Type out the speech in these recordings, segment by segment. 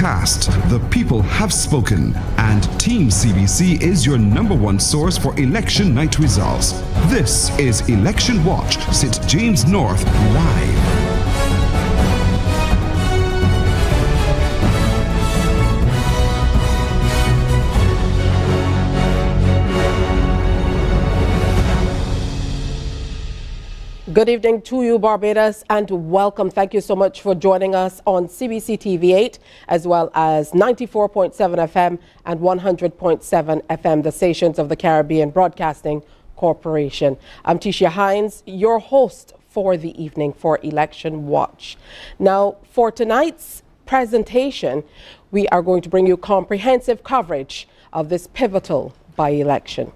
cast. The people have spoken, and Team CBC is your #1 source for election night results. This is Election Watch, St. James North Live. Good evening to you, Barbados, and welcome. Thank you so much for joining us on CBC TV8, as well as 94.7 FM and 100.7 FM, the stations of the Caribbean Broadcasting Corporation. I'm Tisha Hines, your host for the evening for Election Watch. Now, for tonight's presentation, we are going to bring you comprehensive coverage of this pivotal by-election.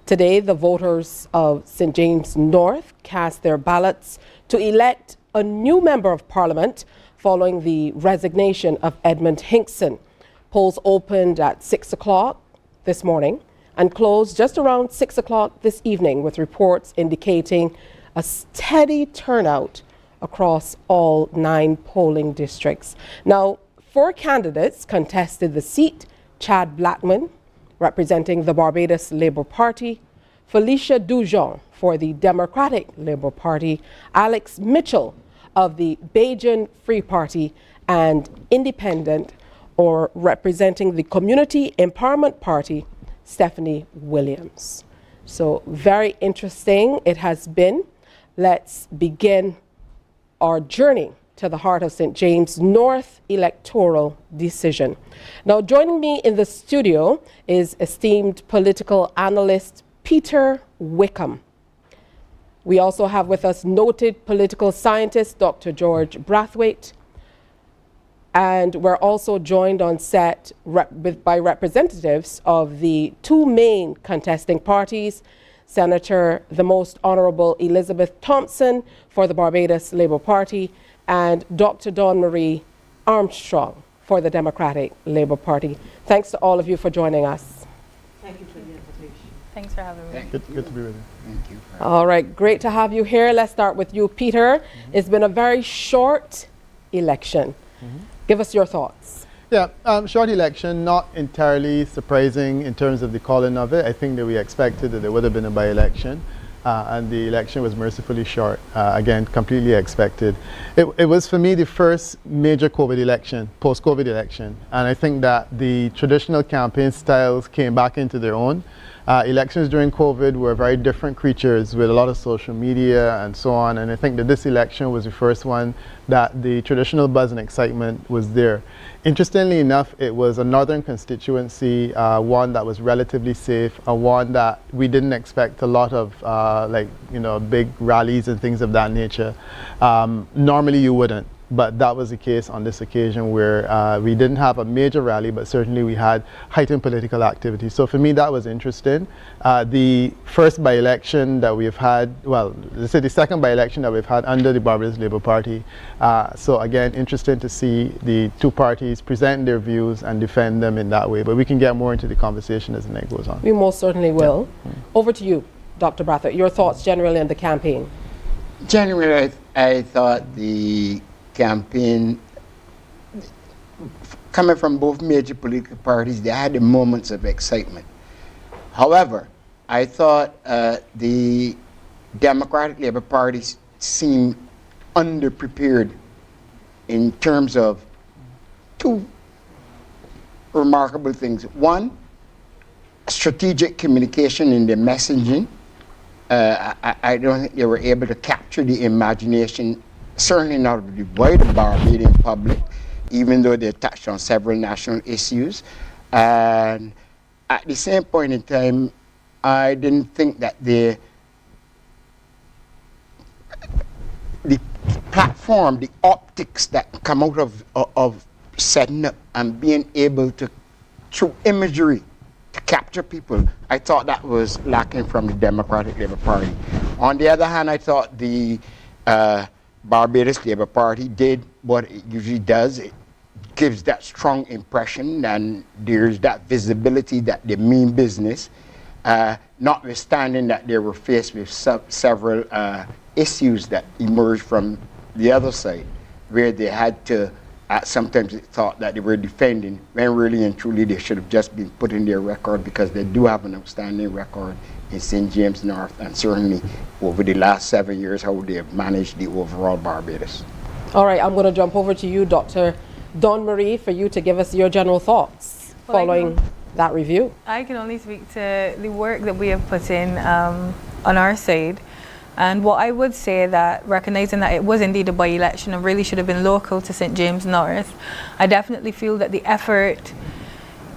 Today, the voters of St. James North cast their ballots to elect a new Member of Parliament following the resignation of Edmund Hinkson. Polls opened at 6 o'clock this morning and closed just around 6 o'clock this evening, with reports indicating a steady turnout across all 9 polling districts. Now, 4 candidates contested the seat: Chad Blackman, representing the Barbados Labour Party; Felicia Dujon for the Democratic Labour Party; Alex Mitchell of the Bajan Free Party; and independent, or representing the Community Empowerment Party, Stephanie Williams. So very interesting it has been. Let's begin our journey to the heart of St. James North electoral decision. Now, joining me in the studio is esteemed political analyst Peter Wickham. We also have with us noted political scientist Dr. George Brathwaite, and we're also joined on set by representatives of the 2 main contesting parties: Senator the Most Honourable Elizabeth Thompson for the Barbados Labour Party, and Dr. Dawn Marie Armstrong for the Democratic Labour Party. Thanks to all of you for joining us. Thank you for the invitation. Thanks for having me. Good to be with you. Thank you. All right, great to have you here. Let's start with you, Peter. It's been a very short election. Give us your thoughts. Yeah, short election, not entirely surprising in terms of the calling of it. I think that we expected that there would have been a by-election. And the election was mercifully short. Again, completely expected. It was, for me, the first major COVID election, post-COVID election. And I think that the traditional campaign styles came back into their own. Elections during COVID were very different creatures with a lot of social media and so on. And I think that this election was the first one that the traditional buzz and excitement was there. Interestingly enough, it was a northern constituency, one that was relatively safe, one that we didn't expect a lot of big rallies and things of that nature. Normally you wouldn't, but that was the case on this occasion, where we didn't have a major rally, but certainly we had heightened political activity. So for me, that was interesting. The first by-election that we've had, well, let's say the second by-election that we've had under the Barbados Labour Party. So again, interesting to see the 2 parties present their views and defend them in that way. But we can get more into the conversation as the night goes on. We most certainly will. Yeah. Over to you, Dr. Brathwaite. Your thoughts generally on the campaign? Generally, I thought the campaign, coming from both major political parties, they had the moments of excitement. However, I thought the Democratic Labour Party seemed underprepared in terms of 2 remarkable things. One, strategic communication in their messaging. I don't think they were able to capture the imagination, certainly not of the wider Barbadian public, even though they touched on several national issues. And at the same point in time, I didn't think that the platform, the optics that come out of setting up and being able to, through imagery, to capture people, I thought that was lacking from the Democratic Labour Party. On the other hand, I thought the Barbados Labour Party did what it usually does. It gives that strong impression, and there's that visibility that they mean business, notwithstanding that they were faced with several issues that emerged from the other side, where they had to sometimes they thought that they were defending, when really and truly they should have just been put in their record, because they do have an outstanding record in St. James North, and certainly over the last 7 years how they have managed the overall Barbados. All right, I'm going to jump over to you, Dr. Dawn Marie, for you to give us your general thoughts following that review. I can only speak to the work that we have put in on our side. And what I would say, that recognizing that it was indeed a by-election and really should have been local to St. James North, I definitely feel that the effort,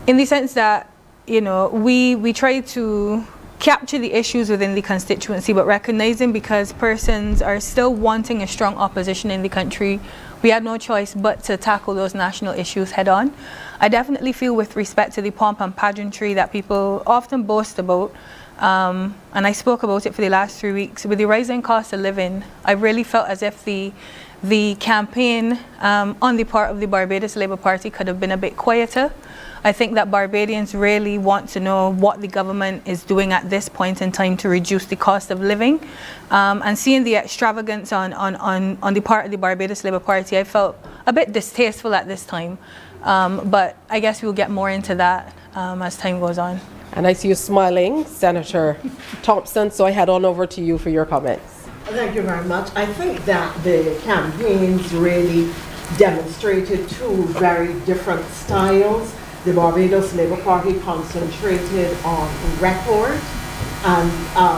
in the sense that, you know, we try to capture the issues within the constituency, but recognizing because persons are still wanting a strong opposition in the country, we had no choice but to tackle those national issues head on. I definitely feel, with respect to the pomp and pageantry that people often boast about, and I spoke about it for the last 3 weeks, with the rising cost of living, I really felt as if the campaign on the part of the Barbados Labour Party could have been a bit quieter. I think that Barbadians really want to know what the government is doing at this point in time to reduce the cost of living. And seeing the extravagance on the part of the Barbados Labour Party, I felt a bit distasteful at this time. But I guess we'll get more into that as time goes on. And I see you smiling, Senator Thompson, so I head on over to you for your comments. Thank you very much. I think that the campaigns really demonstrated two very different styles. The Barbados Labour Party concentrated on record, and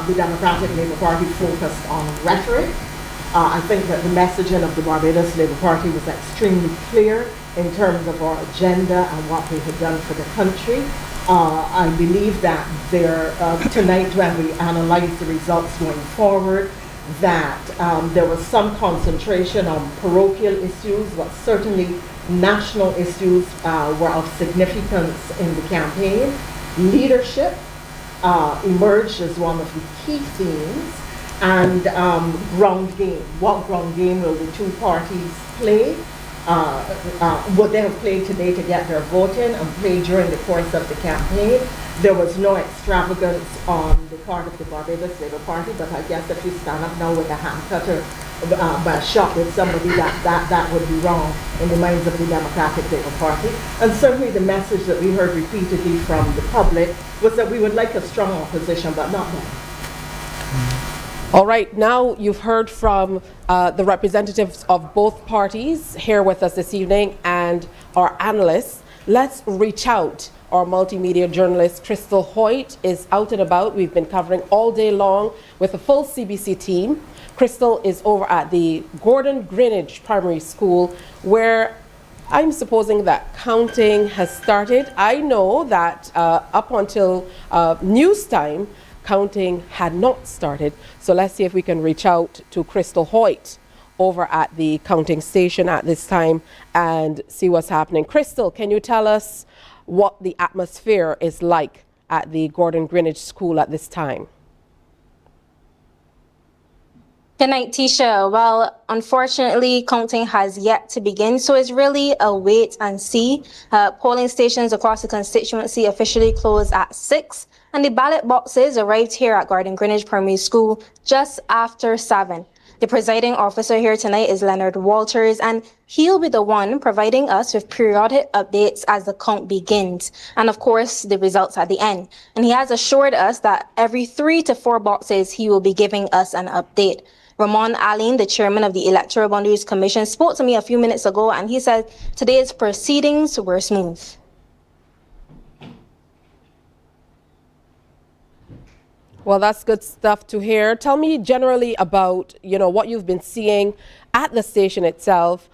the Democratic Labour Party focused on rhetoric. I think that the messaging of the Barbados Labour Party was extremely clear in terms of our agenda and what we had done for the country. I believe that tonight, when we analyze the results going forward, that there was some concentration on parochial issues, but certainly national issues were of significance in the campaign. Leadership emerged as one of the key themes, and ground game. What ground game will the two parties play? What they have played today to get their vote in and play during the course of the campaign. There was no extravagance on the part of the Barbados Labour Party, but I guess if you stand up now with a hand cutter by a shot with somebody, that would be wrong in the minds of the Democratic Labour Party. And certainly the message that we heard repeatedly from the public was that we would like a strong opposition, but not that. All right, now you've heard from the representatives of both parties here with us this evening and our analysts. Let's reach out. Our multimedia journalist, Crystal Hoyt, is out and about. We've been covering all day long with a full CBC team. Crystal is over at the Gordon Greenwich Primary School, where I'm supposing that counting has started. I know that up until news time, counting had not started. So let's see if we can reach out to Crystal Hoyt over at the counting station at this time and see what's happening. Crystal, can you tell us what the atmosphere is like at the Gordon Greenwich School at this time? Good night, Tisha. Well, unfortunately, counting has yet to begin, so it's really a wait and see. Polling stations across the constituency officially closed at 6, and the ballot boxes arrived here at Gordon Greenwich Primary School just after 7. The presiding officer here tonight is Leonard Walters, and he'll be the one providing us with periodic updates as the count begins, and of course, the results at the end. And he has assured us that every 3 to 4 boxes, he will be giving us an update. Ramon Aline, the chairman of the Electoral Boundaries Commission, spoke to me a few minutes ago, and he said today's proceedings were smooth. Well, that's good stuff to hear. Tell me generally about, what you've been seeing at the station itself,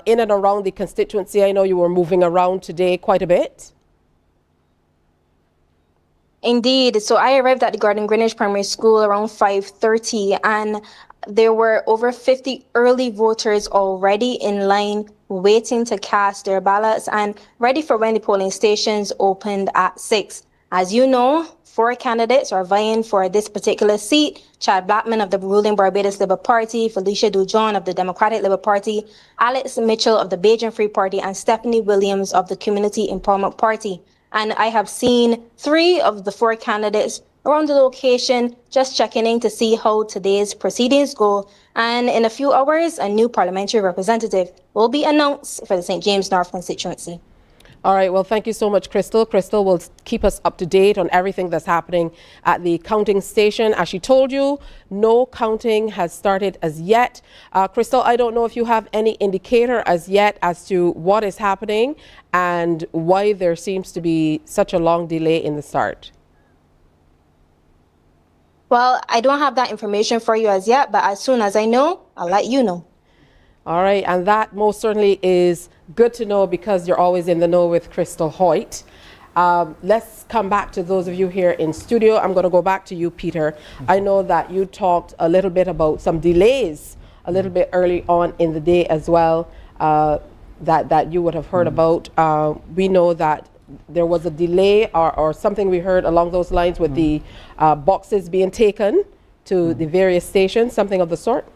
in and around the constituency. I know you were moving around today quite a bit. Indeed. So I arrived at the Gordon Greenwich Primary School around 5:30, and there were over 50 early voters already in line waiting to cast their ballots and ready for when the polling stations opened at 6. As you know, 4 candidates are vying for this particular seat: Chad Blackman of the ruling Barbados Labour Party, Felicia Dujon of the Democratic Labour Party, Alex Mitchell of the Bajan Free Party, and Stephanie Williams of the Community Empowerment Party. And I have seen 3 of the 4 candidates around the location, just checking in to see how today's proceedings go. And in a few hours, a new parliamentary representative will be announced for the St. James North constituency. All right, well, thank you so much, Crystal. Crystal will keep us up to date on everything that's happening at the counting station. As she told you, no counting has started as yet. Crystal, I don't know if you have any indicator as yet as to what is happening and why there seems to be such a long delay in the start. Well, I don't have that information for you as yet, but as soon as I know, I'll let you know. All right, and that most certainly is good to know because you're always in the know with Crystal Hoyt. Let's come back to those of you here in studio. I'm going to go back to you, Peter. I know that you talked a little bit about some delays a little bit early on in the day as well that you would have heard about. We know that there was a delay or something we heard along those lines with the boxes being taken to the various stations, something of the sort.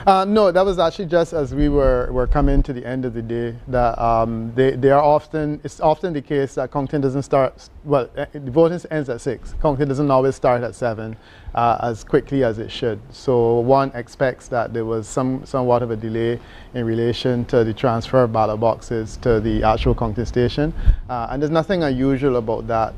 No, that was actually just as we were coming to the end of the day that they are often, it's often the case that counting doesn't start, well, the voting ends at 6. Counting doesn't always start at 7 as quickly as it should. So one expects that there was somewhat of a delay in relation to the transfer of ballot boxes to the actual counting station. And there's nothing unusual about that.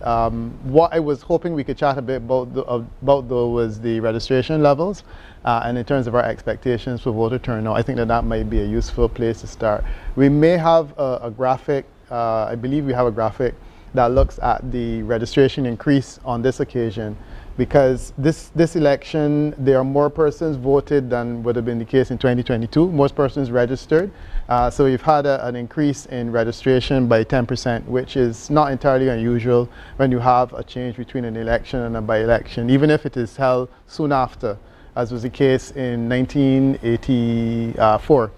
What I was hoping we could chat a bit about though was the registration levels. And in terms of our expectations for voter turnout, I think that might be a useful place to start. We may have a graphic, I believe we have a graphic that looks at the registration increase on this occasion, because this election, there are more persons voted than would have been the case in 2022. Most persons registered. So we've had an increase in registration by 10%, which is not entirely unusual when you have a change between an election and a by-election, even if it is held soon after, as was the case in 1984,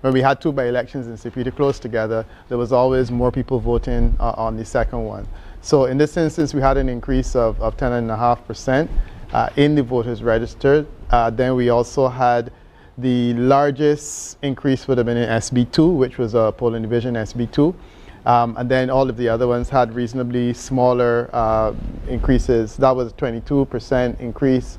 when we had 2 by-elections in St. Peter close together. There was always more people voting on the second one. So in this instance, we had an increase of 10.5% in the voters registered. Then we also had the largest increase would have been in SB2, which was a polling division SB2. And then all of the other ones had reasonably smaller increases. That was a 22% increase.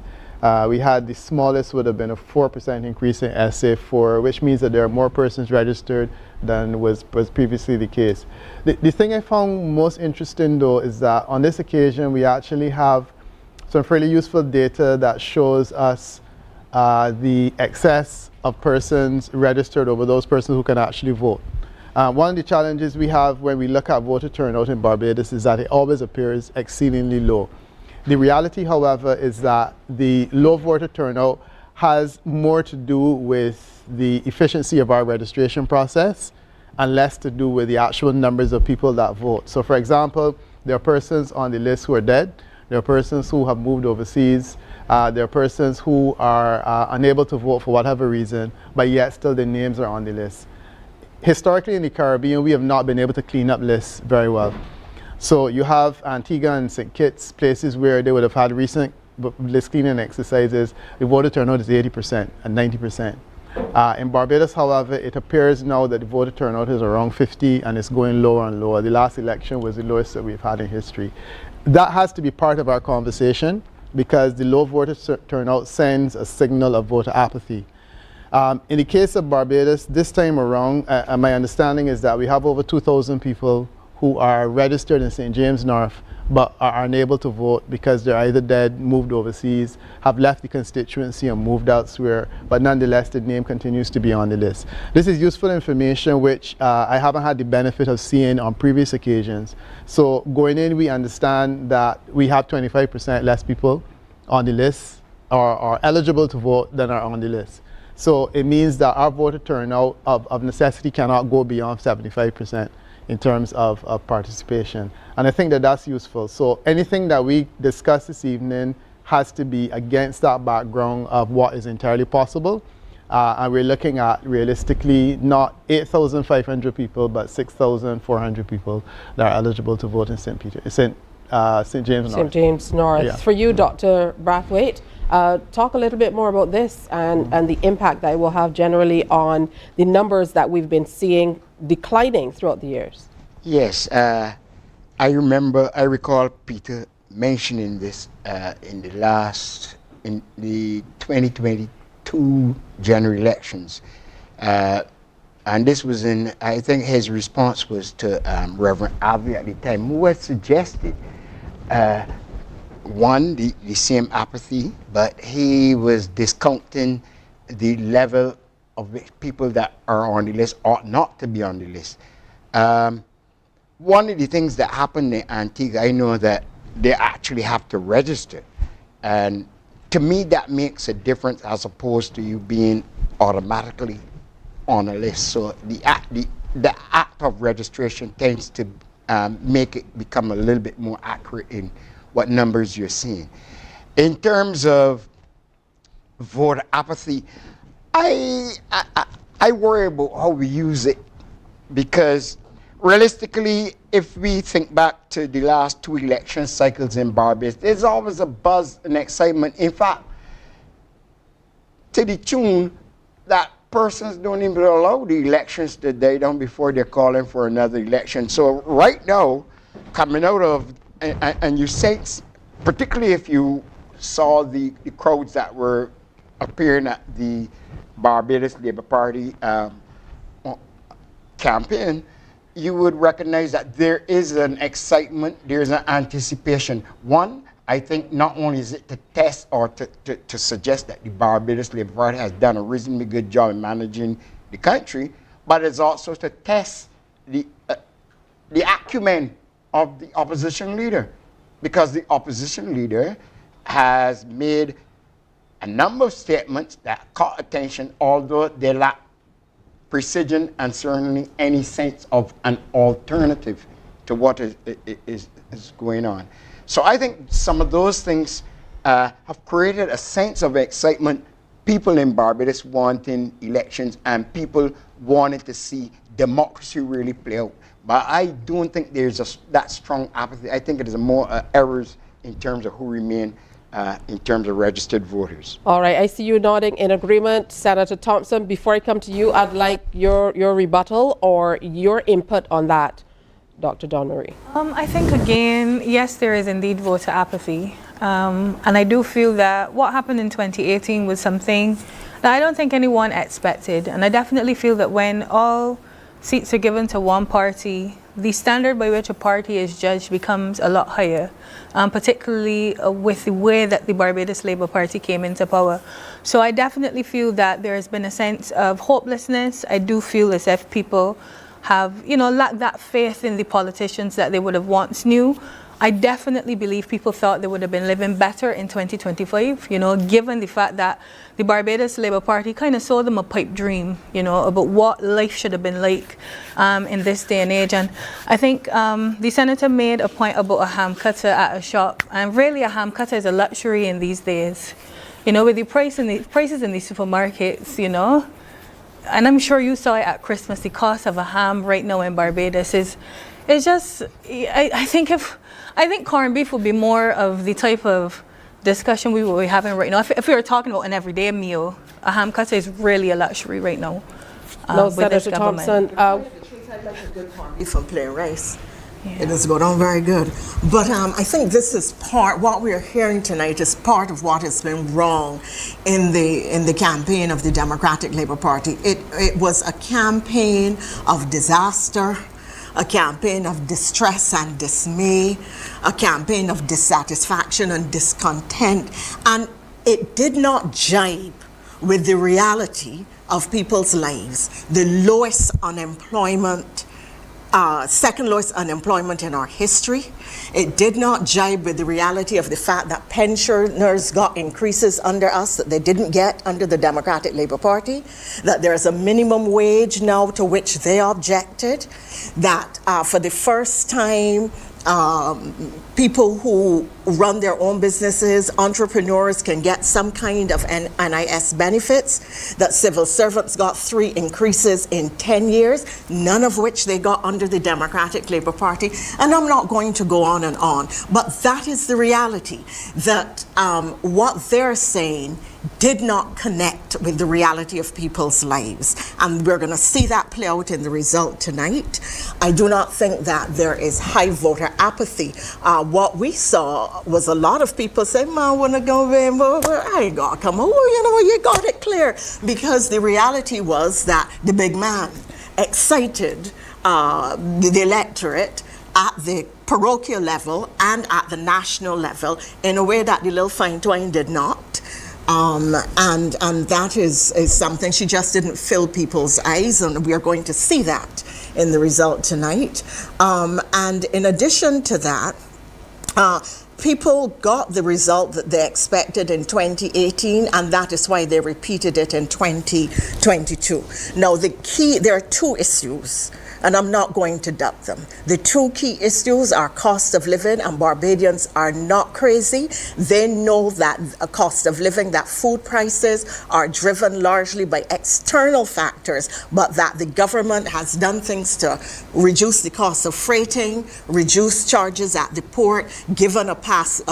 We had the smallest would have been a 4% increase in SA4, which means that there are more persons registered than was previously the case. The thing I found most interesting though is that on this occasion we actually have some fairly useful data that shows us the excess of persons registered over those persons who can actually vote. One of the challenges we have when we look at voter turnout in Barbados is that it always appears exceedingly low. The reality, however, is that the low voter turnout has more to do with the efficiency of our registration process and less to do with the actual numbers of people that vote. So, for example, there are persons on the list who are dead, there are persons who have moved overseas, there are persons who are unable to vote for whatever reason, but yet still their names are on the list. Historically in the Caribbean, we have not been able to clean up lists very well. So you have Antigua and St. Kitts, places where they would have had recent list cleaning exercises. The voter turnout is 80% and 90%. In Barbados, however, it appears now that the voter turnout is around 50 and it's going lower and lower. The last election was the lowest that we've had in history. That has to be part of our conversation because the low voter turnout sends a signal of voter apathy. In the case of Barbados, this time around, my understanding is that we have over 2,000 people who are registered in St. James North but are unable to vote because they're either dead, moved overseas, have left the constituency and moved elsewhere, but nonetheless the name continues to be on the list. This is useful information which I haven't had the benefit of seeing on previous occasions. So going in, we understand that we have 25% less people on the list or are eligible to vote than are on the list. So it means that our voter turnout of necessity cannot go beyond 75%. In terms of participation. And I think that that's useful. So anything that we discuss this evening has to be against that background of what is entirely possible. And we're looking at realistically not 8,500 people, but 6,400 people that are eligible to vote in St. James North. St. James North. Yeah. For you, Dr. Brathwaite, talk a little bit more about this and the impact that it will have generally on the numbers that we've been seeing declining throughout the years. Yes, I recall Peter mentioning this in the 2022 2 general elections. And this was in, I think his response was to Reverend Alvey at the time, who had suggested, one, the same apathy, but he was discounting the level of which people that are on the list ought not to be on the list. One of the things that happened in Antigua, I know that they actually have to register. And to me, that makes a difference as opposed to you being automatically on a list. So the act of registration tends to make it become a little bit more accurate in what numbers you're seeing. In terms of voter apathy, I worry about how we use it, because realistically, if we think back to the last 2 election cycles in Barbados, there's always a buzz and excitement. In fact, to the tune that persons don't even allow the elections to die down before they're calling for another election. So right now, coming out of, and you sense, particularly if you saw the crowds that were appearing at the Barbados Labour Party campaign, you would recognize that there is an excitement, there's an anticipation. One, I think not only is it to test or to suggest that the Barbados Labour Party has done a reasonably good job in managing the country, but it's also to test the acumen of the opposition leader, because the opposition leader has made a number of statements that caught attention, although they lack precision and certainly any sense of an alternative to what is going on. So I think some of those things have created a sense of excitement, people in Barbados wanting elections and people wanting to see democracy really play out. But I don't think there's that strong apathy. I think it is more errors in terms of who remain in terms of registered voters. All right, I see you nodding in agreement. Senator Thompson, before I come to you, I'd like your rebuttal or your input on that, Dr. Donnery. I think, again, yes, there is indeed voter apathy. And I do feel that what happened in 2018 was something that I don't think anyone expected. And I definitely feel that when all seats are given to one party, the standard by which a party is judged becomes a lot higher, particularly with the way that the Barbados Labour Party came into power. So I definitely feel that there has been a sense of hopelessness. I do feel as if people have, lacked that faith in the politicians that they would have once knew. I definitely believe people thought they would have been living better in 2025, given the fact that the Barbados Labour Party kind of sold them a pipe dream, about what life should have been like in this day and age. And I think the senator made a point about a ham cutter at a shop, and really a ham cutter is a luxury in these days, with the prices in the supermarkets, and I'm sure you saw it at Christmas. The cost of a ham right now in Barbados is just, I think corned beef would be more of the type of discussion we will be having right now. If we were talking about an everyday meal, a ham cutter is really a luxury right now. No, Senator Thompson. I'd like a good corned beef and plain rice. Yeah. It does go down very good. But I think this is what we're hearing tonight is part of what has been wrong in the campaign of the Democratic Labour Party. It was a campaign of disaster, a campaign of distress and dismay, a campaign of dissatisfaction and discontent, and it did not jibe with the reality of people's lives. The lowest unemployment, second lowest unemployment in our history. It did not jibe with the reality of the fact that pensioners got increases under us that they didn't get under the Democratic Labour Party, that there's a minimum wage now to which they objected, that for the first time people who run their own businesses, entrepreneurs, can get some kind of NIS benefits, that civil servants got 3 increases in 10 years, none of which they got under the Democratic Labour Party. And I'm not going to go on and on, but that is the reality, that what they're saying did not connect with the reality of people's lives. And we're going to see that play out in the result tonight. I do not think that there is high voter apathy. What we saw was a lot of people say, I want to go in, I ain't got to come over, you got it clear. Because the reality was that the big man excited the electorate at the parochial level and at the national level in a way that the little fine twine did not. And that is something, she just didn't fill people's eyes, and we are going to see that in the result tonight. And in addition to that, people got the result that they expected in 2018, and that is why they repeated it in 2022. Now, there are two issues, and I'm not going to duck them. The two key issues are cost of living, and Barbadians are not crazy. They know that a cost of living, that food prices are driven largely by external factors, but that the government has done things to reduce the cost of freighting, reduce charges at the port, given a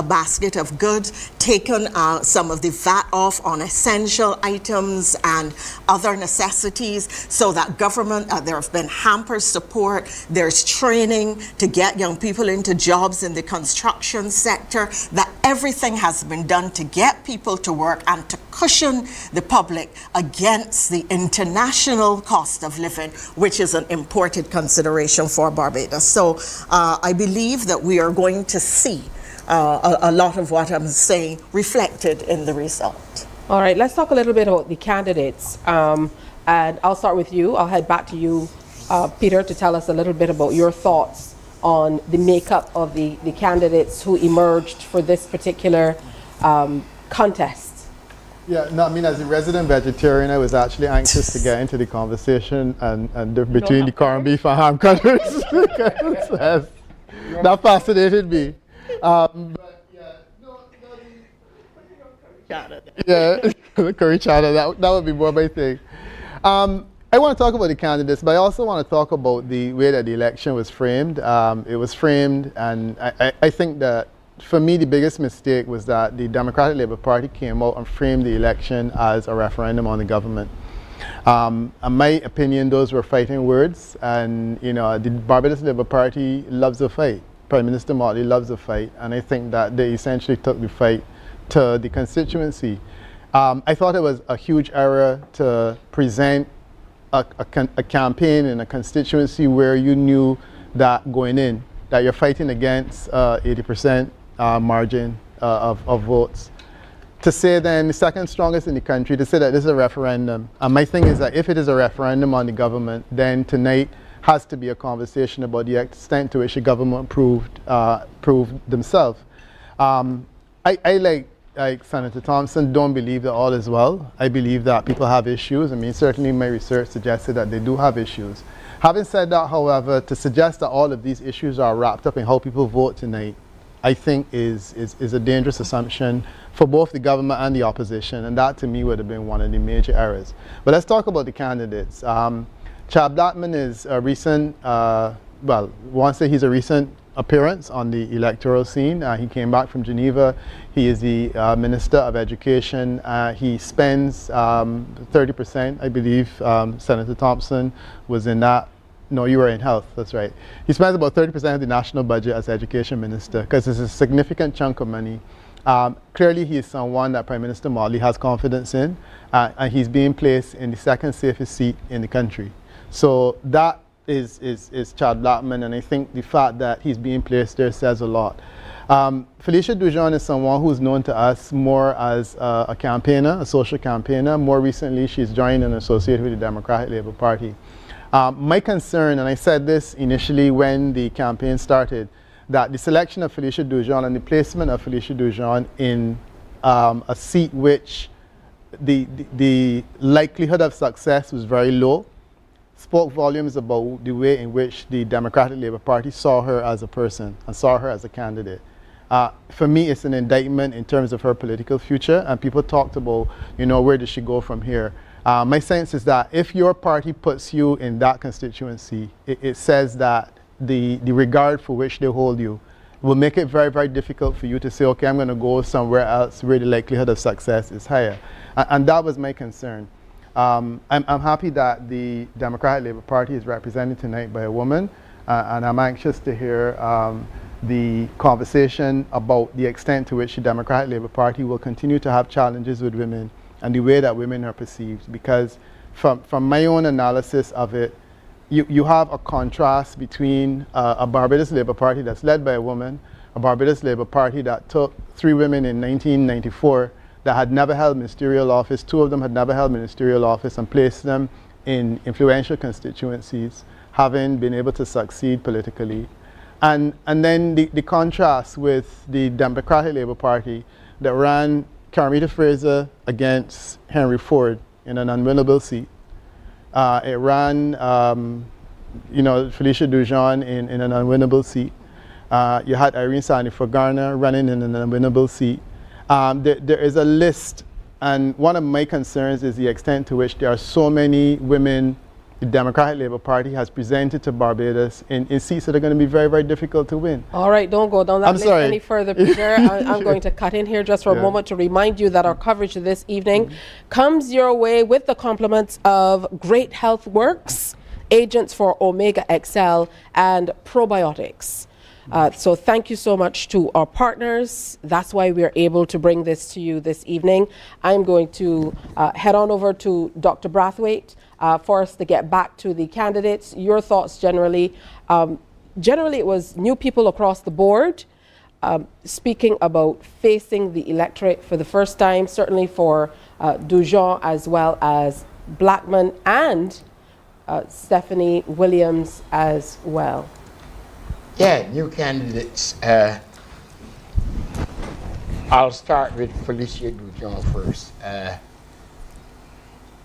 basket of goods, taken some of the VAT off on essential items and other necessities, so that government, there have been hampers support, there's training to get young people into jobs in the construction sector, that everything has been done to get people to work and to cushion the public against the international cost of living, which is an imported consideration for Barbados. So I believe that we are going to see a lot of what I'm saying reflected in the result. All right, let's talk a little bit about the candidates. And I'll start with you. I'll head back to you, Peter, to tell us a little bit about your thoughts on the makeup of the candidates who emerged for this particular contest. Yeah, no, I mean, as a resident vegetarian, I was actually anxious to get into the conversation and between the corned beef and ham cutters. That fascinated me. But yeah, the curry chowder, that would be more my thing. I want to talk about the candidates, but I also want to talk about the way that the election was framed. It was framed, and I think that for me the biggest mistake was that the Democratic Labour Party came out and framed the election as a referendum on the government. In my opinion, those were fighting words, and the Barbados Labour Party loves a fight. Prime Minister Motley loves a fight, and I think that they essentially took the fight to the constituency. I thought it was a huge error to present a campaign in a constituency where you knew that going in, that you're fighting against 80% margin of votes. To say then the second strongest in the country, to say that this is a referendum. And my thing is that if it is a referendum on the government, then tonight has to be a conversation about the extent to which the government proved themselves. I like Senator Thompson, don't believe that all is well. I believe that people have issues. I mean, certainly my research suggested that they do have issues. Having said that, however, to suggest that all of these issues are wrapped up in how people vote tonight, I think is a dangerous assumption for both the government and the opposition, and that to me would have been one of the major errors. But let's talk about the candidates. Chad Blackman is a recent, one say he's a recent appearance on the electoral scene. He came back from Geneva. He is the Minister of Education. He spends 30%, I believe. Senator Thompson was in that. No, you were in health, that's right. He spends about 30% of the national budget as Education Minister because it's a significant chunk of money. Clearly, he is someone that Prime Minister Motley has confidence in, and he's being placed in the second safest seat in the country. So that is Chad Blackman, and I think the fact that he's being placed there says a lot. Felicia Dujon is someone who's known to us more as a campaigner, a social campaigner. More recently, she's joined and associated with the Democratic Labour Party. My concern, and I said this initially when the campaign started, that the selection of Felicia Dujon and the placement of Felicia Dujon in a seat which the likelihood of success was very low, spoke volumes about the way in which the Democratic Labour Party saw her as a person and saw her as a candidate. For me, it's an indictment in terms of her political future, and people talked about, where does she go from here? My sense is that if your party puts you in that constituency, it says that the regard for which they hold you will make it very, very difficult for you to say, okay, I'm going to go somewhere else where the likelihood of success is higher. And that was my concern. I'm happy that the Democratic Labour Party is represented tonight by a woman, and I'm anxious to hear the conversation about the extent to which the Democratic Labour Party will continue to have challenges with women and the way that women are perceived. Because from my own analysis of it, you have a contrast between a Barbados Labour Party that's led by a woman, a Barbados Labour Party that took 3 women in 1994 that had never held ministerial office, 2 of them had never held ministerial office, and placed them in influential constituencies, having been able to succeed politically. And then the contrast with the Democratic Labour Party that ran Carmita Fraser against Henry Ford in an unwinnable seat. It ran, Felicia Dujon in an unwinnable seat. You had Irene Sandifer Garner running in an unwinnable seat. There is a list, and one of my concerns is the extent to which there are so many women the Democratic Labour Party has presented to Barbados in seats that are going to be very, very difficult to win. All right, don't go down that list any further, Peter. I'm going to cut in here just for a moment to remind you that our coverage this evening comes your way with the compliments of Great Health Works, Agents for Omega XL, and Probiotics. So thank you so much to our partners. That's why we're able to bring this to you this evening. I'm going to head on over to Dr. Brathwaite for us to get back to the candidates. Your thoughts generally. Generally, it was new people across the board speaking about facing the electorate for the first time, certainly for Dujon as well as Blackman and Stephanie Williams as well. Yeah, new candidates. I'll start with Felicia Dujon first.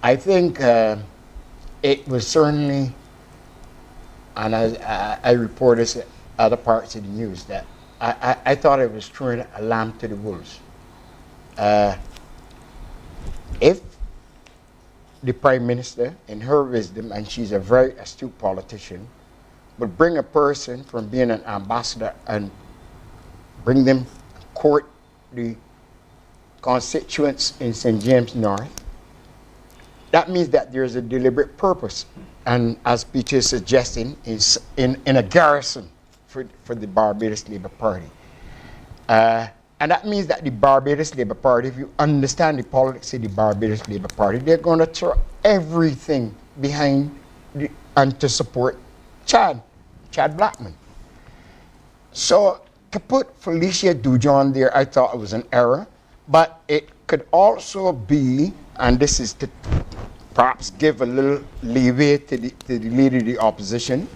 I think it was certainly, and I reported this at other parts of the news, that I thought it was throwing a lamb to the wolves. If the Prime Minister, in her wisdom, and she's a very astute politician, would bring a person from being an ambassador and bring them court the constituents in St. James North, that means that there's a deliberate purpose. And as Peter is suggesting, is in a garrison for the Barbados Labour Party. And that means that the Barbados Labour Party, if you understand the politics of the Barbados Labour Party, they're going to throw everything behind and to support Chad Blackman. So to put Felicia Dujon there, I thought it was an error, but it could also be, and this is to perhaps give a little leeway to the leader of the opposition,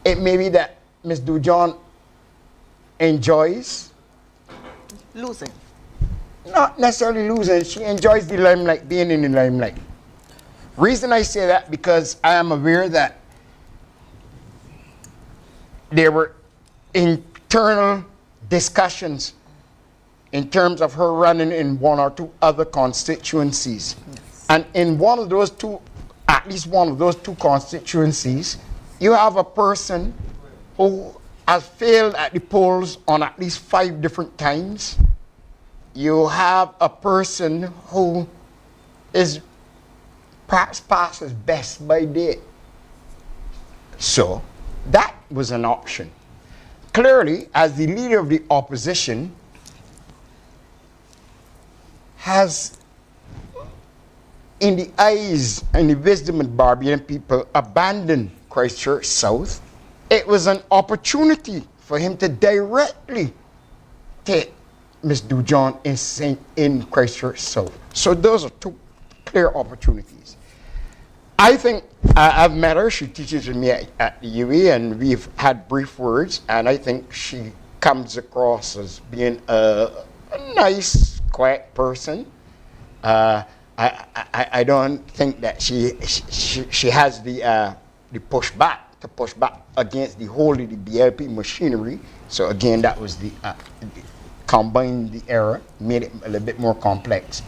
it may be that Ms. Dujon enjoys Losing. Not necessarily losing, she enjoys the limelight, being in the limelight. Reason I say that, because I am aware that there were internal discussions in terms of her running in 1 or 2 other constituencies. Yes. And in one of those 2, at least one of those 2 constituencies, you have a person who has failed at the polls on at least 5 different times. You have a person who is perhaps passes best by date. So that was an option. Clearly, as the leader of the opposition, has, in the eyes and the wisdom of Barbadian people, abandoned Christchurch South. It was an opportunity for him to directly take Ms. Dujon in Christchurch South. So those are 2 clear opportunities. I think I've met her. She teaches with me at the UE, and we've had brief words, and I think she comes across as being a nice, quiet person. I don't think that she has the pushback to push back against the whole of the BLP machinery. So again, that was the combined the error, made it a little bit more complex.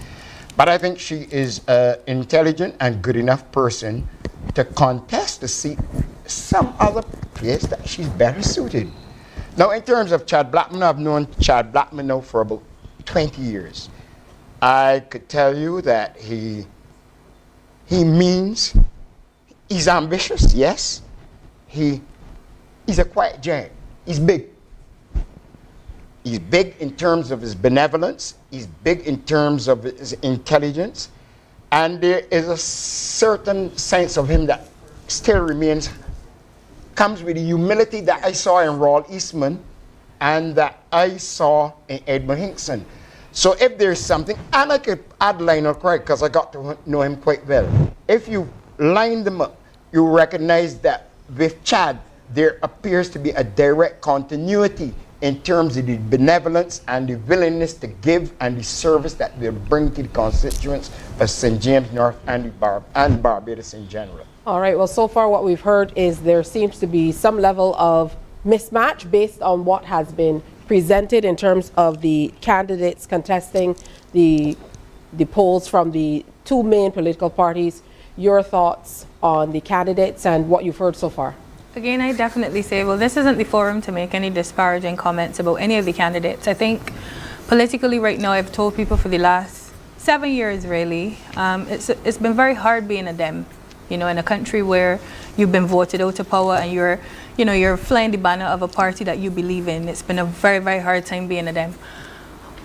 But I think she is an intelligent and good enough person to contest the seat some other place that she's better suited. Now, in terms of Chad Blackman, I've known Chad Blackman now for about 20 years. I could tell you that he means, he's ambitious, yes. He's a quiet giant. He's big. He's big in terms of his benevolence. He's big in terms of his intelligence. And there is a certain sense of him that still remains, comes with the humility that I saw in Raul Eastman and that I saw in Edmund Hinkson. So if there's something, and I could add Lionel Craig because I got to know him quite well. If you line them up, you recognize that with Chad, there appears to be a direct continuity in terms of the benevolence and the willingness to give and the service that they'll bring to the constituents of St. James North and Barbados in general. All right, well, so far what we've heard is there seems to be some level of mismatch based on what has been presented in terms of the candidates contesting the polls from the two main political parties. Your thoughts on the candidates and what you've heard so far? Again, I definitely say, well, this isn't the forum to make any disparaging comments about any of the candidates. I think politically right now, I've told people for the last 7 years, really, it's been very hard being a Dem, in a country where you've been voted out of power and you're flying the banner of a party that you believe in. It's been a very, very hard time being a Dem.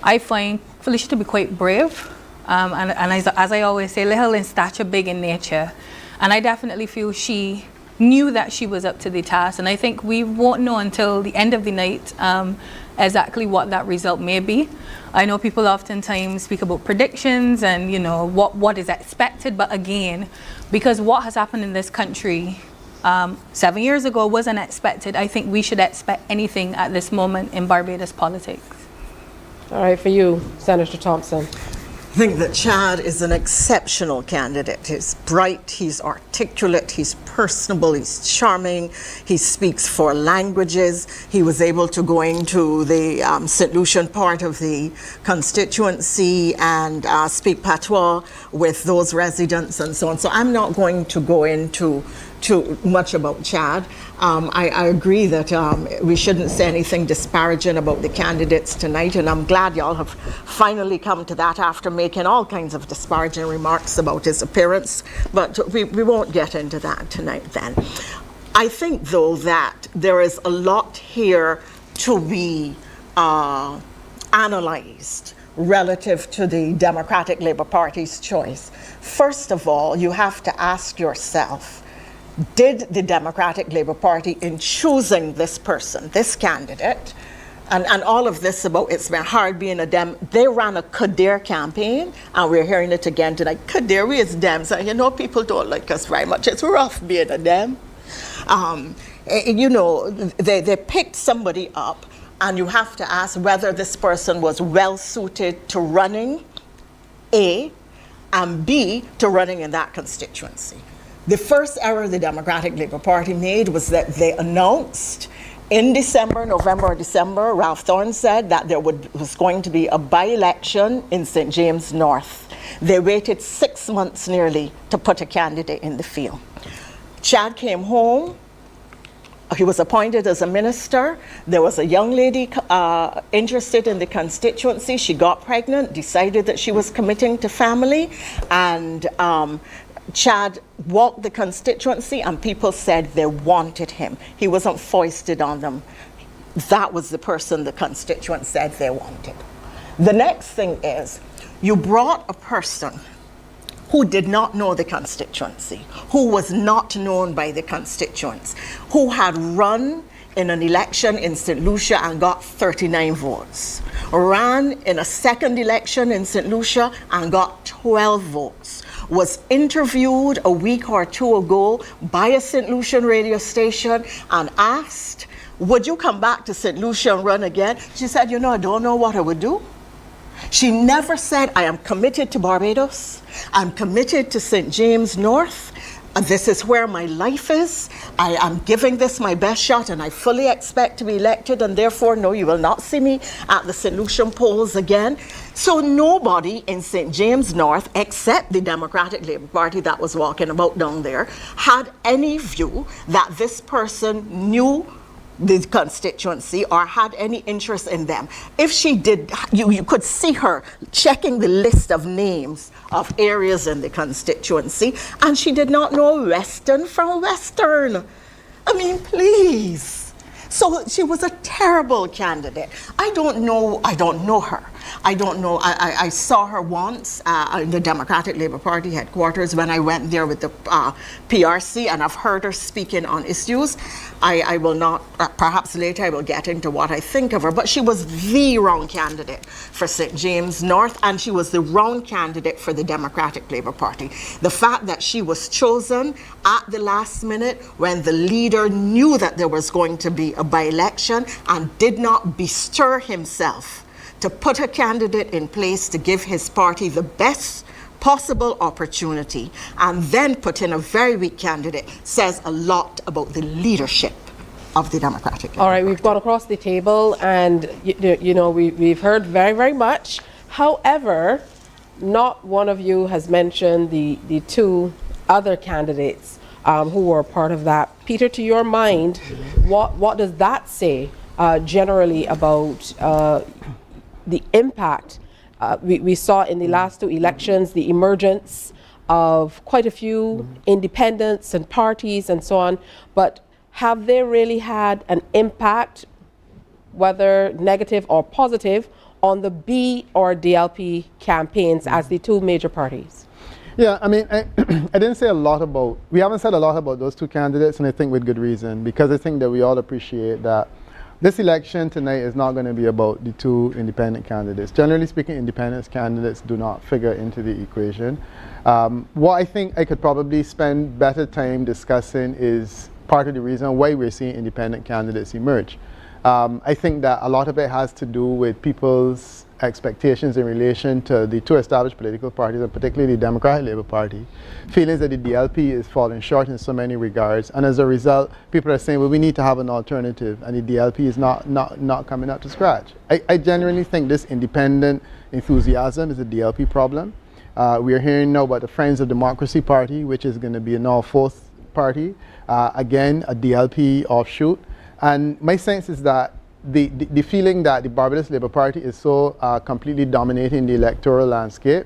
I find Felicia to be quite brave, and as I always say, little in stature, big in nature. And I definitely feel she knew that she was up to the task, and I think we won't know until the end of the night exactly what that result may be. I know people oftentimes speak about predictions and what is expected, but again, because what has happened in this country 7 years ago wasn't expected, I think we should expect anything at this moment in Barbados politics. All right, for you, Senator Thompson. I think that Chad is an exceptional candidate. He's bright, he's articulate, he's personable, he's charming, he speaks 4 languages. He was able to go into the St. Lucian part of the constituency and speak patois with those residents and so on. So I'm not going to go into too much about Chad. I agree that we shouldn't say anything disparaging about the candidates tonight, and I'm glad y'all have finally come to that after making all kinds of disparaging remarks about his appearance, but we won't get into that tonight then. I think, though, that there is a lot here to be analyzed relative to the Democratic Labour Party's choice. First of all, you have to ask yourself, did the Democratic Labour Party, in choosing this person, this candidate, and all of this about it's been hard being a Dem, they ran a could dare campaign, and we're hearing it again tonight. Could dare we as Dems, and people don't like us very much. It's rough being a Dem. They picked somebody up, and you have to ask whether this person was well suited to running, A, and B, to running in that constituency. The first error the Democratic Labour Party made was that they announced in November or December, Ralph Thorne said that there was going to be a by-election in St. James North. They waited 6 months nearly to put a candidate in the field. Chad came home. He was appointed as a minister. There was a young lady interested in the constituency. She got pregnant, decided that she was committing to family, and Chad walked the constituency, and people said they wanted him. He wasn't foisted on them. That was the person the constituents said they wanted. The next thing is, you brought a person who did not know the constituency, who was not known by the constituents, who had run in an election in St. Lucia and got 39 votes, ran in a second election in St. Lucia and got 12 votes, was interviewed a week or 2 ago by a St. Lucian radio station and asked, would you come back to St. Lucia and run again? She said, I don't know what I would do. She never said, I am committed to Barbados. I'm committed to St. James North. This is where my life is. I am giving this my best shot, and I fully expect to be elected, and therefore, no, you will not see me at the St. Lucian polls again. So nobody in St. James North, except the Democratic Labour Party that was walking about down there, had any view that this person knew the constituency or had any interest in them. If she did, you could see her checking the list of names of areas in the constituency, and she did not know Western from Western. I mean, please. So she was a terrible candidate. I don't know her. I don't know. I saw her once in the Democratic Labour Party headquarters when I went there with the PRC, and I've heard her speaking on issues. I will not, perhaps later I will get into what I think of her, but she was the wrong candidate for St. James North, and she was the wrong candidate for the Democratic Labour Party. The fact that she was chosen at the last minute when the leader knew that there was going to be a by-election and did not bestir himself to put a candidate in place to give his party the best possible opportunity and then put in a very weak candidate says a lot about the leadership of the Democratic Party. All right, we've gone across the table and we've heard very, very much. However, not one of you has mentioned the two other candidates who were part of that. Peter, to your mind, what does that say generally about the impact we saw in the last two elections, the emergence of quite a few independents and parties and so on, but have they really had an impact, whether negative or positive, on the B or DLP campaigns as the two major parties? Yeah, I mean, I didn't say a lot about, we haven't said a lot about those two candidates, and I think with good reason, because I think that we all appreciate that this election tonight is not going to be about the two independent candidates. Generally speaking, independent candidates do not figure into the equation. What I think I could probably spend better time discussing is part of the reason why we're seeing independent candidates emerge. I think that a lot of it has to do with people's expectations in relation to the two established political parties, and particularly the Democratic Labour Party, feelings that the DLP is falling short in so many regards, and as a result, people are saying, well, we need to have an alternative, and the DLP is not coming up to scratch. I genuinely think this independent enthusiasm is a DLP problem. We are hearing now about the Friends of Democracy Party, which is going to be a now fourth party, again, a DLP offshoot, and my sense is that the feeling that the Barbados Labour Party is so completely dominating the electoral landscape,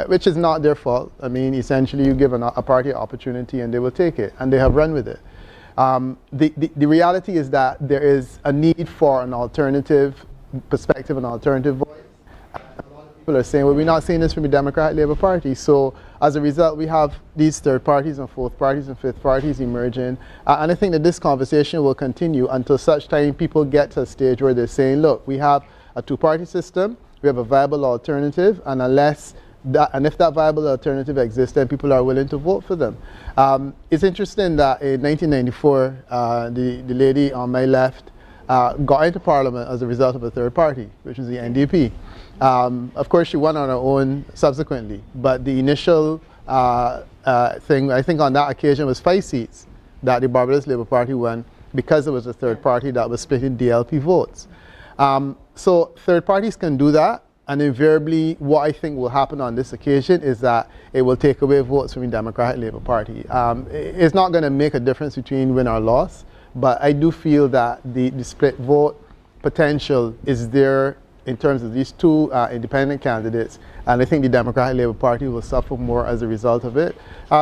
which is not their fault. I mean, essentially you give a party an opportunity and they will take it, and they have run with it. The reality is that there is a need for an alternative perspective, an alternative voice. People are saying, well, we're not seeing this from the Democratic Labour Party. So as a result, we have these third parties and fourth parties and fifth parties emerging. And I think that this conversation will continue until such time people get to a stage where they're saying, look, we have a two-party system, we have a viable alternative, and if that viable alternative exists, then people are willing to vote for them. It's interesting that in 1994, the lady on my left got into Parliament as a result of a third party, which was the NDP. Of course, she won on her own subsequently, but the initial thing, I think on that occasion, was 5 seats that the Barbados Labour Party won because there was a third party that was splitting DLP votes. So third parties can do that, and invariably what I think will happen on this occasion is that it will take away votes from the Democratic Labour Party. It's not going to make a difference between win or loss, but I do feel that the split vote potential is there in terms of these two independent candidates, and I think the Democratic Labour Party will suffer more as a result of it,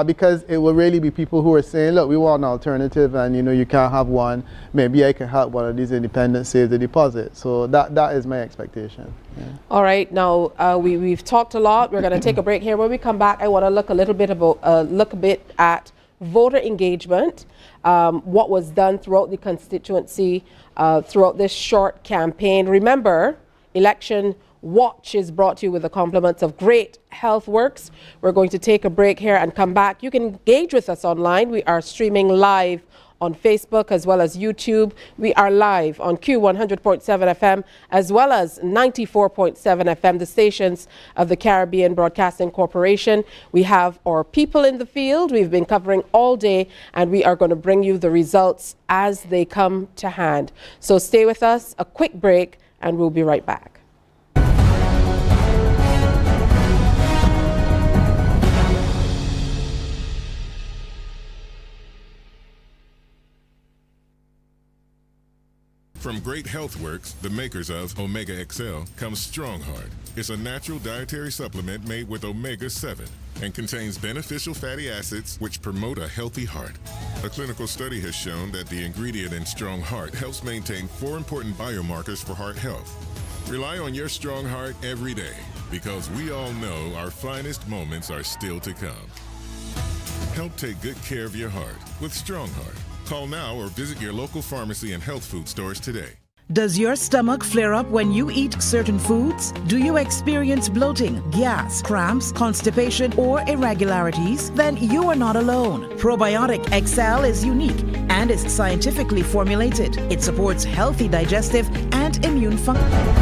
because it will really be people who are saying, look, we want an alternative, and you can't have one, maybe I can help one of these independents save the deposit. So that is my expectation. Yeah. All right, now we've talked a lot. We're going to take a break here. When we come back, I want to look a bit at voter engagement, what was done throughout the constituency, throughout this short campaign. Remember, Election Watch is brought to you with the compliments of Great Health Works. We're going to take a break here and come back. You can engage with us online. We are streaming live on Facebook as well as YouTube. We are live on Q100.7 FM as well as 94.7 FM, the stations of the Caribbean Broadcasting Corporation. We have our people in the field. We've been covering all day, and we are going to bring you the results as they come to hand. So stay with us, a quick break, and we'll be right back. From Great Health Works, the makers of Omega XL, comes Strong Heart. It's a natural dietary supplement made with omega-7 and contains beneficial fatty acids which promote a healthy heart. A clinical study has shown that the ingredient in Strong Heart helps maintain 4 important biomarkers for heart health. Rely on your strong heart every day, because we all know our finest moments are still to come. Help take good care of your heart with Strong Heart. Call now or visit your local pharmacy and health food stores today. Does your stomach flare up when you eat certain foods? Do you experience bloating, gas, cramps, constipation, or irregularities? Then you are not alone. Probiotic XL is unique and is scientifically formulated. It supports healthy digestive and immune function.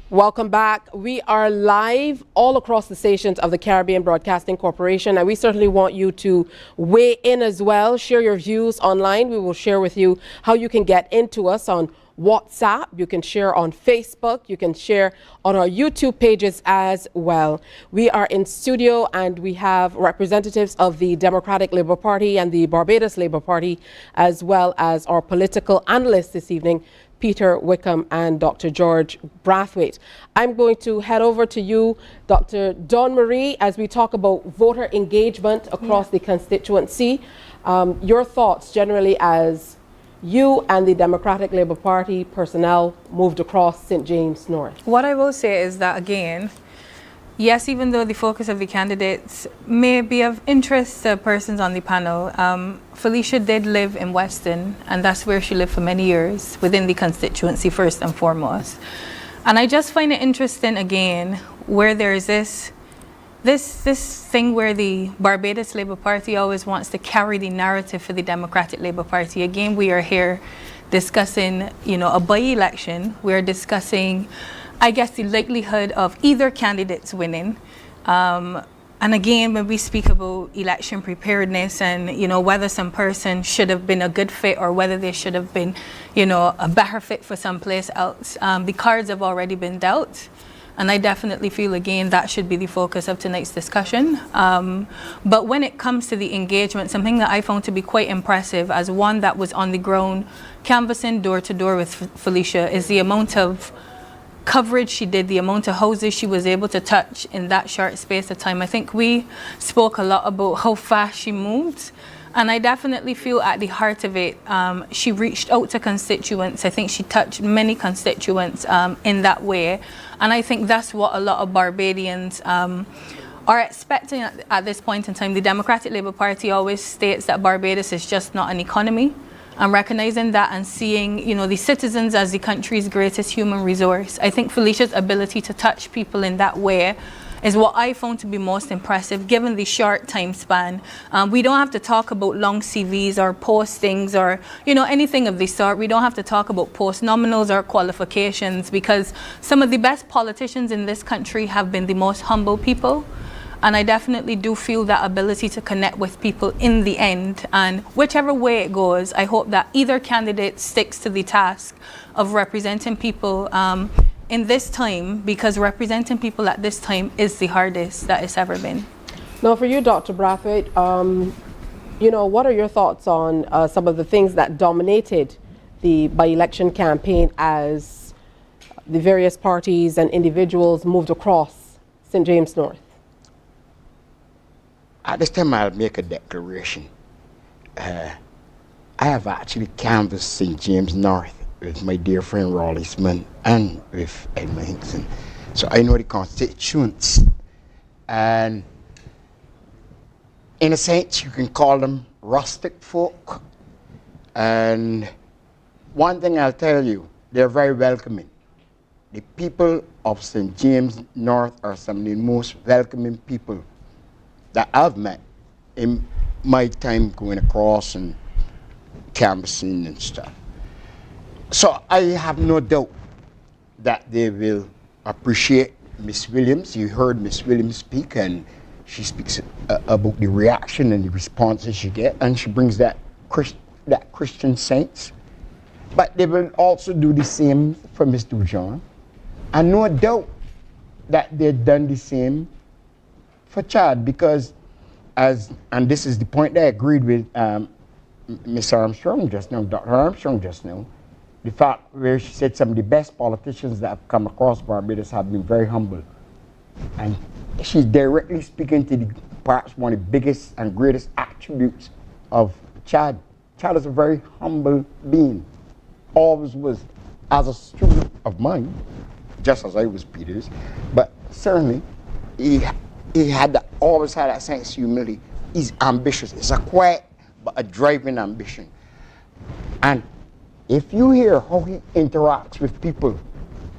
Welcome back. We are live all across the stations of the Caribbean Broadcasting Corporation, and we certainly want you to weigh in as well. Share your views online. We will share with you how you can get into us on WhatsApp. You can share on Facebook. You can share on our YouTube pages as well. We are in studio and we have representatives of the Democratic Labour Party and the Barbados Labour Party, as well as our political analysts this evening, Peter Wickham and Dr. George Brathwaite. I'm going to head over to you, Dr. Dawn Marie, as we talk about voter engagement across the constituency. Your thoughts generally as you and the Democratic Labour Party personnel moved across St. James North. What I will say is that, again, yes, even though the focus of the candidates may be of interest to persons on the panel, Felicia did live in Weston, and that's where she lived for many years, within the constituency first and foremost. And I just find it interesting, again, where there is this thing where the Barbados Labour Party always wants to carry the narrative for the Democratic Labour Party. Again, we are here discussing, a by-election. We're discussing, I guess, the likelihood of either candidates winning. And again, when we speak about election preparedness and, whether some person should have been a good fit or whether they should have been, a better fit for someplace else, the cards have already been dealt. And I definitely feel, again, that should be the focus of tonight's discussion. But when it comes to the engagement, something that I found to be quite impressive as one that was on the ground, canvassing door to door with Felicia, is the amount of coverage she did, the amount of houses she was able to touch in that short space of time. I think we spoke a lot about how fast she moved. And I definitely feel at the heart of it, she reached out to constituents. I think she touched many constituents in that way. And I think that's what a lot of Barbadians are expecting at this point in time. The Democratic Labour Party always states that Barbados is just not an economy. And recognizing that and seeing, the citizens as the country's greatest human resource. I think Felicia's ability to touch people in that way is what I found to be most impressive, given the short time span. We don't have to talk about long CVs or postings or, anything of the sort. We don't have to talk about post-nominals or qualifications, because some of the best politicians in this country have been the most humble people. And I definitely do feel that ability to connect with people in the end. And whichever way it goes, I hope that either candidate sticks to the task of representing people in this time, because representing people at this time is the hardest that it's ever been. Now, for you, Dr. Brathwaite, what are your thoughts on some of the things that dominated the by-election campaign as the various parties and individuals moved across St. James North? At this time, I'll make a declaration. I have actually canvassed St. James North with my dear friend Rawley and with Edmund Hinkson. So I know the constituents. And in a sense, you can call them rustic folk. And one thing I'll tell you, they're very welcoming. The people of St. James North are some of the most welcoming people that I've met in my time going across and canvassing and stuff. So I have no doubt that they will appreciate Miss Williams. You heard Miss Williams speak, and she speaks about the reaction and the responses she gets, and she brings that Christian saints. But they will also do the same for Miss Dujon. And no doubt that they've done the same for Chad, because and this is the point that I agreed with Miss Armstrong just now, Dr. Armstrong just now, the fact where she said some of the best politicians that have come across Barbados have been very humble. And she's directly speaking to perhaps one of the biggest and greatest attributes of Chad. Chad is a very humble being. Always was, as a student of mine, just as I was Peter's, but certainly he always had that sense of humility. He's ambitious. It's a quiet but a driving ambition. And if you hear how he interacts with people,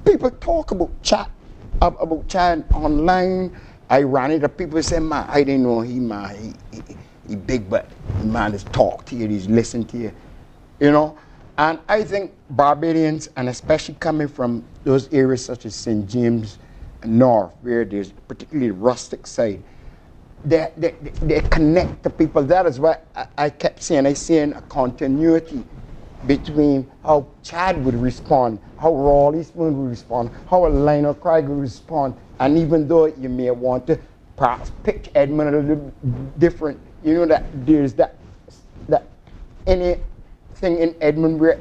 people talk about Chad online. I ran into people say, man, I didn't know he big, but man just talk to you, he's listen to you, you know. And I think Barbadians, and especially coming from those areas such as St. James North, where there's particularly the rustic side, they connect to people. That is what I kept saying. I seen a continuity between how Chad would respond, how Raleigh Spoon would respond, how a Lionel Craig would respond. And even though you may want to perhaps pick Edmund a little different, you know that there's that anything in Edmund where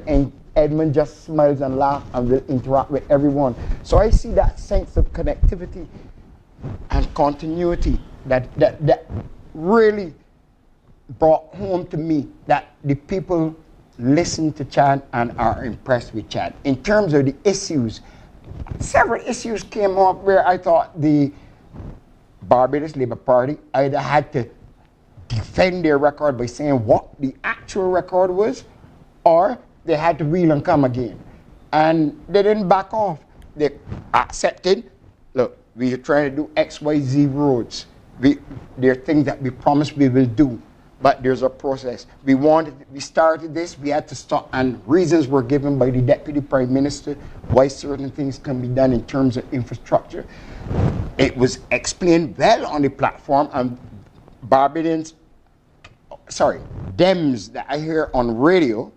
Edmund just smiles and laughs and will interact with everyone. So I see that sense of connectivity and continuity that really brought home to me that the people listen to Chad and are impressed with Chad. In terms of the issues, several issues came up where I thought the Barbados Labour Party either had to defend their record by saying what the actual record was, or they had to wheel and come again. And they didn't back off. They accepted, look, we are trying to do X, Y, Z roads. There are things that we promised we will do, but there's a process. We started this, we had to stop, and reasons were given by the Deputy Prime Minister why certain things can be done in terms of infrastructure. It was explained well on the platform, and Dems that I hear on radio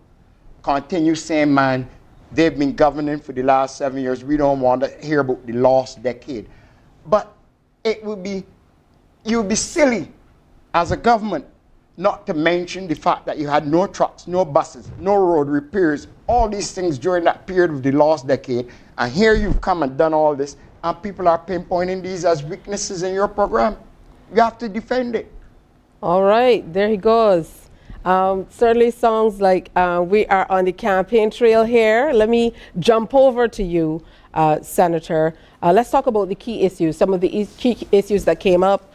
continue saying, man, they've been governing for the last 7 years. We don't want to hear about the lost decade. But you would be silly as a government not to mention the fact that you had no trucks, no buses, no road repairs, all these things during that period of the last decade. And here you've come and done all this, and people are pinpointing these as weaknesses in your program. You have to defend it. All right, there he goes. Certainly sounds like we are on the campaign trail here. Let me jump over to you, Senator. Let's talk about the key issues, some of the key issues that came up.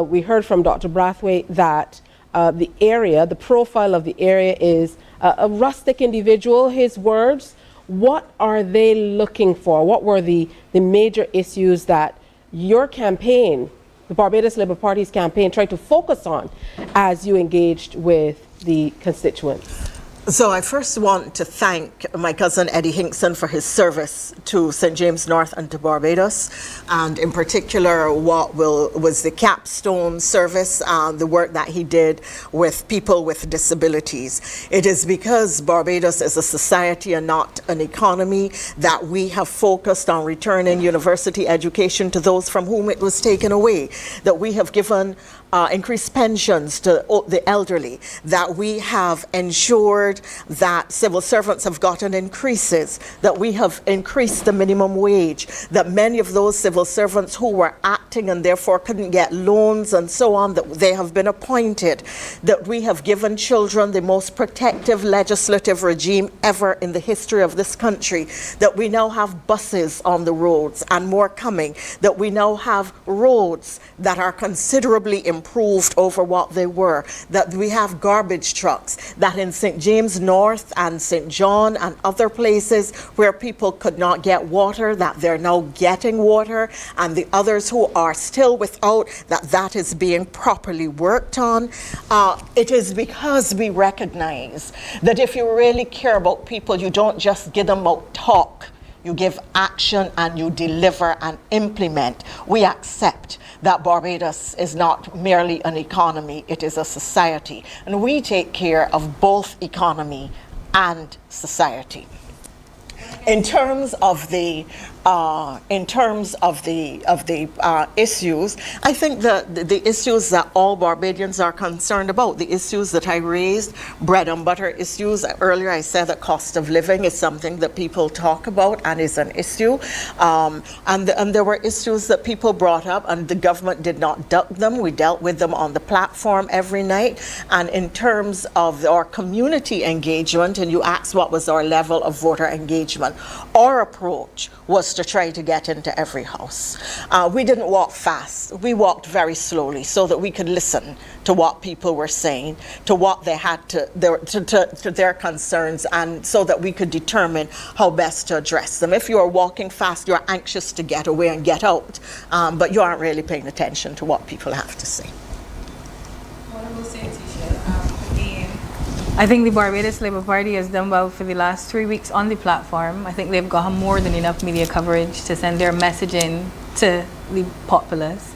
We heard from Dr. Brathwaite that the profile of the area is a rustic individual, his words. What are they looking for? What were the major issues that your campaign, the Barbados Labour Party's campaign, tried to focus on as you engaged with the constituents? So I first want to thank my cousin Eddie Hinkson for his service to St. James North and to Barbados, and in particular what was the capstone service, the work that he did with people with disabilities. It is because Barbados is a society and not an economy that we have focused on returning university education to those from whom it was taken away, that we have given increased pensions to the elderly, that we have ensured that civil servants have gotten increases, that we have increased the minimum wage, that many of those civil servants who were acting and therefore couldn't get loans and so on, that they have been appointed, that we have given children the most protective legislative regime ever in the history of this country, that we now have buses on the roads and more coming, that we now have roads that are considerably improved over what they were, that we have garbage trucks, that in St. James North and St. John and other places where people could not get water, that they're now getting water, and the others who are still without, that is being properly worked on. It is because we recognize that if you really care about people, you don't just give them out talk. You give action and you deliver and implement. We accept that Barbados is not merely an economy, it is a society. And we take care of both economy and society. In terms of the in terms of the issues, I think the issues that all Barbadians are concerned about, the issues that I raised, bread and butter issues. Earlier I said that cost of living is something that people talk about and is an issue. And there were issues that people brought up and the government did not duck them. We dealt with them on the platform every night. And in terms of our community engagement, and you asked what was our level of voter engagement, our approach was to try to get into every house. We didn't walk fast. We walked very slowly so that we could listen to what people were saying, to what they had to their concerns, and so that we could determine how best to address them. If you are walking fast, you're anxious to get away and get out, but you aren't really paying attention to what people have to say. What I will say, Tisha, again, I think the Barbados Labour Party has done well for the last 3 weeks on the platform. I think they've got more than enough media coverage to send their messaging to the populace.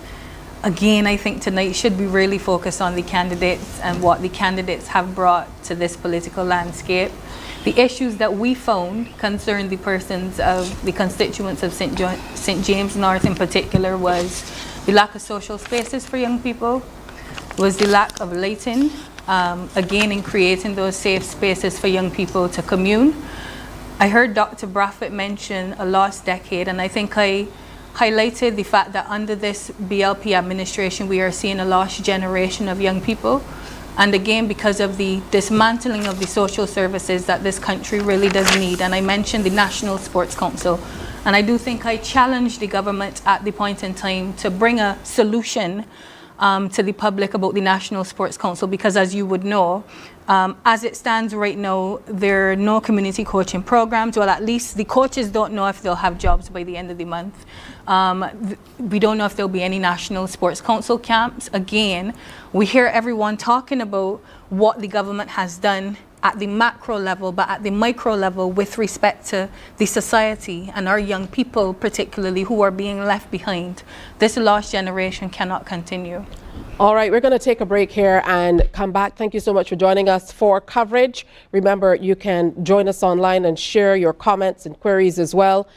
Again, I think tonight should be really focused on the candidates and what the candidates have brought to this political landscape. The issues that we found concern the persons of the constituents of St. James North in particular was the lack of social spaces for young people, was the lack of lighting, again in creating those safe spaces for young people to commune. I heard Dr. Braffett mention a lost decade, and I think I highlighted the fact that under this BLP administration we are seeing a lost generation of young people. And again, because of the dismantling of the social services that this country really does need. And I mentioned the National Sports Council. And I do think I challenged the government at the point in time to bring a solution to the public about the National Sports Council, because as you would know, as it stands right now, there are no community coaching programs. Well, at least the coaches don't know if they'll have jobs by the end of the month. We don't know if there'll be any National Sports Council camps. Again, we hear everyone talking about what the government has done at the macro level, but at the micro level with respect to the society and our young people particularly who are being left behind. This lost generation cannot continue. All right, we're going to take a break here and come back. Thank you so much for joining us for coverage. Remember, you can join us online and share your comments and queries as well.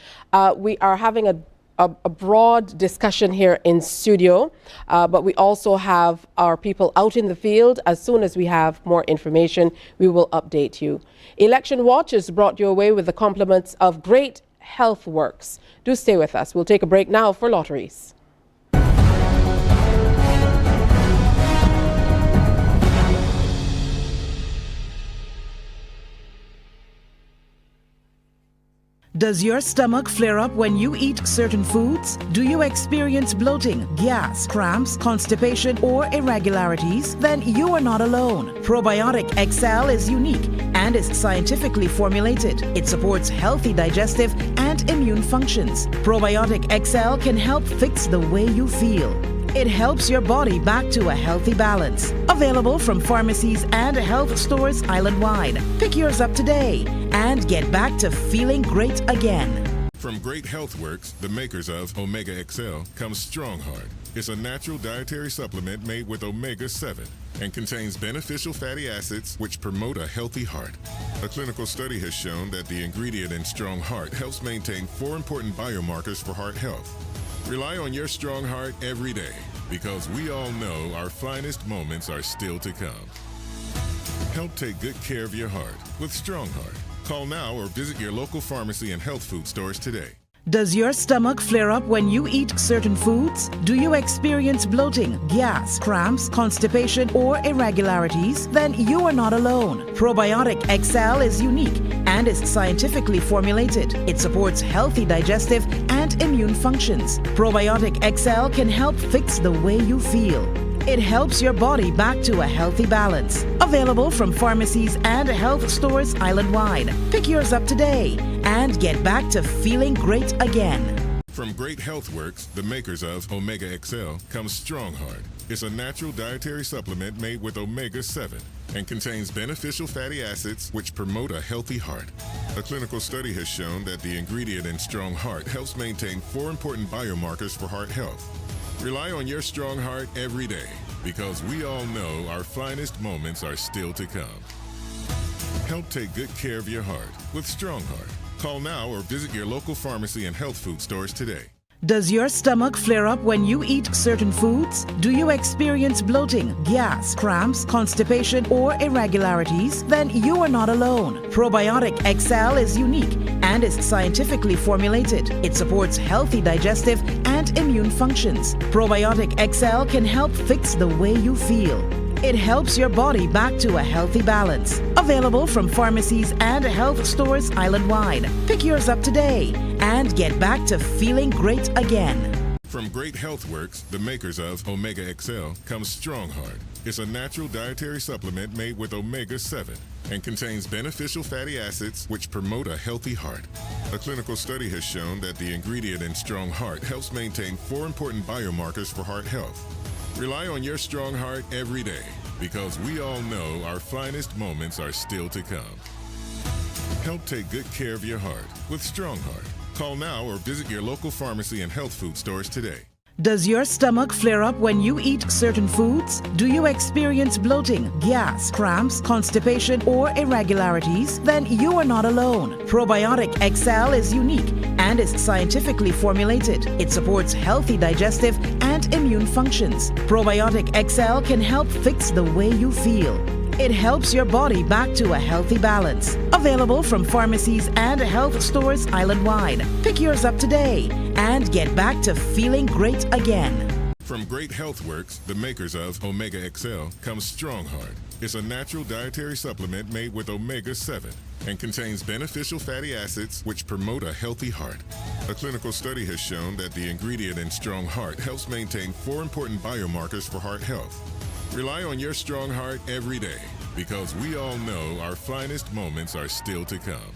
We are having a broad discussion here in studio, but we also have our people out in the field. As soon as we have more information, we will update you. Election Watch is brought your way with the compliments of Great Health Works. Do stay with us. We'll take a break now for lotteries. Does your stomach flare up when you eat certain foods? Do you experience bloating, gas, cramps, constipation, or irregularities? Then you are not alone. Probiotic XL is unique and is scientifically formulated. It supports healthy digestive and immune functions. Probiotic XL can help fix the way you feel. It helps your body back to a healthy balance. Available from pharmacies and health stores island-wide. Pick yours up today and get back to feeling great again. From Great Health Works, the makers of Omega XL, comes Strong Heart. It's a natural dietary supplement made with omega-7 and contains beneficial fatty acids which promote a healthy heart. A clinical study has shown that the ingredient in Strong Heart helps maintain 4 important biomarkers for heart health. Rely on your strong heart every day, because we all know our finest moments are still to come. Help take good care of your heart with Strong Heart. Call now or visit your local pharmacy and health food stores today. Does your stomach flare up when you eat certain foods? Do you experience bloating, gas, cramps, constipation, or irregularities? Then you are not alone. Probiotic XL is unique and is scientifically formulated. It supports healthy digestive and immune functions. Probiotic XL can help fix the way you feel. It helps your body back to a healthy balance. Available from pharmacies and health stores island-wide. Pick yours up today and get back to feeling great again. From Great Health Works, the makers of Omega XL, comes Strong Heart. It's a natural dietary supplement made with omega-7 and contains beneficial fatty acids which promote a healthy heart. A clinical study has shown that the ingredient in Strong Heart helps maintain 4 important biomarkers for heart health. Rely on your strong heart every day, because we all know our finest moments are still to come. Help take good care of your heart with Strong Heart. Call now or visit your local pharmacy and health food stores today. Does your stomach flare up when you eat certain foods? Do you experience bloating, gas, cramps, constipation, or irregularities? Then you are not alone. Probiotic XL is unique and is scientifically formulated. It supports healthy digestive and immune functions. Probiotic XL can help fix the way you feel. It helps your body back to a healthy balance. Available from pharmacies and health stores island-wide. Pick yours up today and get back to feeling great again. From Great Health Works, the makers of Omega XL, comes Strong Heart. It's a natural dietary supplement made with omega-7 and contains beneficial fatty acids which promote a healthy heart. A clinical study has shown that the ingredient in Strong Heart helps maintain 4 important biomarkers for heart health. Rely on your strong heart every day, because we all know our finest moments are still to come. Help take good care of your heart with Strong Heart. Call now or visit your local pharmacy and health food stores today. Does your stomach flare up when you eat certain foods? Do you experience bloating, gas, cramps, constipation, or irregularities? Then you are not alone. Probiotic XL is unique and is scientifically formulated. It supports healthy digestive and immune functions. Probiotic XL can help fix the way you feel. It helps your body back to a healthy balance. Available from pharmacies and health stores island-wide. Pick yours up today and get back to feeling great again. From Great Health Works, the makers of Omega XL, comes Strong Heart. It's a natural dietary supplement made with omega-7 and contains beneficial fatty acids which promote a healthy heart. A clinical study has shown that the ingredient in Strong Heart helps maintain 4 important biomarkers for heart health. Rely on your strong heart every day, because we all know our finest moments are still to come.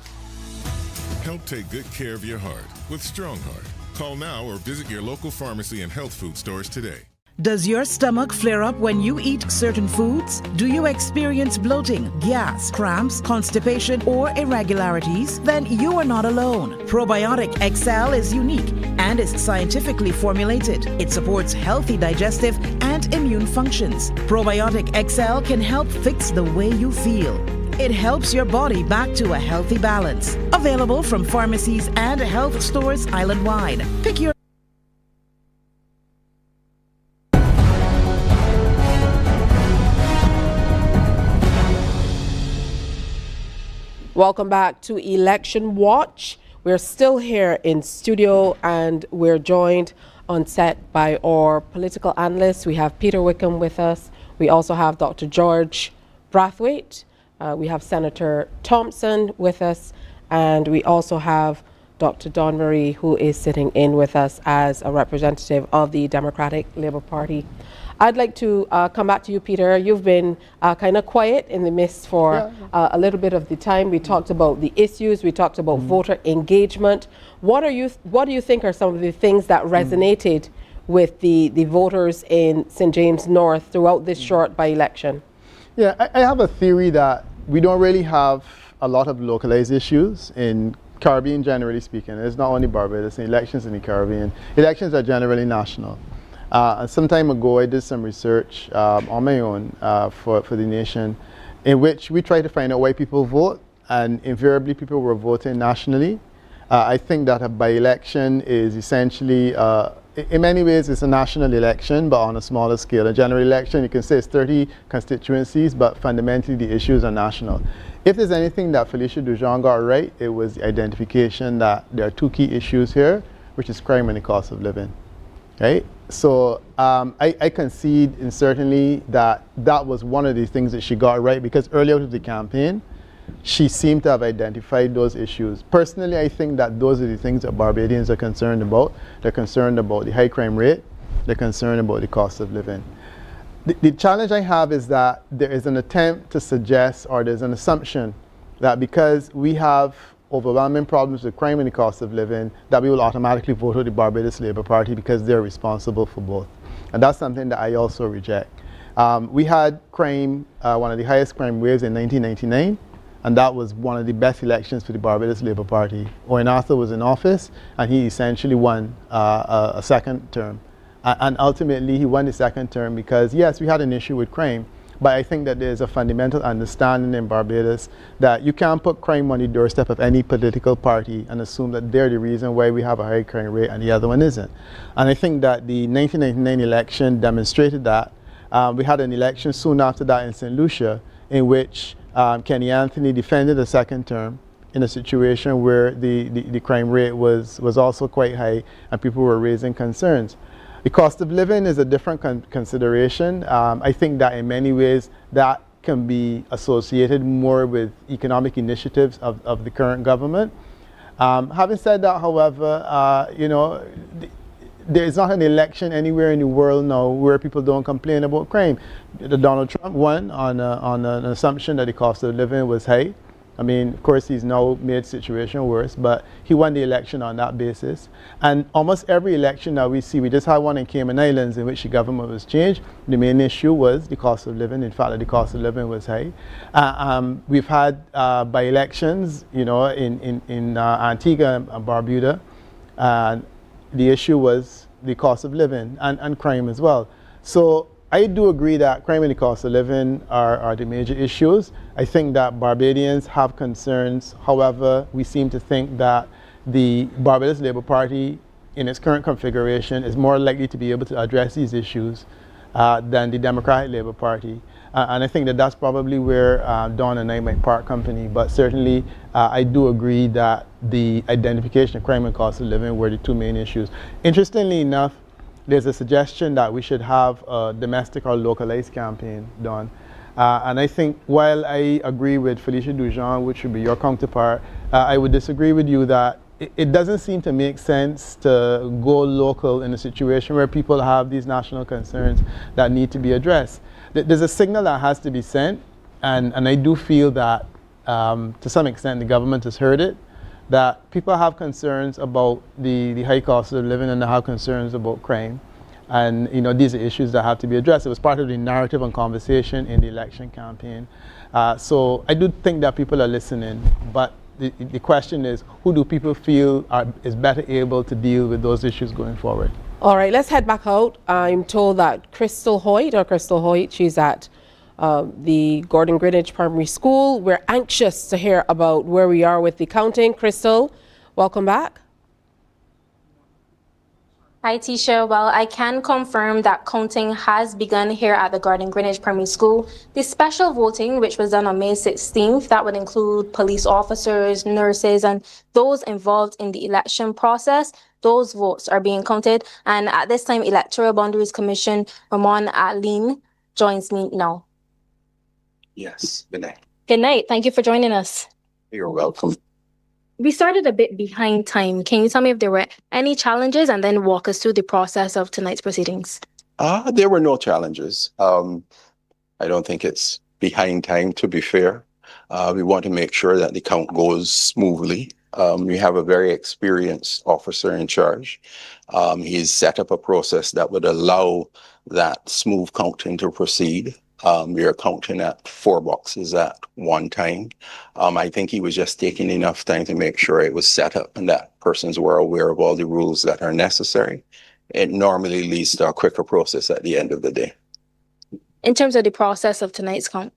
Help take good care of your heart with Strong Heart. Call now or visit your local pharmacy and health food stores today. Does your stomach flare up when you eat certain foods? Do you experience bloating, gas, cramps, constipation, or irregularities? Then you are not alone. Probiotic XL is unique and is scientifically formulated. It supports healthy digestive and immune functions. Probiotic XL can help fix the way you feel. It helps your body back to a healthy balance. Available from pharmacies and health stores island-wide. Pick your Welcome back to Election Watch. We're still here in studio and we're joined on set by our political analysts. We have Peter Wickham with us. We also have Dr. George Brathwaite. We have Senator Thompson with us. And we also have Dr. Dawn Marie, who is sitting in with us as a representative of the Democratic Labour Party. I'd like to come back to you, Peter. You've been kind of quiet in the midst for a little bit of the time. We talked about the issues. We talked about voter engagement. What do you think are some of the things that resonated with the voters in St. James North throughout this short by-election? Yeah, I have a theory that we don't really have a lot of localized issues in Caribbean, generally speaking. It's not only Barbados. Elections in the Caribbean. Elections are generally national. Some time ago, I did some research on my own for the nation, in which we tried to find out why people vote, and invariably people were voting nationally. I think that a by-election is essentially, in many ways, it's a national election, but on a smaller scale. A general election, you can say it's 30 constituencies, but fundamentally the issues are national. If there's anything that Felicia Dujon got right, it was the identification that there are 2 key issues here, which is crime and the cost of living. Right? So I concede, and certainly that was one of the things that she got right, because early out of the campaign, she seemed to have identified those issues. Personally, I think that those are the things that Barbadians are concerned about. They're concerned about the high crime rate. They're concerned about the cost of living. The challenge I have is that there is an attempt to suggest, or there's an assumption, that because we have overwhelming problems with crime and the cost of living, that we will automatically vote for the Barbados Labour Party because they're responsible for both. And that's something that I also reject. We had crime, one of the highest crime waves in 1999, and that was one of the best elections for the Barbados Labour Party. Owen Arthur was in office, and he essentially won a second term. And ultimately, he won the second term because, yes, we had an issue with crime, But I think that there's a fundamental understanding in Barbados that you can't put crime on the doorstep of any political party and assume that they're the reason why we have a high crime rate and the other one isn't. And I think that the 1999 election demonstrated that. We had an election soon after that in St. Lucia in which Kenny Anthony defended a second term in a situation where the crime rate was also quite high and people were raising concerns. The cost of living is a different consideration. I think that in many ways that can be associated more with economic initiatives of the current government. Having said that, however, you know, there is not an election anywhere in the world now where people don't complain about crime. Donald Trump won on an assumption that the cost of living was high. I mean, of course, he's now made the situation worse, but he won the election on that basis. And almost every election that we see, we just had one in Cayman Islands in which the government was changed. The main issue was the cost of living. In fact, that the cost of living was high. We've had by-elections, you know, in Antigua and Barbuda. The issue was the cost of living and crime as well. So I do agree that crime and the cost of living are the major issues. I think that Barbadians have concerns. However, we seem to think that the Barbados Labour Party in its current configuration is more likely to be able to address these issues than the Democratic Labour Party. And I think that that's probably where Dawn and I might part company. But certainly, I do agree that the identification of crime and cost of living were the two main issues. Interestingly enough, there's a suggestion that we should have a domestic or localized campaign done. And I think while I agree with Felicia Dujon, which would be your counterpart, I would disagree with you that it doesn't seem to make sense to go local in a situation where people have these national concerns that need to be addressed. There's a signal that has to be sent, and I do feel that to some extent the government has heard it, that people have concerns about the high cost of living and they have concerns about crime. And you know, these are issues that have to be addressed. It was part of the narrative and conversation in the election campaign. So I do think that people are listening, but the question is, who do people feel is better able to deal with those issues going forward? All right, let's head back out. I'm told that Crystal Hoyt, she's at the Gordon Greenwich Primary School. We're anxious to hear about where we are with the counting. Crystal, welcome back. Hi, Tisha. Well, I can confirm that counting has begun here at the Gordon Greenwich Primary School. The special voting, which was done on May 16th, that would include police officers, nurses, and those involved in the election process. Those votes are being counted. And at this time, Electoral Boundaries Commission, Ramon Aline, joins me now. Yes, good night. Good night. Thank you for joining us. You're welcome. We started a bit behind time. Can you tell me if there were any challenges and then walk us through the process of tonight's proceedings? There were no challenges. I don't think it's behind time, to be fair. We want to make sure that the count goes smoothly. We have a very experienced officer in charge. He's set up a process that would allow that smooth counting to proceed. We are counting at 4 boxes at one time. I think he was just taking enough time to make sure it was set up and that persons were aware of all the rules that are necessary. It normally leads to a quicker process at the end of the day. In terms of the process of tonight's count?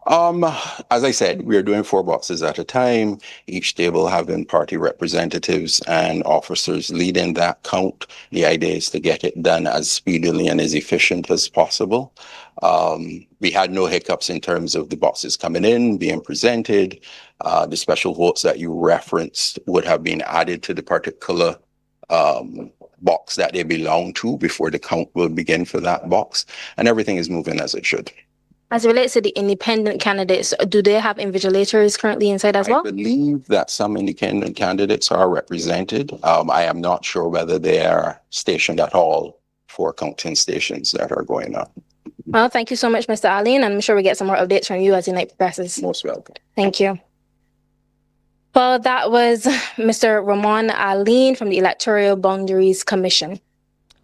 As I said, we are doing 4 boxes at a time, each table having party representatives and officers leading that count. The idea is to get it done as speedily and as efficient as possible. We had no hiccups in terms of the boxes coming in, being presented. The special votes that you referenced would have been added to the particular box that they belong to before the count will begin for that box. And everything is moving as it should. As it relates to the independent candidates, do they have invigilators currently inside as well? I believe that some independent candidates are represented. I am not sure whether they are stationed at all for counting stations that are going on. Well, thank you so much, Mr. Aline. I'm sure we get some more updates from you as the night progresses. Most welcome. Thank you. Well, that was Mr. Ramon Aline from the Electoral Boundaries Commission.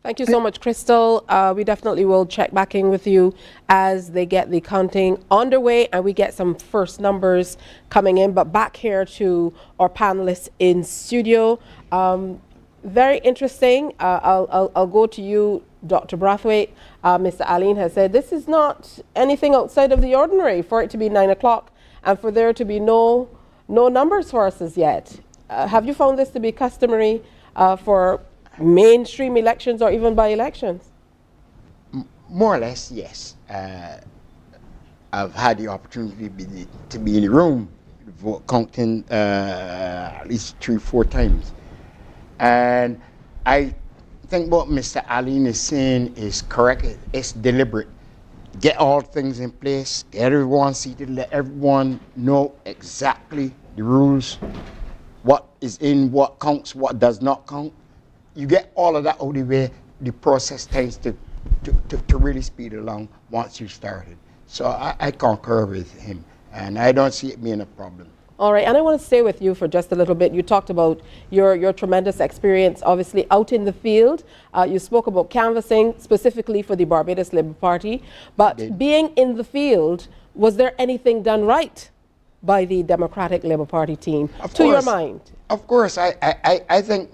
Thank you so much, Crystal. We definitely will check back in with you as they get the counting underway and we get some first numbers coming in. But back here to our panelists in studio. Very interesting. I'll go to you, Dr. Brathwaite. Mr. Aline has said this is not anything outside of the ordinary for it to be 9 o'clock and for there to be no numbers for us as yet. Have you found this to be customary for mainstream elections or even by-elections? More or less, yes. I've had the opportunity to be in the room, vote counting at least 3-4 times. And I think what Mr. Aline is saying is correct. It's deliberate. Get all things in place, get everyone seated, let everyone know exactly the rules, what is in, what counts, what does not count. You get all of that out of the way, the process tends to really speed along once you started. So I concur with him, and I don't see it being a problem. All right, and I want to stay with you for just a little bit. You talked about your tremendous experience, obviously, out in the field. You spoke about canvassing specifically for the Barbados Labour Party. But being in the field, was there anything done right by the Democratic Labour Party team, your mind? Of course. I think,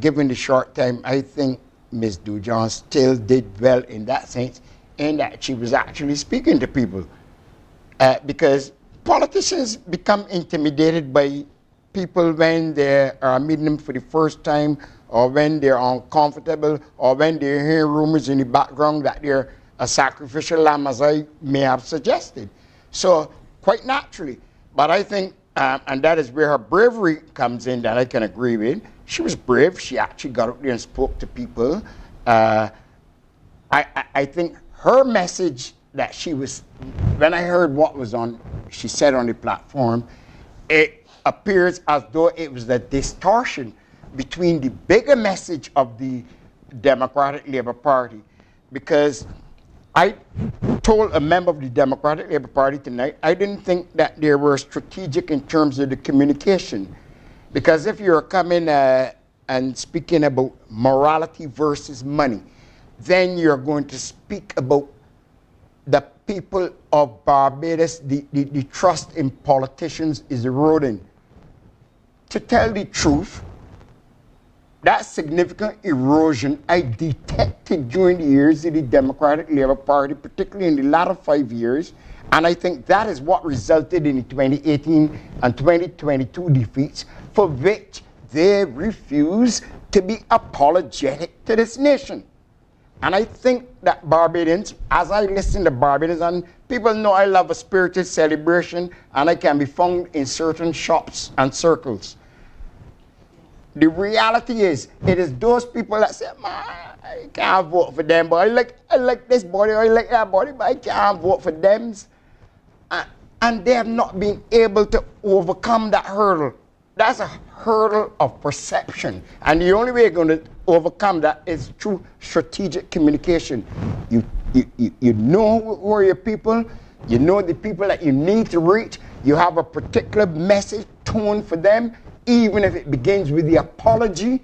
given the short time, I think Ms. Dujon still did well in that sense, in that she was actually speaking to people. Because politicians become intimidated by people when they are meeting them for the first time, or when they're uncomfortable, or when they hear rumors in the background that they're a sacrificial lamb, as I may have suggested. So, quite naturally. But I think, and that is where her bravery comes in, that I can agree with. She was brave. She actually got up there and spoke to people. I think her message that she was, when I heard what was she said on the platform, it appears as though it was a distortion between the bigger message of the Democratic Labour Party. Because I told a member of the Democratic Labour Party tonight, I didn't think that they were strategic in terms of the communication. Because if you're coming and speaking about morality versus money, then you're going to speak about the people of Barbados, the trust in politicians is eroding. To tell the truth, that significant erosion I detected during the years of the Democratic Labour Party, particularly in the latter 5 years, and I think that is what resulted in the 2018 and 2022 defeats, for which they refuse to be apologetic to this nation. And I think that Barbadians, as I listen to Barbadians, and people know I love a spirited celebration, and I can be found in certain shops and circles. The reality is, it is those people that say, man, I can't vote for them, but I like this body, I like that body, but I can't vote for them. And they have not been able to overcome that hurdle. That's a hurdle of perception. And the only way you're going to overcome that is through strategic communication. You know who are your people, you know the people that you need to reach, you have a particular message tone for them, even if it begins with the apology,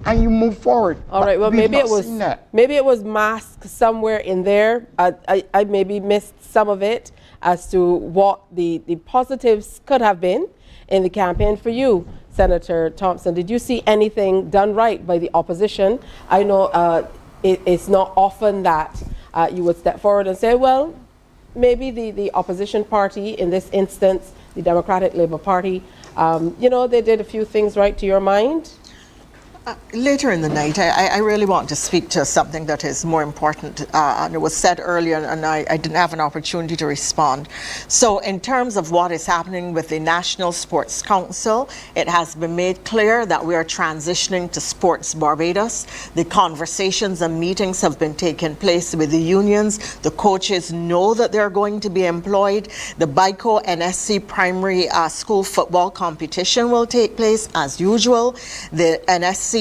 and you move forward. All right, well, maybe it was masked somewhere in there. I maybe missed some of it as to what the positives could have been in the campaign for you, Senator Thompson. Did you see anything done right by the opposition? I know it's not often that you would step forward and say, well, maybe the opposition party, in this instance, the Democratic Labour Party, they did a few things right to your mind. Later in the night, I really want to speak to something that is more important, and it was said earlier, and I didn't have an opportunity to respond. So in terms of what is happening with the National Sports Council, it has been made clear that we are transitioning to Sports Barbados. The conversations and meetings have been taking place with the unions. The coaches know that they're going to be employed. The BICO NSC primary school football competition will take place as usual. The NSC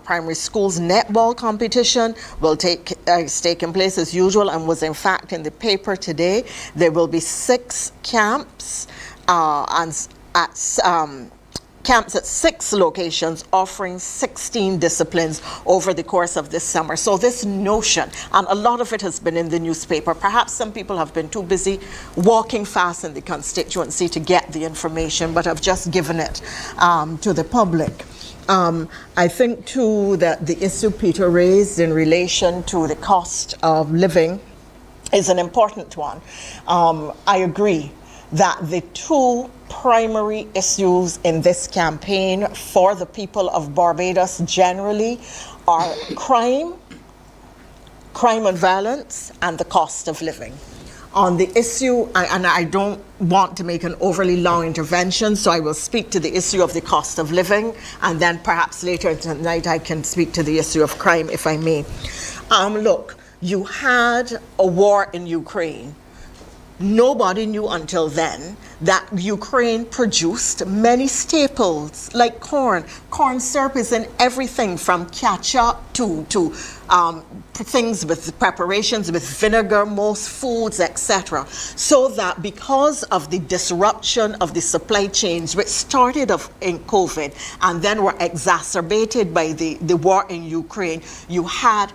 primary schools netball competition will taking place as usual, and was in fact in the paper today. There will be 6 camps camps at 6 locations offering 16 disciplines over the course of this summer. So this notion, and a lot of it has been in the newspaper, perhaps some people have been too busy walking fast in the constituency to get the information, but have just given it to the public. I think, too, that the issue Peter raised in relation to the cost of living is an important one. I agree that the two primary issues in this campaign for the people of Barbados generally are crime and violence, and the cost of living. On the issue, and I don't want to make an overly long intervention, so I will speak to the issue of the cost of living, and then perhaps later tonight I can speak to the issue of crime, if I may. Look, you had a war in Ukraine. Nobody knew until then that Ukraine produced many staples like corn. Corn syrup is in everything from ketchup to things with preparations with vinegar, most foods, etc. So that because of the disruption of the supply chains, which started in COVID and then were exacerbated by the war in Ukraine, you had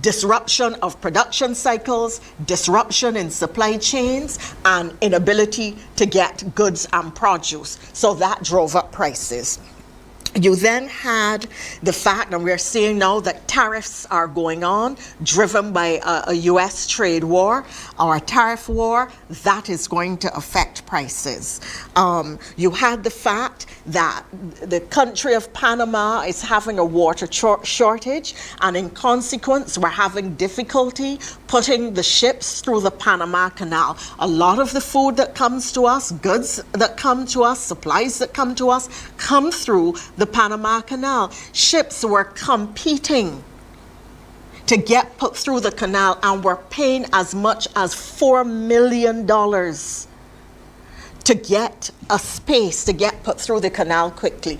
disruption of production cycles, disruption in supply chains, and inability to get goods and produce. So that drove up prices. You then had the fact, and we're seeing now that tariffs are going on, driven by a US trade war or a tariff war, that is going to affect prices. You had the fact that the country of Panama is having a water shortage, and in consequence, we're having difficulty putting the ships through the Panama Canal. A lot of the food that comes to us, goods that come to us, supplies that come to us, come through the Panama Canal. Ships were competing to get put through the canal and were paying as much as $4 million to get a space to get put through the canal quickly.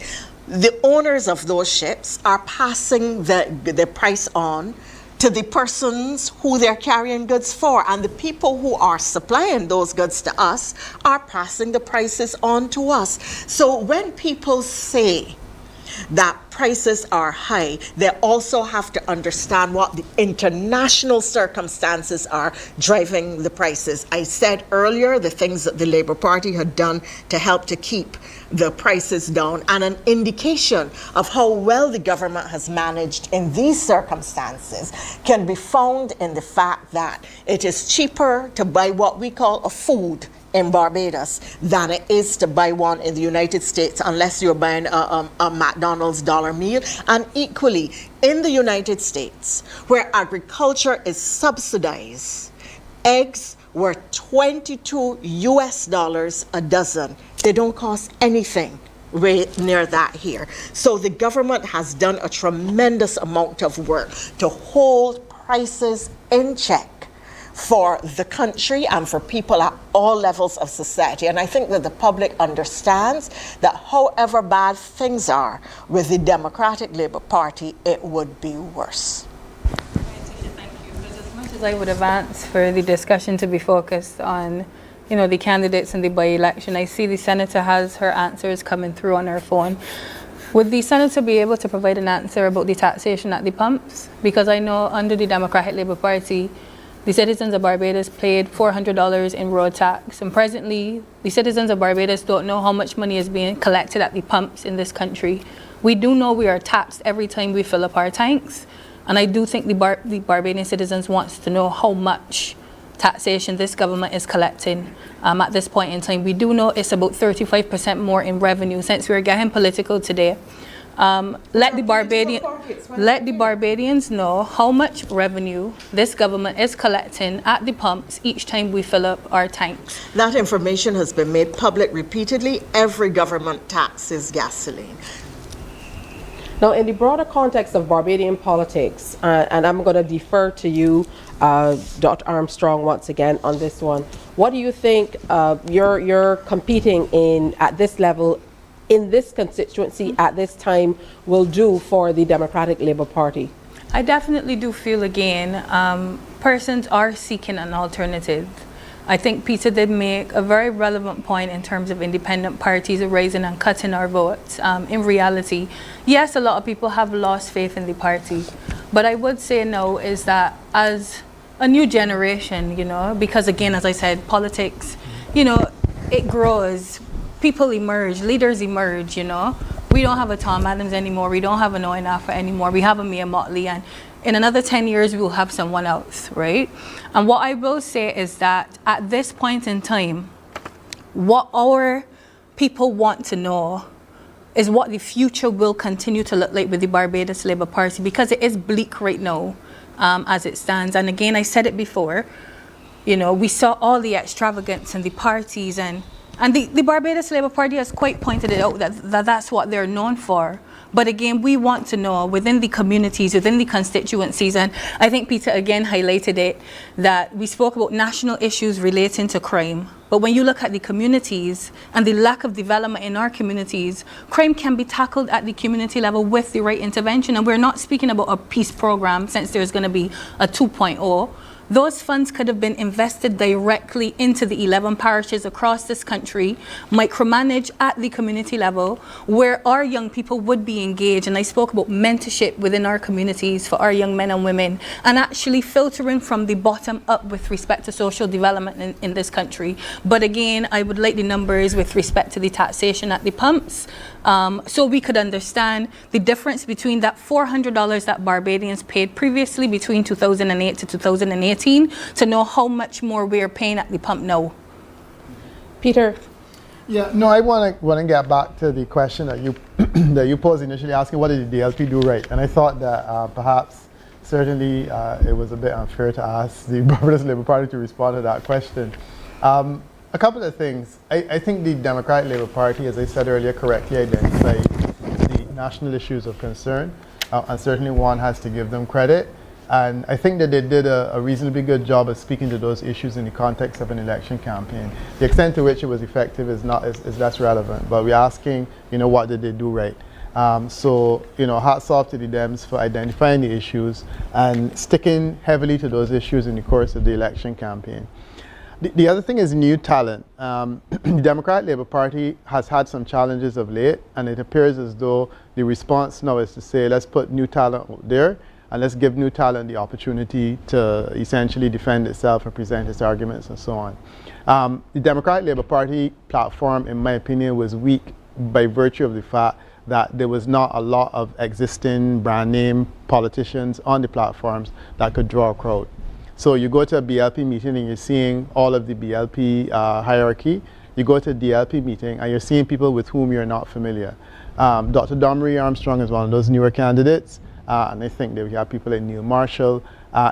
The owners of those ships are passing the price on to the persons who they're carrying goods for, and the people who are supplying those goods to us are passing the prices on to us. So when people say that prices are high, they also have to understand what the international circumstances are driving the prices. I said earlier the things that the Labour Party had done to help to keep the prices down, and an indication of how well the government has managed in these circumstances can be found in the fact that it is cheaper to buy what we call a food in Barbados than it is to buy one in the United States, unless you're buying a McDonald's dollar meal. And equally, in the United States, where agriculture is subsidized, eggs were $22 US a dozen. They don't cost anything right near that here. So the government has done a tremendous amount of work to hold prices in check for the country and for people at all levels of society. And I think that the public understands that however bad things are with the Democratic Labour Party, it would be worse. Thank you. Because as much as I would advance for the discussion to be focused on, the candidates in the by-election, I see the Senator has her answers coming through on her phone. Would the Senator be able to provide an answer about the taxation at the pumps? Because I know under the Democratic Labour Party, the citizens of Barbados paid $400 in road tax, and presently the citizens of Barbados don't know how much money is being collected at the pumps in this country. We do know we are taxed every time we fill up our tanks, and I do think the Barbadian citizens wants to know how much taxation this government is collecting at this point in time. We do know it's about 35% more in revenue. Since we're getting political today, let the Barbadians know how much revenue this government is collecting at the pumps each time we fill up our tanks. That information has been made public repeatedly. Every government taxes gasoline. Now, in the broader context of Barbadian politics, and I'm going to defer to you, Dr. Armstrong, once again on this one. What do you think you're competing in at this level, in this constituency at this time, will do for the Democratic Labour Party? I definitely do feel, again, persons are seeking an alternative. I think Peter did make a very relevant point in terms of independent parties raising and cutting our votes. In reality, yes, a lot of people have lost faith in the party, but I would say no, is that as a new generation, because again, as I said, politics, it grows. People emerge, leaders emerge, We don't have a Tom Adams anymore. We don't have a Noah Nafa anymore. We have a Mia Motley, and in another 10 years, we will have someone else, right? And what I will say is that at this point in time, what our people want to know is what the future will continue to look like with the Barbados Labour Party, because it is bleak right now as it stands. And again, I said it before, you know, we saw all the extravagance and the parties, and the Barbados Labour Party has quite pointed it out that that's what they're known for. But again, we want to know within the communities, within the constituencies, and I think Peter again highlighted it, that we spoke about national issues relating to crime. But when you look at the communities and the lack of development in our communities, crime can be tackled at the community level with the right intervention. And we're not speaking about a peace program, since there's going to be a 2.0. Those funds could have been invested directly into the 11 parishes across this country, micromanaged at the community level, where our young people would be engaged. And I spoke about mentorship within our communities for our young men and women, and actually filtering from the bottom up with respect to social development in this country. But again, I would like the numbers with respect to the taxation at the pumps, so we could understand the difference between that $400 that Barbadians paid previously between 2008 to 2018, to know how much more we're paying at the pump now. Peter? Yeah, no, I want to get back to the question that you that you posed initially, asking what did the DLP do right, and I thought that perhaps certainly it was a bit unfair to ask the Barbados Labour Party to respond to that question. A couple of things. I think the Democratic Labour Party, as I said earlier, correctly identified the national issues of concern, and certainly one has to give them credit. And I think that they did a reasonably good job of speaking to those issues in the context of an election campaign. The extent to which it was effective is less relevant, but we're asking, you know, what did they do right? So, you know, hats off to the Dems for identifying the issues and sticking heavily to those issues in the course of the election campaign. The other thing is new talent. The Democratic Labour Party has had some challenges of late, and it appears as though the response now is to say, let's put new talent out there, and let's give new talent the opportunity to essentially defend itself and present its arguments and so on. The Democratic Labour Party platform, in my opinion, was weak by virtue of the fact that there was not a lot of existing brand name politicians on the platforms that could draw a crowd. So you go to a BLP meeting and you're seeing all of the BLP hierarchy. You go to a DLP meeting and you're seeing people with whom you're not familiar. Dr. Domri Armstrong is one of those newer candidates. And I think that we have people like Neil Marshall.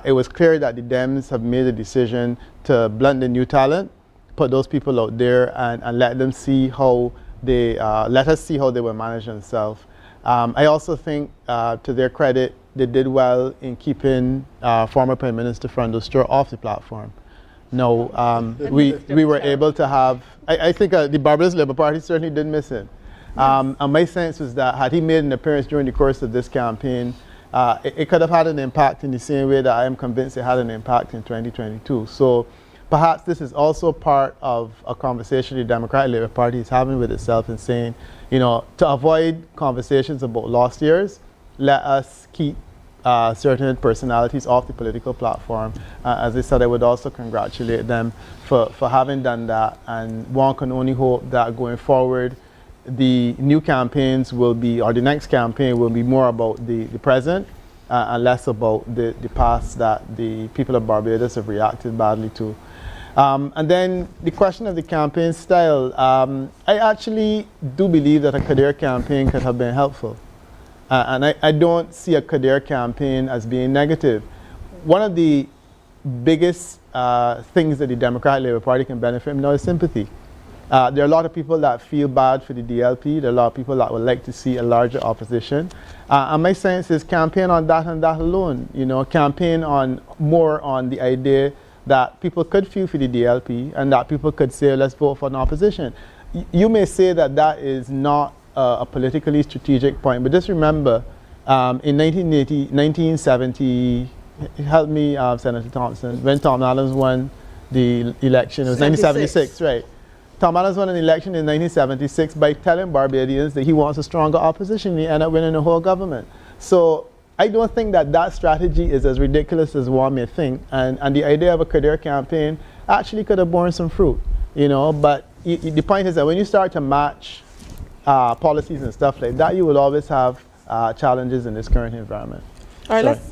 It was clear that the Dems have made a decision to blunt the new talent, put those people out there and let them see how they, let us see how they will manage themselves. I also think, to their credit, they did well in keeping former Prime Minister Fernando Stroh off the platform. No, we were able to have, I think the Barbados Labour Party certainly did miss him. And my sense was that had he made an appearance during the course of this campaign, it could have had an impact in the same way that I am convinced it had an impact in 2022. So perhaps this is also part of a conversation the Democratic Labour Party is having with itself and saying, you know, to avoid conversations about lost years, let us keep certain personalities off the political platform. As I said, I would also congratulate them for having done that, and one can only hope that going forward the new campaigns will be, or the next campaign will be more about the present and less about the past that the people of Barbados have reacted badly to. And then the question of the campaign style, I actually do believe that a Kadir campaign could have been helpful. And I don't see a Kadir campaign as being negative. One of the biggest things that the Democratic Labour Party can benefit from now is sympathy. There are a lot of people that feel bad for the DLP. There are a lot of people that would like to see a larger opposition. And my sense is campaign on that and that alone. You know, campaign on more on the idea that people could feel for the DLP and that people could say, let's vote for an opposition. You may say that that is not a politically strategic point, but just remember, in 1970, help me, Senator Thompson, when Tom Adams won the election, it was 1976, right? Tom Adams won an election in 1976 by telling Barbadians that he wants a stronger opposition. He ended up winning the whole government. So I don't think that that strategy is as ridiculous as one may think. And the idea of a Kadir campaign actually could have borne some fruit, you know. But the point is that when you start to match policies and stuff like that, you will always have challenges in this current environment. All right, let's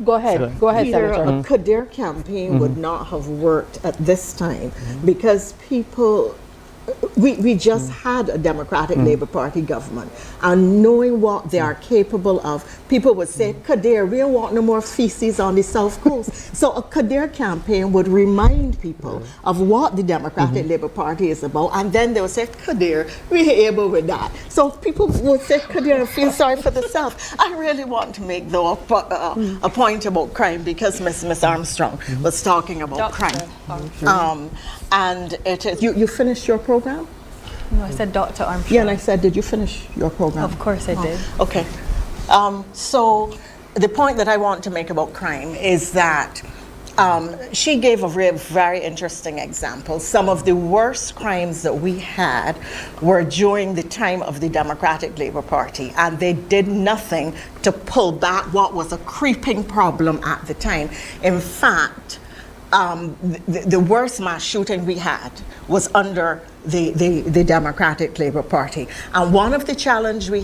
go ahead. Sorry. Go ahead, Peter, Senator. a Kadir campaign would not have worked at this time because people, we just had a Democratic Labour Party government, and knowing what they are capable of, people would say, Kadir, we don't want no more feces on the South Coast. So a Kadir campaign would remind people of what the Democratic Labour Party is about, and then they would say, Kadir, we're able with that. So people would say, Kadir, and feel sorry for themselves. I really want to make though a point about crime, because Miss Armstrong was talking about crime. And it is, you finished your program? No, I said Dr. Armstrong. Yeah, and I said, did you finish your program? Of course I did. Okay. So the point that I want to make about crime is that she gave a very interesting example. Some of the worst crimes that we had were during the time of the Democratic Labour Party, and they did nothing to pull back what was a creeping problem at the time. In fact, the worst mass shooting we had was under the Democratic Labour Party. And one of the challenges we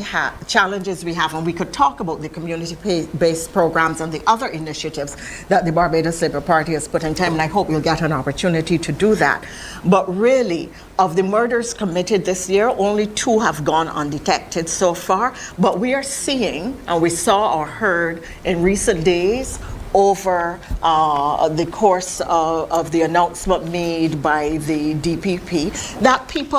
have, and we could talk about the community-based programs and the other initiatives that the Barbados Labour Party has put in time, and I hope you'll get an opportunity to do that. But really, of the murders committed this year, only 2 have gone undetected so far. But we are seeing, and we saw or heard in recent days, over the course of the announcement made by the DPP, that people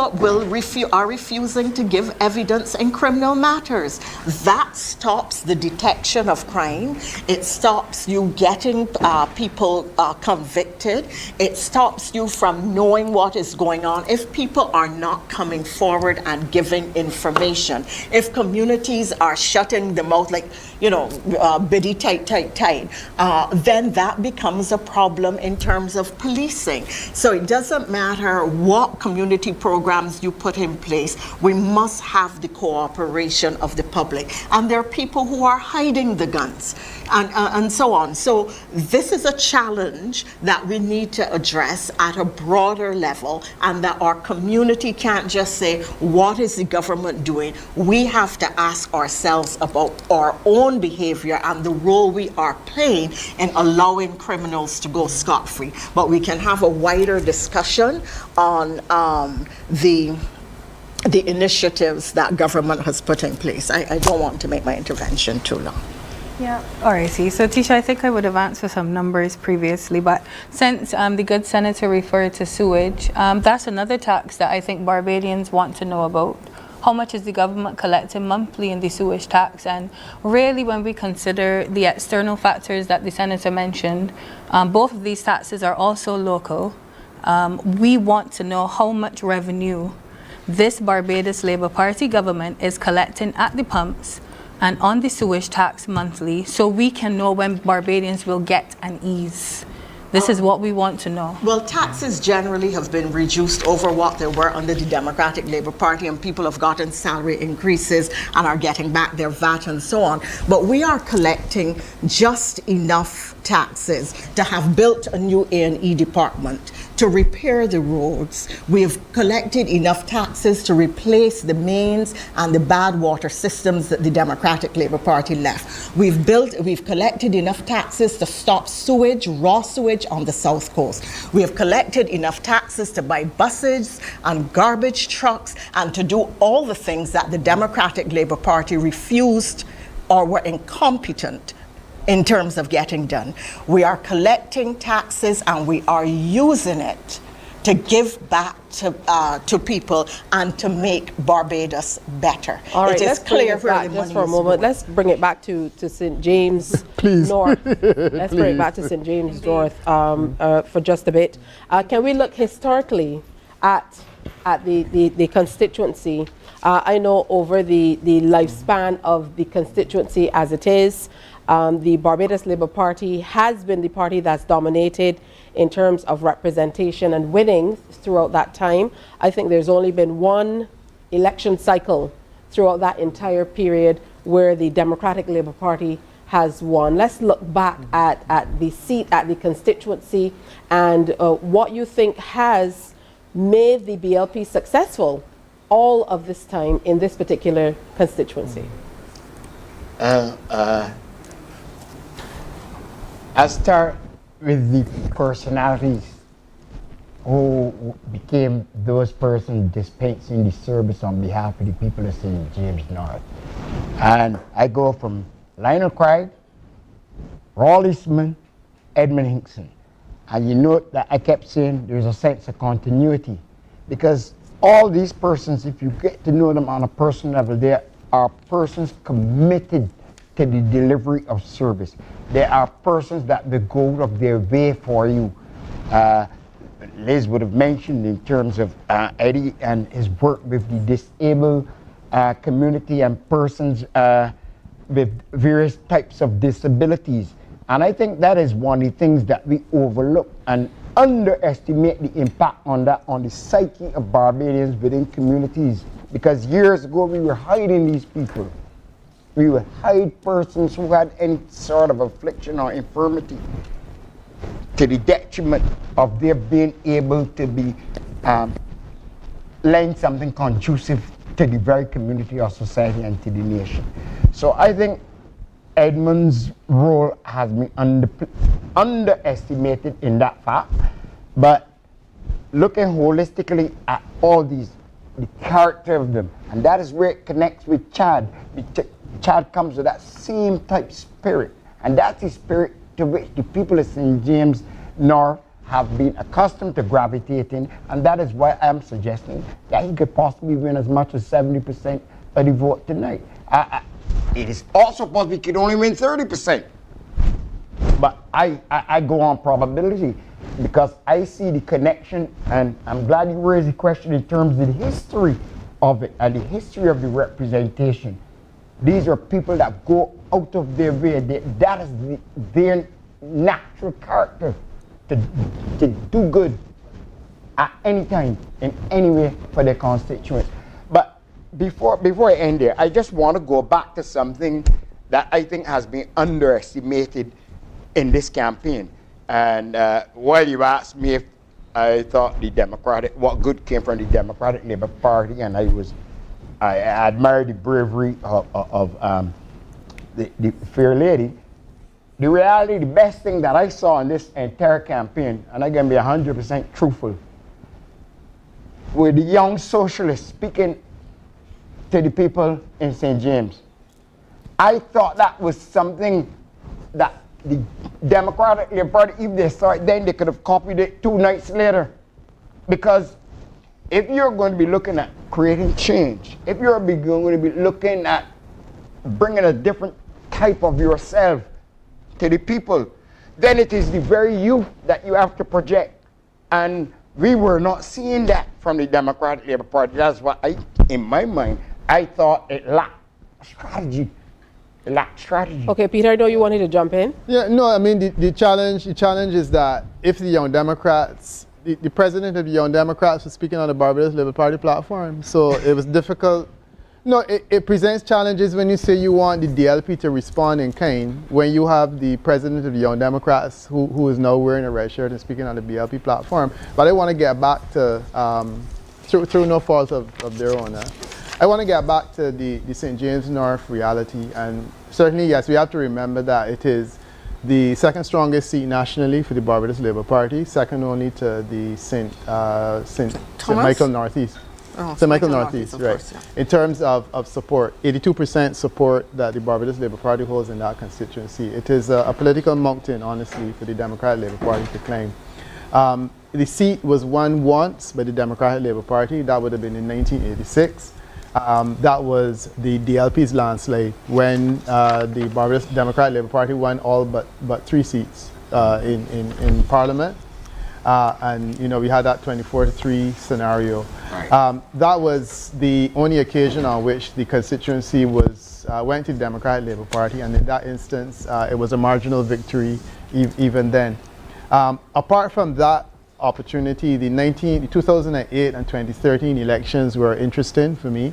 are refusing to give evidence in criminal matters. That stops the detection of crime. It stops you getting people convicted. It stops you from knowing what is going on if people are not coming forward and giving information. If communities are shutting their mouth like, biddy tight, then that becomes a problem in terms of policing. So it doesn't matter what community programs you put in place, we must have the cooperation of the public. And there are people who are hiding the guns and so on. So this is a challenge that we need to address at a broader level, and that our community can't just say, what is the government doing? We have to ask ourselves about our own behavior and the role we are playing in allowing criminals to go scot-free. But we can have a wider discussion on the initiatives that government has put in place. I don't want to make my intervention too long. Yeah, all right, see. So, Tisha, I think I would have answered some numbers previously, but since the good senator referred to sewage, that's another tax that I think Barbadians want to know about. How much is the government collecting monthly in the sewage tax? And really, when we consider the external factors that the senator mentioned, both of these taxes are also local. We want to know how much revenue this Barbados Labour Party government is collecting at the pumps and on the sewage tax monthly, so we can know when Barbadians will get an ease. This is what we want to know. Well, taxes generally have been reduced over what they were under the Democratic Labour Party, and people have gotten salary increases and are getting back their VAT and so on. But we are collecting just enough taxes to have built a new A&E department, to repair the roads. We have collected enough taxes to replace the mains and the bad water systems that the Democratic Labour Party left. We've collected enough taxes to stop sewage, raw sewage on the South Coast. We have collected enough taxes to buy buses and garbage trucks and to do all the things that the Democratic Labour Party refused or were incompetent in terms of getting done. We are collecting taxes and we are using it to give back to people and to make Barbados better. All right, it is let's clear bring it where back the just money for a is moment. going. Let's bring it back to St. James North. Let's bring it back to St. James North for just a bit. Can we look historically at the constituency? I know over the lifespan of the constituency as it is, the Barbados Labour Party has been the party that's dominated in terms of representation and winning throughout that time. I think there's only been one election cycle throughout that entire period where the Democratic Labour Party has won. Let's look back at the seat, at the constituency, and what you think has made the BLP successful all of this time in this particular constituency? I'll start with the personalities who became those persons dispensing the service on behalf of the people of St. James North. And I go from Lionel Craig, Raul Eastman, Edmund Hinkson. And you note that I kept saying there's a sense of continuity, because all these persons, if you get to know them on a personal level, they are persons committed to the delivery of service. They are persons that will go out of their way for you. Liz would have mentioned in terms of Eddie and his work with the disabled community and persons with various types of disabilities. And I think that is one of the things that we overlook and underestimate the impact on that on the psyche of Barbadians within communities. Because years ago we were hiding these people. We would hide persons who had any sort of affliction or infirmity, to the detriment of their being able to be lend something conducive to the very community or society and to the nation. So I think Edmund's role has been underestimated in that fact, but looking holistically at all these, the character of them, and that is where it connects with Chad. Chad comes with that same type spirit, and that's the spirit to which the people of St. James North have been accustomed to gravitating, and that is why I'm suggesting that he could possibly win as much as 70% of the vote tonight. It is also possible he could only win 30%. But I go on probability because I see the connection, and I'm glad you raised the question in terms of the history of it and the history of the representation. These are people that go out of their way. That is their natural character to do good at any time, in any way for their constituents. But before I end there, I just want to go back to something that I think has been underestimated in this campaign. And while you asked me if I thought what good came from the Democratic Labour Party, and I admire the bravery of the fair lady. The reality, the best thing that I saw in this entire campaign, and I'm going to be 100% truthful, were the young socialists speaking to the people in St. James. I thought that was something that the Democratic Labour Party, if they saw it then, they could have copied it 2 nights later. Because if you're going to be looking at creating change, if you're going to be looking at bringing a different type of yourself to the people, then it is the very youth that you have to project. And we were not seeing that from the Democratic Labour Party. That's why in my mind, I thought it lacked strategy. It lacked strategy. Okay, Peter, I know you wanted to jump in. Yeah, no, I mean, the challenge is that if the Young Democrats, the president of the Young Democrats was speaking on the Barbados Labour Party platform, so it was difficult. No, it presents challenges when you say you want the DLP to respond in kind, when you have the president of the Young Democrats who is now wearing a red shirt and speaking on the BLP platform. But I want to get back to, through no fault of their own, I want to get back to the St. James North reality. And certainly, yes, we have to remember that it is the second strongest seat nationally for the Barbados Labour Party, second only to the St. Michael Northeast. Oh, St. Michael Northeast, right. Course, yeah. In terms of support, 82% support that the Barbados Labour Party holds in that constituency. It is a political mountain, honestly, for the Democratic Labour Party to claim. The seat was won once by the Democratic Labour Party. That would have been in 1986. That was the DLP's landslide when the Barbados Democratic Labour Party won all but 3 seats in Parliament. And you know, we had that 24-3 scenario. Right. That was the only occasion on which the constituency went to the Democratic Labour Party, and in that instance, it was a marginal victory even then. Apart from that opportunity, the 2008 and 2013 elections were interesting for me.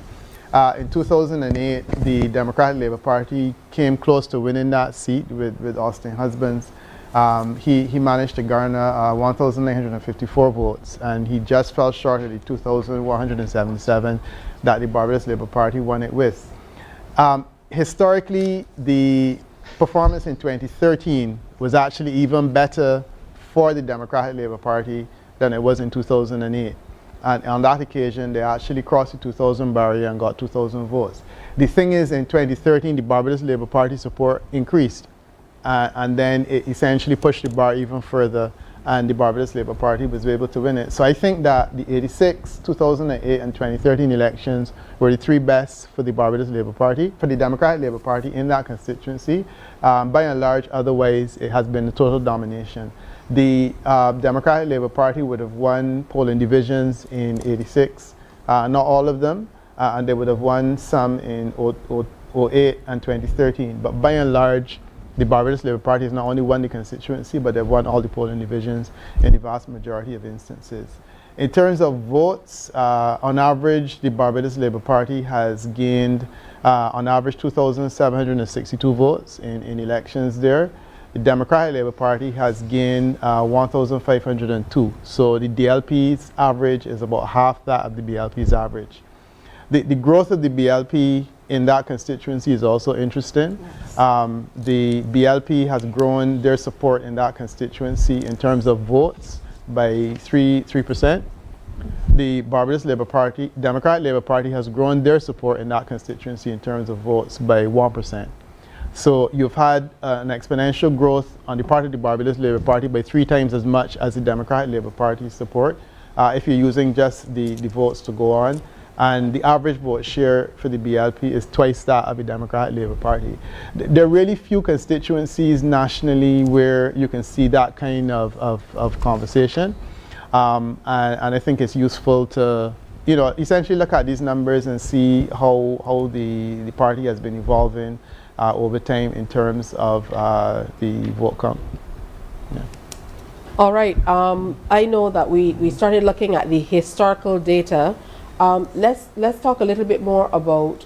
In 2008, the Democratic Labour Party came close to winning that seat with Austin Husbands. He managed to garner 1,954 votes, and he just fell short of the 2,177 that the Barbados Labour Party won it with. Historically, the performance in 2013 was actually even better for the Democratic Labour Party than it was in 2008. And on that occasion, they actually crossed the 2,000 barrier and got 2,000 votes. The thing is, in 2013, the Barbados Labour Party support increased. And then it essentially pushed the bar even further, and the Barbados Labour Party was able to win it. So I think that the 86, 2008, and 2013 elections were the three best for the Barbados Labour Party, for the Democratic Labour Party in that constituency. By and large, otherwise, it has been a total domination. The Democratic Labour Party would have won polling divisions in 86, not all of them, and they would have won some in 08 and 2013. But by and large, the Barbados Labour Party has not only won the constituency, but they've won all the polling divisions in the vast majority of instances. In terms of votes, on average, the Barbados Labour Party has gained, on average, 2,762 votes in elections there. The Democratic Labour Party has gained 1,502. So the DLP's average is about half that of the BLP's average. The growth of the BLP in that constituency is also interesting. The BLP has grown their support in that constituency in terms of votes by 3%. The Barbados Labour Party, Democratic Labour Party has grown their support in that constituency in terms of votes by 1%. So you've had an exponential growth on the part of the Barbados Labour Party by 3 times as much as the Democratic Labour Party's support, if you're using just the votes to go on. And the average vote share for the BLP is twice that of the Democratic Labour Party. There are really few constituencies nationally where you can see that kind of conversation. And I think it's useful to, essentially look at these numbers and see how the party has been evolving over time in terms of the vote count. Yeah. All right. I know that we started looking at the historical data. Let's talk a little bit more about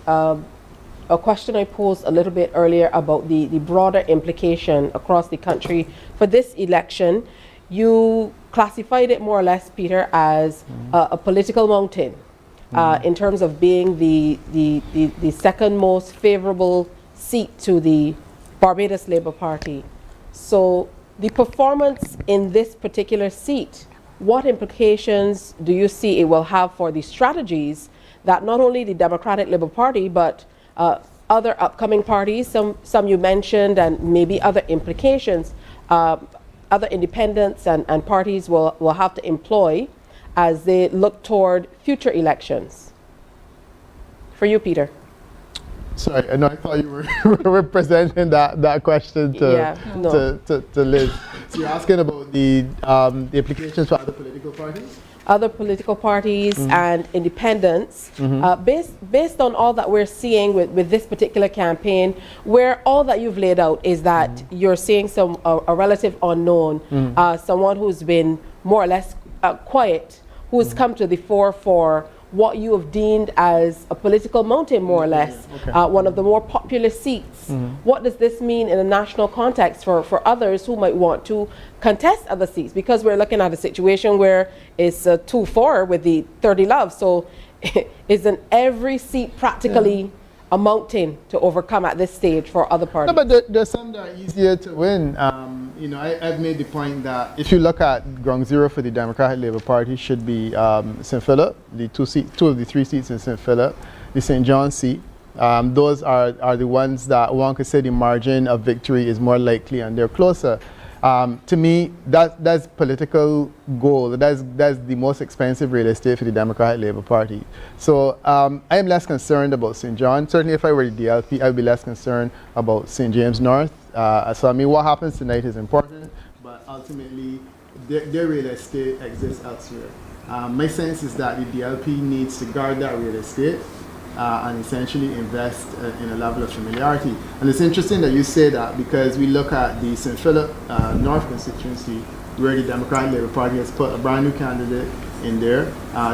a question I posed a little bit earlier about the broader implication across the country for this election. You classified it more or less, Peter, as a political mountain in terms of being the second most favorable seat to the Barbados Labour Party. So the performance in this particular seat, what implications do you see it will have for the strategies that not only the Democratic Labour Party, but other upcoming parties, some you mentioned, and maybe other implications, other independents and parties will have to employ as they look toward future elections? For you, Peter. Sorry, I thought you were presenting that question to Liz. So you're asking about the implications for other political parties? Other political parties and independents, based on all that we're seeing with this particular campaign, where all that you've laid out is that you're seeing a relative unknown, someone who's been more or less quiet, who's come to the fore for what you have deemed as a political mountain, more or less, one of the more popular seats. What does this mean in a national context for others who might want to contest other seats? Because we're looking at a situation where it's 2-4 with the 30 love. So isn't every seat practically a mountain to overcome at this stage for other parties? No, but there's some that are easier to win. I've made the point that if you look at ground zero for the Democratic Labour Party should be St. Philip, the two of the 3 seats in St. Philip, the St. John seat. Those are the ones that one could say the margin of victory is more likely and they're closer. To me, that's political goal. That's the most expensive real estate for the Democratic Labour Party. So I am less concerned about St. John. Certainly if I were the DLP, I would be less concerned about St. James North. So I mean, what happens tonight is important, but ultimately their real estate exists elsewhere. My sense is that the DLP needs to guard that real estate and essentially invest in a level of familiarity. And it's interesting that you say that, because we look at the St. Philip North constituency, where the Democratic Labour Party has put a brand new candidate in there.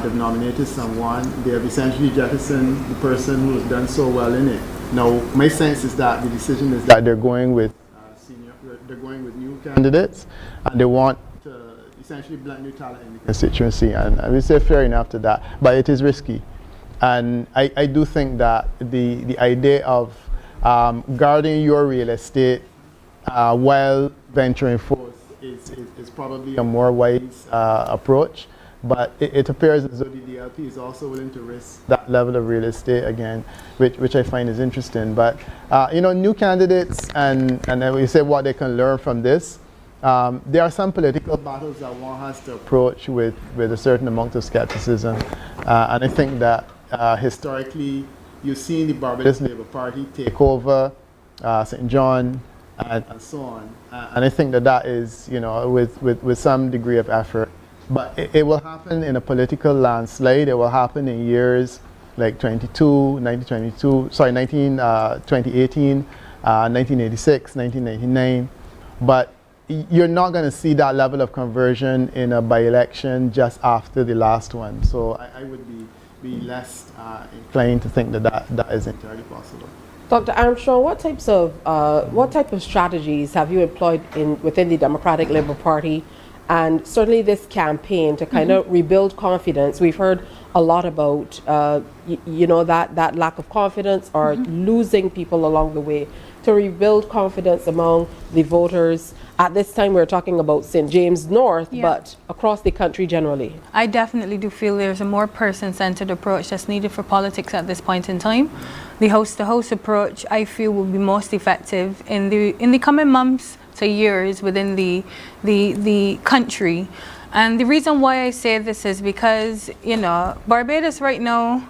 They've nominated someone. They have essentially jettisoned the person who has done so well in it. Now, my sense is that the decision is that they're going with they're going with new candidates, and they want to essentially blend new talent in the constituency. And I would say fair enough to that, but it is risky. And I do think that the idea of guarding your real estate while venturing forth is probably a more wise approach. But it appears as though the DLP is also willing to risk that level of real estate again, which I find is interesting. But new candidates, and then we say what they can learn from this. There are some political battles that one has to approach with a certain amount of skepticism, and I think that historically you've seen the Barbados Labour Party take over St. John and so on, and I think that is with some degree of effort. But it will happen in a political landslide. It will happen in years like 2018, 1986, 1999. But you're not going to see that level of conversion in a by-election just after the last one. So I would be less inclined to think that is entirely possible. Dr. Armstrong, what type of strategies have you employed within the Democratic Labour Party? And certainly this campaign to kind of rebuild confidence. We've heard a lot about, that lack of confidence or losing people along the way. To rebuild confidence among the voters. At this time, we're talking about St. James North, but across the country generally. I definitely do feel there's a more person-centered approach that's needed for politics at this point in time. The host-to-host approach, I feel, will be most effective in the coming months to years within the country. And the reason why I say this is because, Barbados right now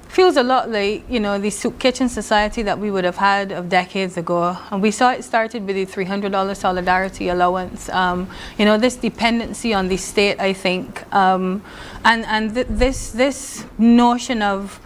feels a lot like, the soup kitchen society that we would have had of decades ago. And we saw it started with the $300 solidarity allowance. This dependency on the state, I think, and this notion of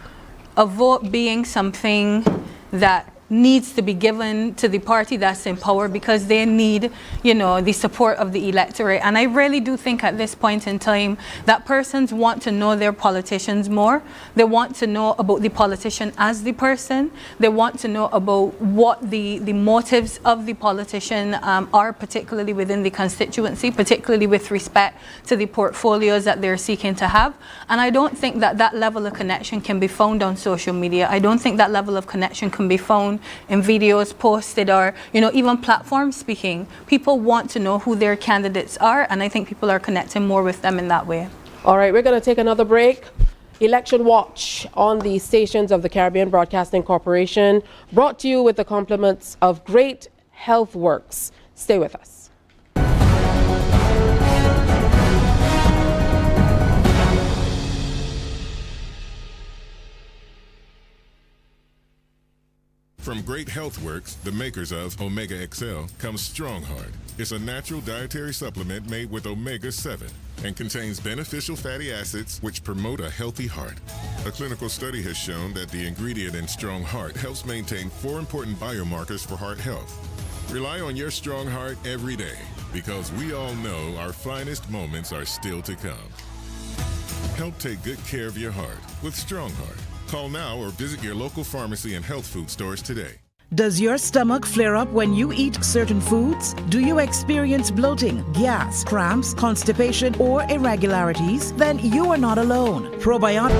a vote being something that needs to be given to the party that's in power because they need, the support of the electorate. And I really do think at this point in time that persons want to know their politicians more. They want to know about the politician as the person. They want to know about what the motives of the politician are, particularly within the constituency, particularly with respect to the portfolios that they're seeking to have. And I don't think that level of connection can be found on social media. I don't think that level of connection can be found in videos posted or, even platform speaking. People want to know who their candidates are, and I think people are connecting more with them in that way. All right, we're going to take another break. Election Watch on the stations of the Caribbean Broadcasting Corporation, brought to you with the compliments of Great Health Works. Stay with us. From Great Health Works, the makers of Omega XL, comes Strong Heart. It's a natural dietary supplement made with omega-7 and contains beneficial fatty acids which promote a healthy heart. A clinical study has shown that the ingredient in Strong Heart helps maintain 4 important biomarkers for heart health. Rely on your strong heart every day because we all know our finest moments are still to come. Help take good care of your heart with Strong Heart. Call now or visit your local pharmacy and health food stores today. Does your stomach flare up when you eat certain foods? Do you experience bloating, gas, cramps, constipation, or irregularities? Then you are not alone. Probiotic.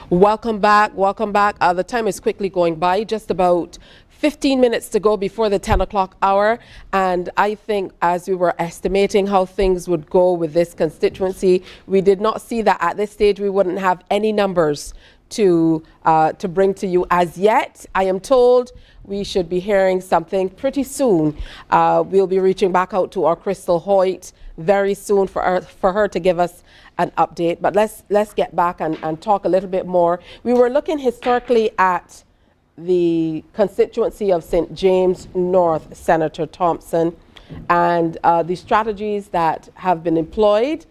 Welcome back. The time is quickly going by, just about 15 minutes to go before the 10 o'clock hour. And I think as we were estimating how things would go with this constituency, we did not see that at this stage we wouldn't have any numbers to bring to you as yet. I am told we should be hearing something pretty soon. We'll be reaching back out to our Crystal Hoyt very soon for her to give us an update. But let's get back and talk a little bit more. We were looking historically at the constituency of St. James North, Senator Thompson, and the strategies that have been employed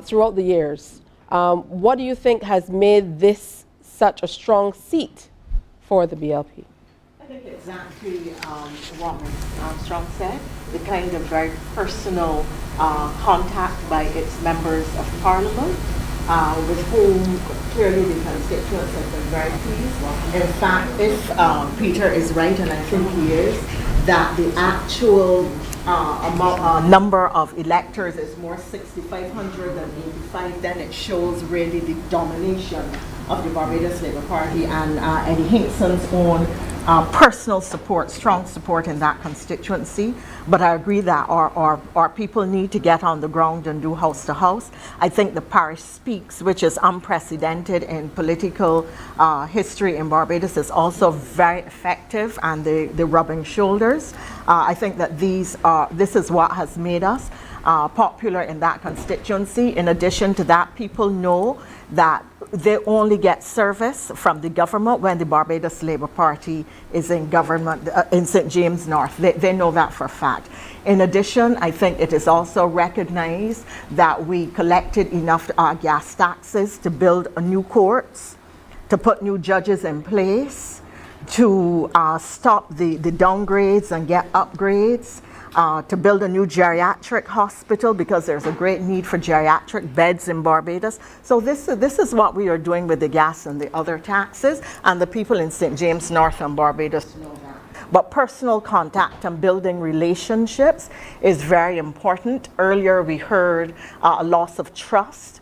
throughout the years. What do you think has made this such a strong seat for the BLP? I think exactly what Ms. Armstrong said, the kind of very personal contact by its members of parliament, with whom clearly the constituents have been very pleased. In fact, if Peter is right, and I think he is, that the actual number of electors is more 6,500 than 85, then it shows really the domination of the Barbados Labour Party and Eddie Hinkson's own personal support, strong support in that constituency. But I agree that our people need to get on the ground and do house to house. I think the parish speaks, which is unprecedented in political history in Barbados, is also very effective, and the rubbing shoulders. I think that this is what has made us popular in that constituency. In addition to that, people know that they only get service from the government when the Barbados Labour Party is in government in St. James North. They know that for a fact. In addition, I think it is also recognized that we collected enough gas taxes to build new courts, to put new judges in place, to stop the downgrades and get upgrades, to build a new geriatric hospital, because there's a great need for geriatric beds in Barbados. So this is what we are doing with the gas and the other taxes, and the people in St. James North and Barbados know that. But personal contact and building relationships is very important. Earlier we heard a loss of trust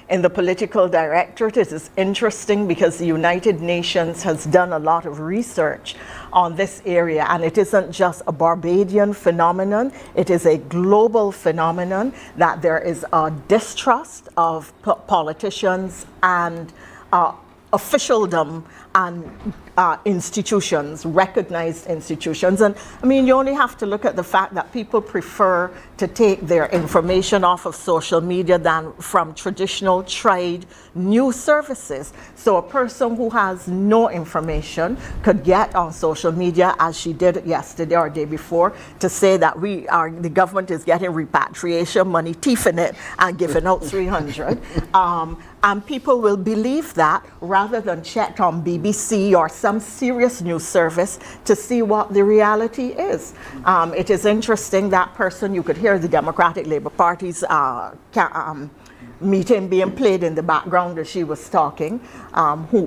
in the political directorate. It is interesting because the United Nations has done a lot of research on this area, and it isn't just a Barbadian phenomenon, it is a global phenomenon, that there is a distrust of politicians and officialdom and institutions, recognized institutions. And I mean, you only have to look at the fact that people prefer to take their information off of social media than from traditional tried news services. So a person who has no information could get on social media, as she did yesterday or day before, to say that the government is getting repatriation money, teething it, and giving out 300. And people will believe that rather than check on BBC or some serious news service to see what the reality is. It is interesting, that person, you could hear the Democratic Labour Party's meeting being played in the background as she was talking,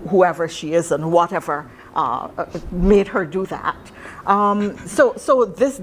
whoever she is and whatever made her do that. So this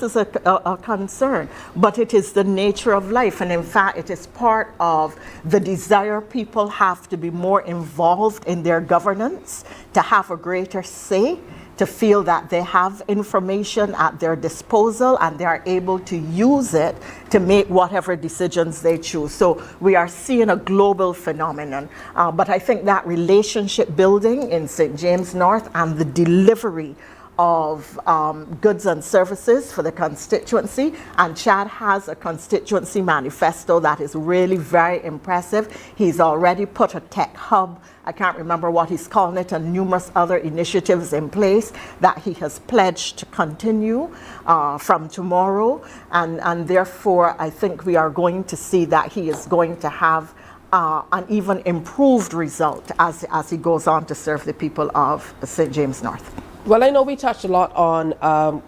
is a concern, but it is the nature of life, and in fact it is part of the desire people have to be more involved in their governance, to have a greater say, to feel that they have information at their disposal and they are able to use it to make whatever decisions they choose. So we are seeing a global phenomenon. But I think that relationship building in St. James North and the delivery of goods and services for the constituency, and Chad has a constituency manifesto that is really very impressive. He's already put a tech hub, I can't remember what he's calling it, and numerous other initiatives in place that he has pledged to continue from tomorrow, and therefore I think we are going to see that he is going to have an even improved result as he goes on to serve the people of St. James North. Well, I know we touched a lot on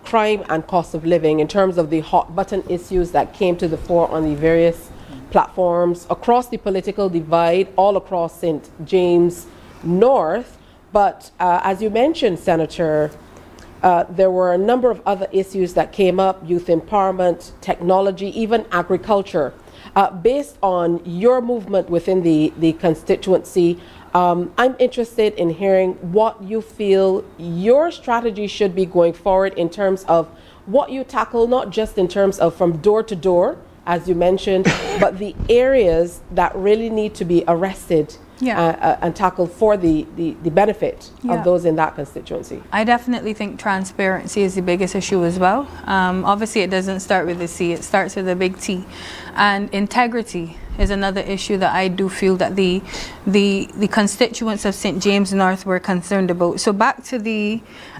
crime and cost of living in terms of the hot button issues that came to the fore on the various platforms across the political divide, all across St. James North. But as you mentioned, Senator, there were a number of other issues that came up: youth empowerment, technology, even agriculture. Based on your movement within the constituency, I'm interested in hearing what you feel your strategy should be going forward in terms of what you tackle, not just in terms of from door to door, as you mentioned, but the areas that really need to be arrested and tackled for the benefit of those in that constituency. I definitely think transparency is the biggest issue as well. Obviously, it doesn't start with a C, it starts with a big T. And integrity is another issue that I do feel that the constituents of St. James North were concerned about. So back to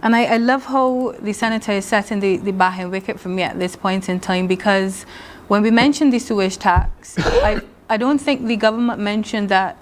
and I love how the Senator is setting the back-end wicket for me at this point in time, because when we mentioned the sewage tax, I don't think the government mentioned that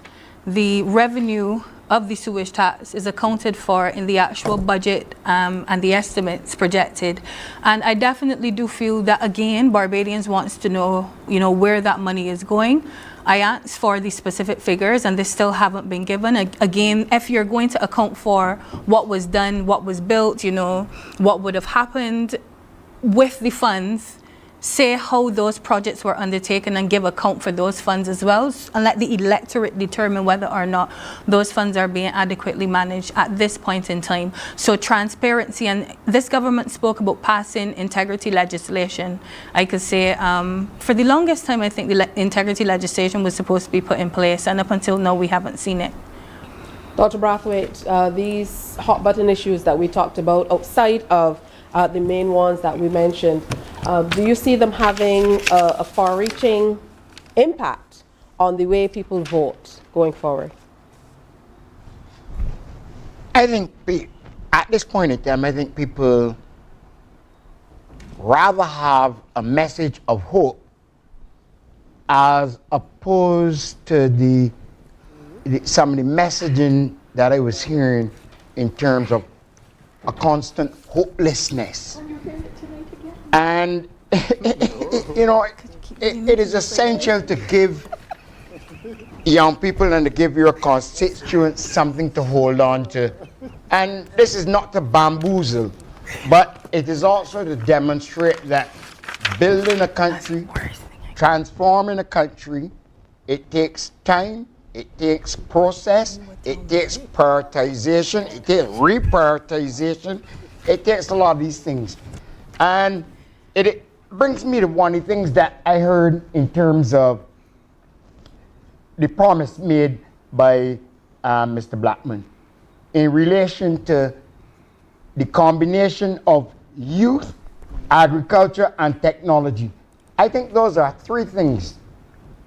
the revenue of the sewage tax is accounted for in the actual budget and the estimates projected. And I definitely do feel that, again, Barbadians wants to know, where that money is going. I asked for the specific figures and they still haven't been given. Again, if you're going to account for what was done, what was built, what would have happened with the funds, say how those projects were undertaken and give account for those funds as well, and let the electorate determine whether or not those funds are being adequately managed at this point in time. So transparency, and this government spoke about passing integrity legislation. I could say for the longest time I think the integrity legislation was supposed to be put in place, and up until now we haven't seen it. Dr. Brathwaite, these hot button issues that we talked about outside of the main ones that we mentioned, do you see them having a far-reaching impact on the way people vote going forward? I think at this point in time, I think people rather have a message of hope as opposed to some of the messaging that I was hearing in terms of a constant hopelessness. And it is essential to give young people and to give your constituents something to hold on to. And this is not to bamboozle, but it is also to demonstrate that building a country, transforming a country, it takes time, it takes process, it takes prioritization, it takes reprioritization, it takes a lot of these things. And it brings me to one of the things that I heard in terms of the promise made by Mr. Blackman in relation to the combination of youth, agriculture, and technology. I think those are three things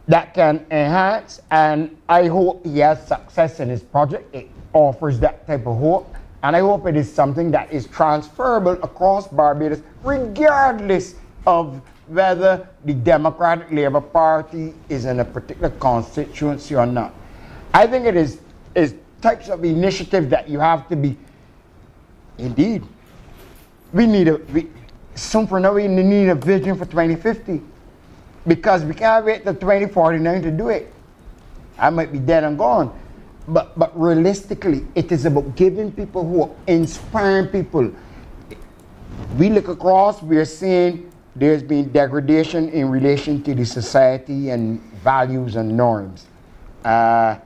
that can enhance, and I hope he has success in his project. It offers that type of hope, and I hope it is something that is transferable across Barbados, regardless of whether the Democratic Labour Party is in a particular constituency or not. I think it is types of initiative that you have to be, indeed, we need a vision for 2050. Because we can't wait till 2049 to do it. I might be dead and gone. But realistically, it is about giving people hope, inspiring people. We look across, we are seeing there's been degradation in relation to the society and values and norms. But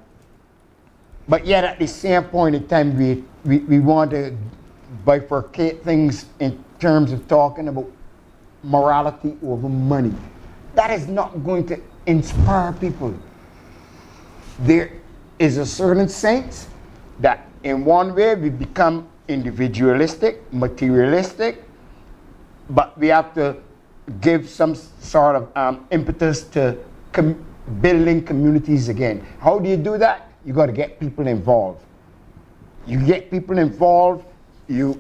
yet at the same point in time, we want to bifurcate things in terms of talking about morality over money. That is not going to inspire people. There is a certain sense that in one way we become individualistic, materialistic, but we have to give some sort of impetus to building communities again. How do you do that? You got to get people involved. You get people involved, you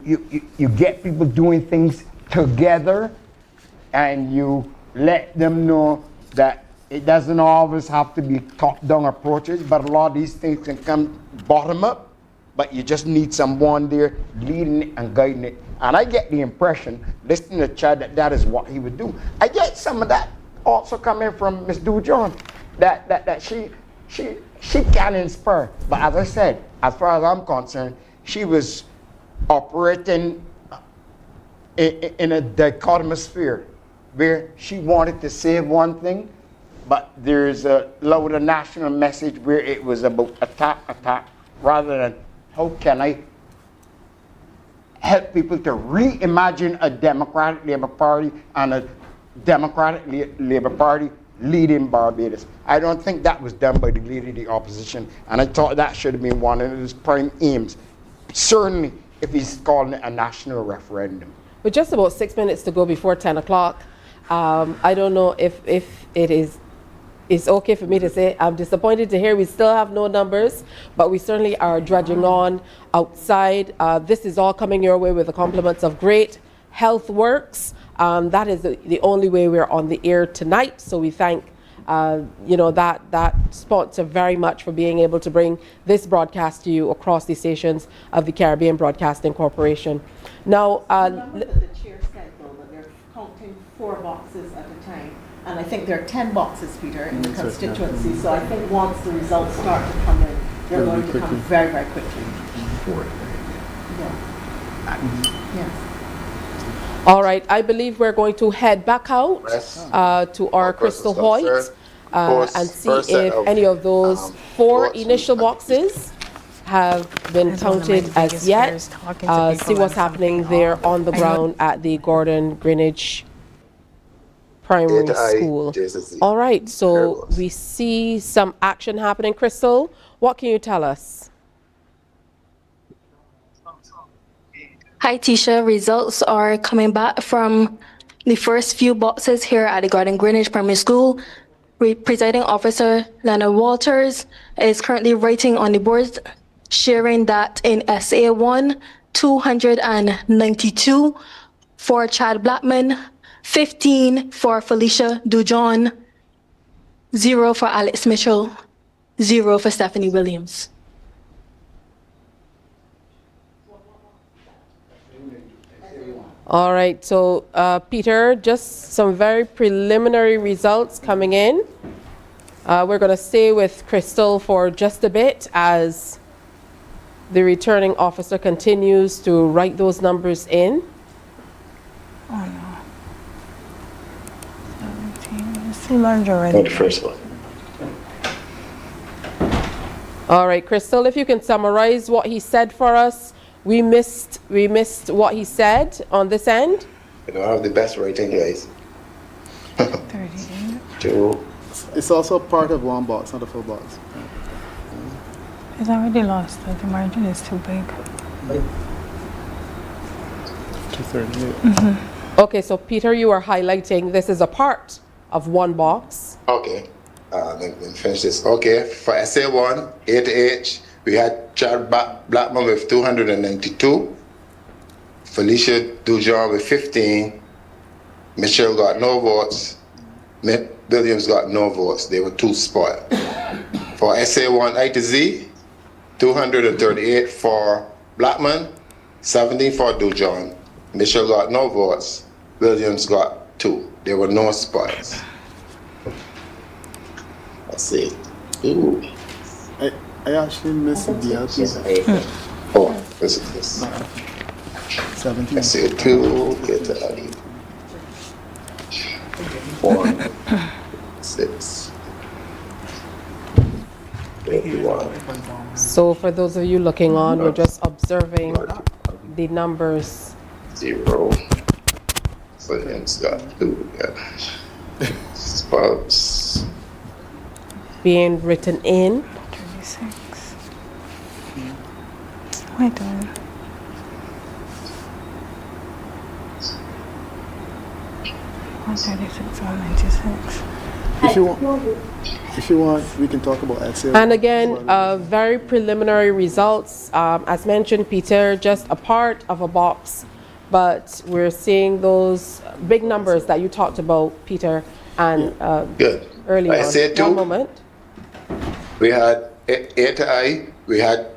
get people doing things together, and you let them know that it doesn't always have to be top-down approaches, but a lot of these things can come bottom-up, but you just need someone there leading it and guiding it. And I get the impression, listening to Chad, that is what he would do. I get some of that also coming from Ms. Dujon, that she can inspire. But as I said, as far as I'm concerned, she was operating in a dichotomous sphere, where she wanted to say one thing, but there's a louder national message where it was about attack, rather than how can I help people to reimagine a Democratic Labour Party and a Democratic Labour Party leading Barbados. I don't think that was done by the leader of the opposition, and I thought that should have been one of his prime aims, certainly if he's calling it a national referendum. With just about 6 minutes to go before 10 o'clock, I don't know if it's okay for me to say I'm disappointed to hear we still have no numbers, but we certainly are drudging on outside. This is all coming your way with the compliments of great health works. That is the only way we're on the air tonight, so we thank you know, that sponsor very much for being able to bring this broadcast to you across the stations of the Caribbean Broadcasting Corporation. Now, remember that the chair said, though, that they're counting 4 boxes at a time. And I think there are 10 boxes, Peter, in the constituency. So I think once the results start to come in, they're going to come very, very quickly. Yes. All right. I believe we're going to head back out to our Crystal Hoyt and see if any of those 4 initial boxes have been counted as yet. See what's happening there on the ground at the Gordon Greenwich Primary School. All right, so we see some action happening. Crystal, what can you tell us? Hi, Tisha. Results are coming back from the first few boxes here at the Gordon Greenwich Primary School. Presiding Officer Leonard Walters is currently writing on the board, sharing that in SA1, 292 for Chad Blackman, 15 for Felicia Dujon, 0 for Alex Mitchell, 0 for Stephanie Williams. All right, so Peter, just some very preliminary results coming in. We're going to stay with Crystal for just a bit as the returning officer continues to write those numbers in. Oh no. 17. It's too large already. The first one. All right, Crystal, if you can summarize what he said for us. We missed what he said on this end. You don't have the best writing, guys. 38. 2. It's also part of one box, not a full box. It's already lost. The margin is too big. 238. Okay, so Peter, you are highlighting this is a part of one box. Okay. Let me finish this. Okay, for SA1, A to H, we had Chad Blackman with 292, Felicia Dujon with 15, Michelle got no votes, Williams got no votes. They were 2 spoiled. For SA1 I to Z, 238 for Blackman, 17 for Dujon, Michelle got no votes, Williams got 2. There were no spoils. Let's see. Ooh. I actually missed the other. Oh, this is this. 17. Let's see. 2, get to 1, 6, 21. So for those of you looking on, we're just observing the numbers. 0. Williams got 2. Yeah. Spots. Being written in. 36. Wait a minute. If you want, we can talk about Excel. And again, very preliminary results. As mentioned, Peter, just a part of a box, but we're seeing those big numbers that you talked about, Peter, and Good. early I on. said 2. One moment. We had A to I, we had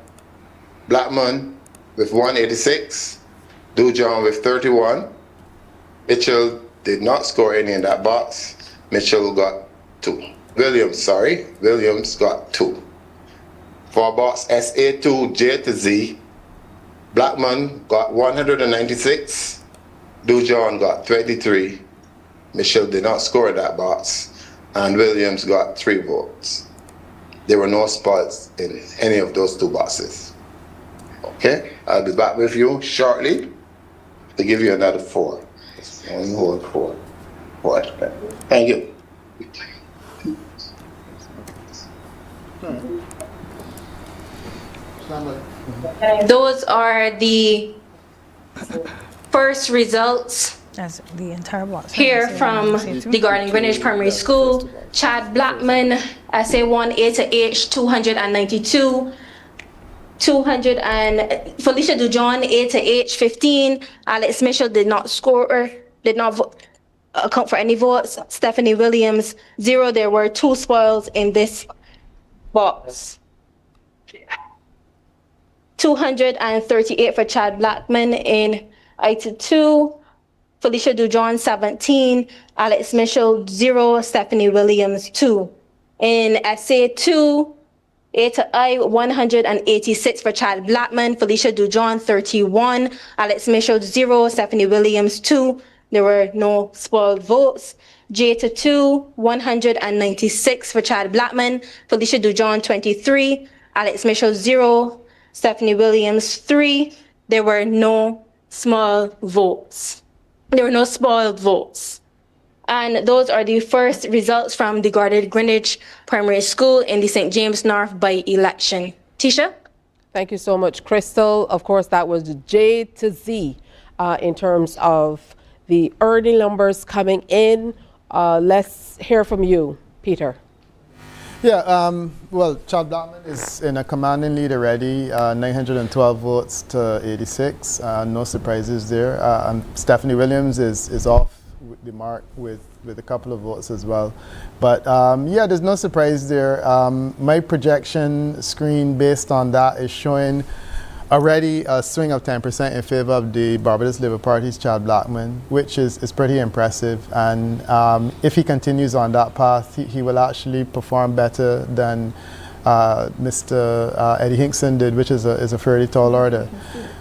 Blackman with 186, Dujon with 31. Mitchell did not score any in that box. Mitchell got 2. Williams got 2. For box SA2 J to Z, Blackman got 196, Dujon got 23. Mitchell did not score in that box, and Williams got 3 votes. There were no spots in any of those 2 boxes. Okay, I'll be back with you shortly to give you another 4. One whole 4. Thank you. Those are the first results That's the entire box. here from the Gordon Greenwich Primary School. Chad Blackman, SA1 A to H, 292. Felicia Dujon, A to H, 15. Alex Mitchell did not score, did not vote. account for any votes. Stephanie Williams, 0. There were 2 spoils in this box. 238 for Chad Blackman in item 2. Felicia Dujon, 17. Alex Mitchell, 0. Stephanie Williams, 2. In essay 2, A to I, 186 for Chad Blackman. Felicia Dujon, 31. Alex Mitchell, 0. Stephanie Williams, 2. There were no spoiled votes. J to 2, 196 for Chad Blackman. Felicia Dujon, 23. Alex Mitchell, 0. Stephanie Williams, 3. There were no small votes. There were no spoiled votes. And those are the first results from the Guarded Greenwich Primary School in the St. James North by-election. Tisha? Thank you so much, Crystal. Of course, that was J to Z in terms of the early numbers coming in. Let's hear from you, Peter. Yeah, well, Chad Blackman is in a commanding lead already, 912 votes to 86. No surprises there. Stephanie Williams is off the mark with a couple of votes as well. But yeah, there's no surprise there. My projection screen based on that is showing already a swing of 10% in favor of the Barbados Labour Party's Chad Blackman, which is pretty impressive. And if he continues on that path, he will actually perform better than Mr. Eddie Hinkson did, which is a fairly tall order.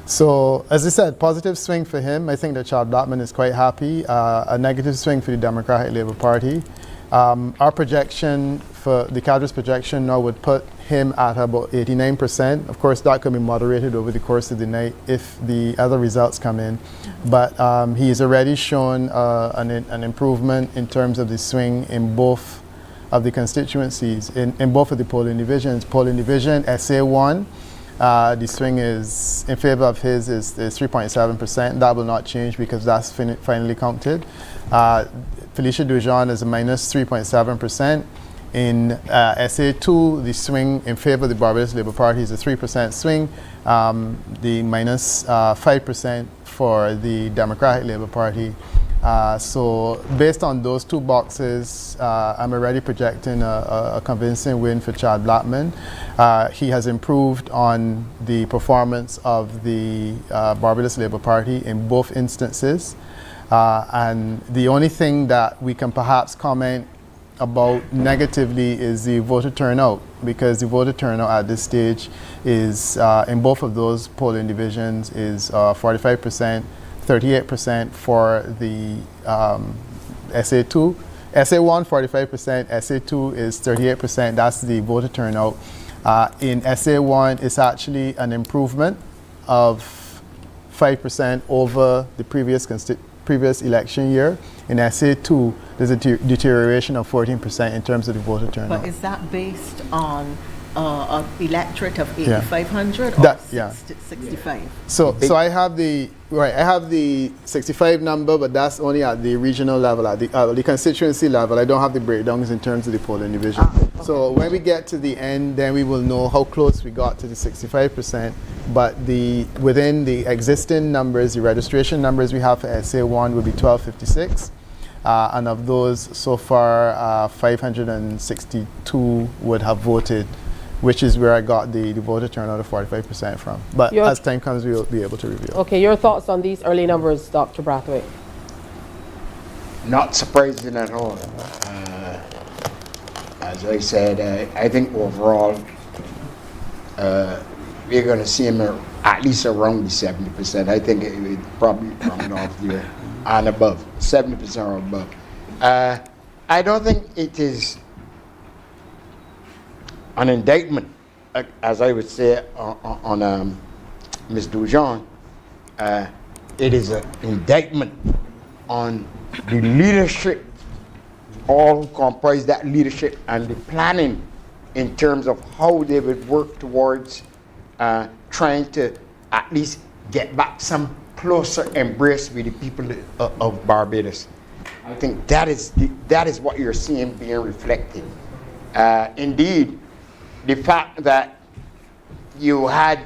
So, as I said, positive swing for him. I think that Chad Blackman is quite happy. A negative swing for the Democratic Labour Party. Our projection for the cadre's projection now would put him at about 89%. Of course, that could be moderated over the course of the night if the other results come in. But he's already shown an improvement in terms of the swing in both of the constituencies, in both of the polling divisions. Polling division SA1, the swing is in favor of his is 3.7%. That will not change because that's finally counted. Felicia Dujon is a minus 3.7%. In SA2, the swing in favor of the Barbados Labour Party is a 3% swing. The minus 5% for the Democratic Labour Party. So based on those two boxes, I'm already projecting a convincing win for Chad Blackman. He has improved on the performance of the Barbados Labour Party in both instances. And the only thing that we can perhaps comment about negatively is the voter turnout, because the voter turnout at this stage is, in both of those polling divisions, is 45%, 38% for the SA2. SA1, 45%, SA2 is 38%, that's the voter turnout. In SA1, it's actually an improvement of 5% over the previous election year. In SA2, there's a deterioration of 14% in terms of the voter turnout. But is that based on an electorate of 8,500 or yeah. 65? So I have the 65 number, but that's only at the regional level, at the constituency level. I don't have the breakdowns in terms of the polling division. Okay. So when we get to the end, then we will know how close we got to the 65%. But within the existing numbers, the registration numbers we have for SA1 will be 1256. And of those, so far, 562 would have voted, which is where I got the voter turnout of 45% from. But as time comes, we'll be able to reveal. Okay, your thoughts on these early numbers, Dr. Brathwaite? Not surprising at all. As I said, I think overall, we're going to see him at least around the 70%. I think it would probably round off there and above, 70% or above. I don't think it is an indictment, as I would say on Ms. Dujon. It is an indictment on the leadership, all who comprise that leadership, and the planning in terms of how they would work towards trying to at least get back some closer embrace with the people of Barbados. I think that is what you're seeing being reflected. Indeed, the fact that you had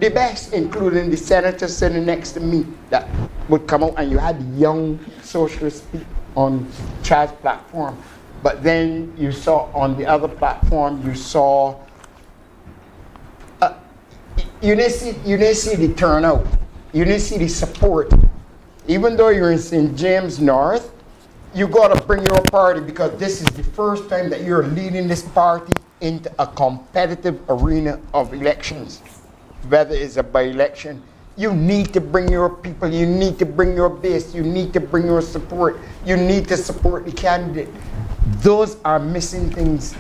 the best, including the senator sitting next to me, that would come out and you had young socialists speak on Chad's platform, but then you saw on the other platform, you saw, you didn't see the turnout, you didn't see the support. Even though you're in St. James North, you got to bring your party, because this is the first time that you're leading this party into a competitive arena of elections. Whether it's a by-election, you need to bring your people, you need to bring your base, you need to bring your support, you need to support the candidate. Those are missing things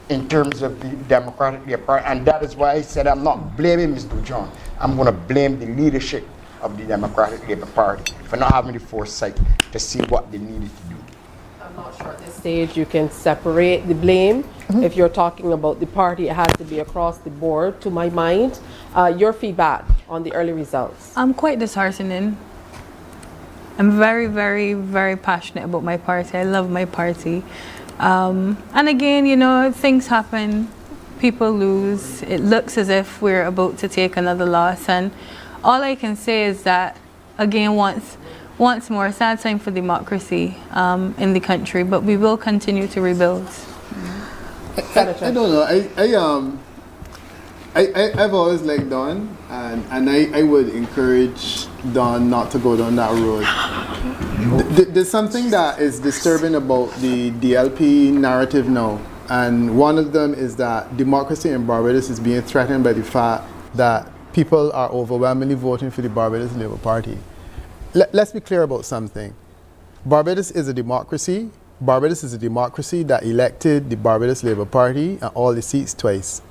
in terms of the Democratic Labour Party, and that is why I said I'm not blaming Mr. John. I'm going to blame the leadership of the Democratic Labour Party for not having the foresight to see what they needed to do. I'm not sure at this stage you can separate the blame. If you're talking about the party, it has to be across the board, to my mind. Your feedback on the early results? I'm quite disheartening. I'm very, very, very passionate about my party. I love my party. And again, you know, things happen. People lose. It looks as if we're about to take another loss. And all I can say is that, again, once more, a sad time for democracy in the country, but we will continue to rebuild. I don't know. I've always liked Don, and I would encourage Don not to go down that road. There's something that is disturbing about the DLP narrative now, and one of them is that democracy in Barbados is being threatened by the fact that people are overwhelmingly voting for the Barbados Labour Party. Let's be clear about something. Barbados is a democracy. Barbados is a democracy that elected the Barbados Labour Party and all the seats twice.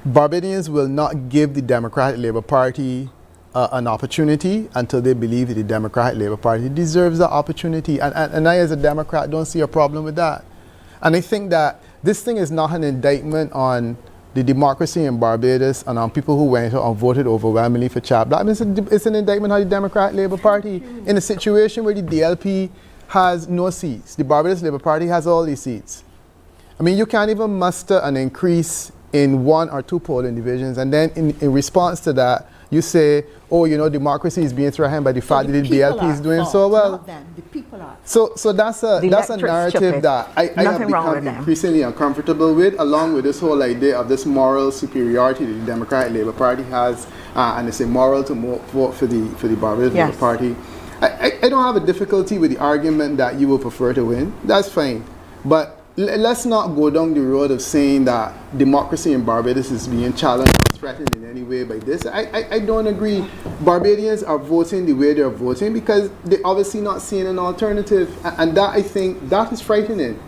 Barbadians will not give the Democratic Labour Party an opportunity until they believe that the Democratic Labour Party deserves that opportunity. And I, as a Democrat, don't see a problem with that. And I think that this thing is not an indictment on the democracy in Barbados and on people who went out and voted overwhelmingly for Chad Black. It's an indictment on the Democratic Labour Party in a situation where the DLP has no seats. The Barbados Labour Party has all these seats. I mean, you can't even muster an increase in 1 or 2 polling divisions, and then in response to that, you say, oh, you know, democracy is being threatened by the fact that the DLP is doing so well. The people are. So that's a narrative that I have become increasingly uncomfortable with, along with this whole idea of this moral superiority that the Democratic Labour Party has, and it's immoral to vote for the Barbados Labour Party. I don't have a difficulty with the argument that you will prefer to win. That's fine. But let's not go down the road of saying that democracy in Barbados is being challenged or threatened in any way by this. I don't agree. Barbadians are voting the way they're voting because they're obviously not seeing an alternative. And that, I think, that is frightening.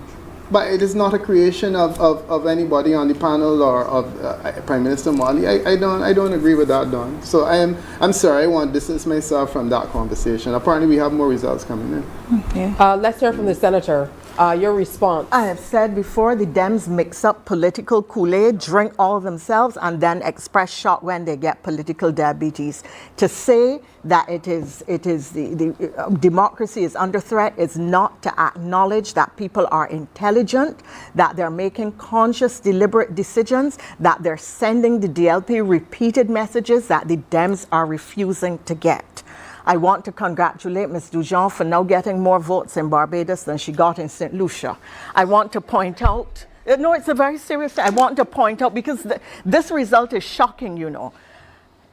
But it is not a creation of anybody on the panel or of Prime Minister Mali. I don't agree with that, Don. So I'm sorry, I want to distance myself from that conversation. Apparently we have more results coming in. Okay. Let's hear from the Senator. Your response. I have said before, the Dems mix up political Kool-Aid, drink all themselves, and then express shock when they get political diabetes. To say that it is the democracy is under threat is not to acknowledge that people are intelligent, that they're making conscious, deliberate decisions, that they're sending the DLP repeated messages that the Dems are refusing to get. I want to congratulate Ms. Dujon for now getting more votes in Barbados than she got in St. Lucia. I want to point out, no, it's a very serious thing. I want to point out, because this result is shocking, you know.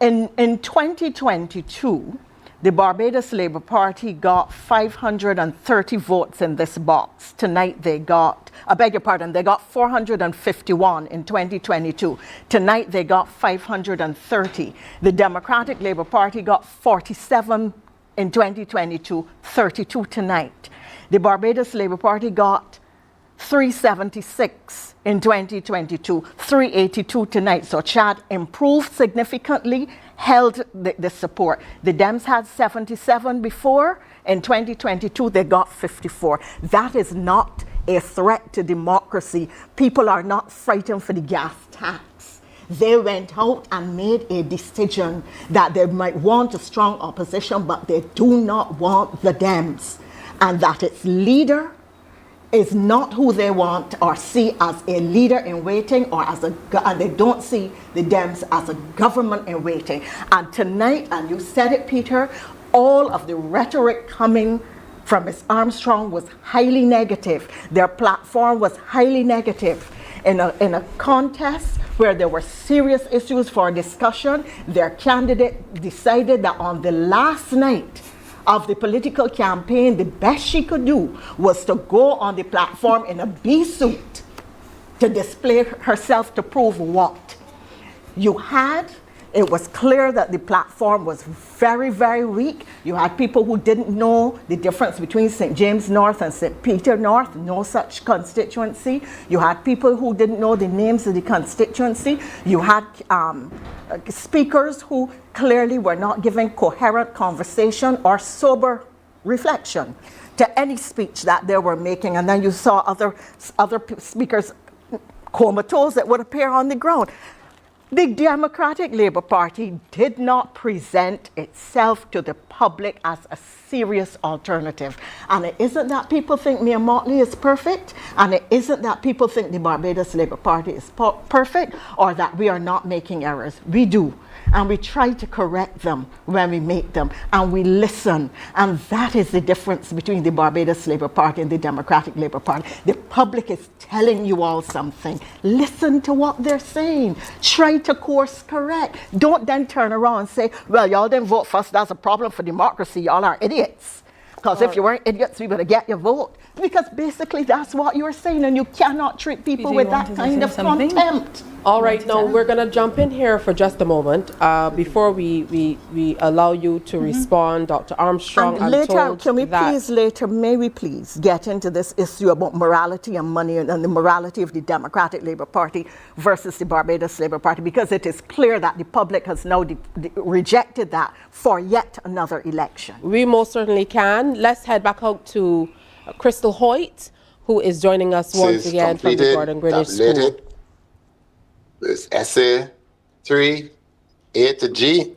In 2022, the Barbados Labour Party got 530 votes in this box. Tonight they got, I beg your pardon, they got 451 in 2022. Tonight they got 530. The Democratic Labour Party got 47 in 2022, 32 tonight. The Barbados Labour Party got 376 in 2022, 382 tonight. So Chad improved significantly, held the support. The Dems had 77 before. In 2022, they got 54. That is not a threat to democracy. People are not frightened for the gas tax. They went out and made a decision that they might want a strong opposition, but they do not want the Dems. And that its leader is not who they want or see as a leader in waiting, or as and they don't see the Dems as a government in waiting. And tonight, and you said it, Peter, all of the rhetoric coming from Ms. Armstrong was highly negative. Their platform was highly negative. In a contest where there were serious issues for discussion, their candidate decided that on the last night of the political campaign, the best she could do was to go on the platform in a bee suit to display herself to prove what? It was clear that the platform was very, very weak. You had people who didn't know the difference between St. James North and St. Peter North, no such constituency. You had people who didn't know the names of the constituency. You had speakers who clearly were not giving coherent conversation or sober reflection to any speech that they were making. And then you saw other speakers comatose that would appear on the ground. The Democratic Labour Party did not present itself to the public as a serious alternative. And it isn't that people think Mayor Motley is perfect, and it isn't that people think the Barbados Labour Party is perfect, or that we are not making errors. We do. And we try to correct them when we make them, and we listen. And that is the difference between the Barbados Labour Party and the Democratic Labour Party. The public is telling you all something. Listen to what they're saying. Try to course correct. Don't then turn around and say, well, y'all didn't vote for us. That's a problem for democracy. Y'all are idiots. Because if you weren't idiots, we would have get your vote. Because basically that's what you're saying, and you cannot treat people with that kind of contempt. All right, now we're going to jump in here for just a moment before we allow you to respond, Dr. Armstrong. And later, may we please get into this issue about morality and money and the morality of the Democratic Labour Party versus the Barbados Labour Party, because it is clear that the public has now rejected that for yet another election. We most certainly can. Let's head back out to Crystal Hoyt, who is joining us once again from the Gordon Greenwich School. This essay 3, A to G.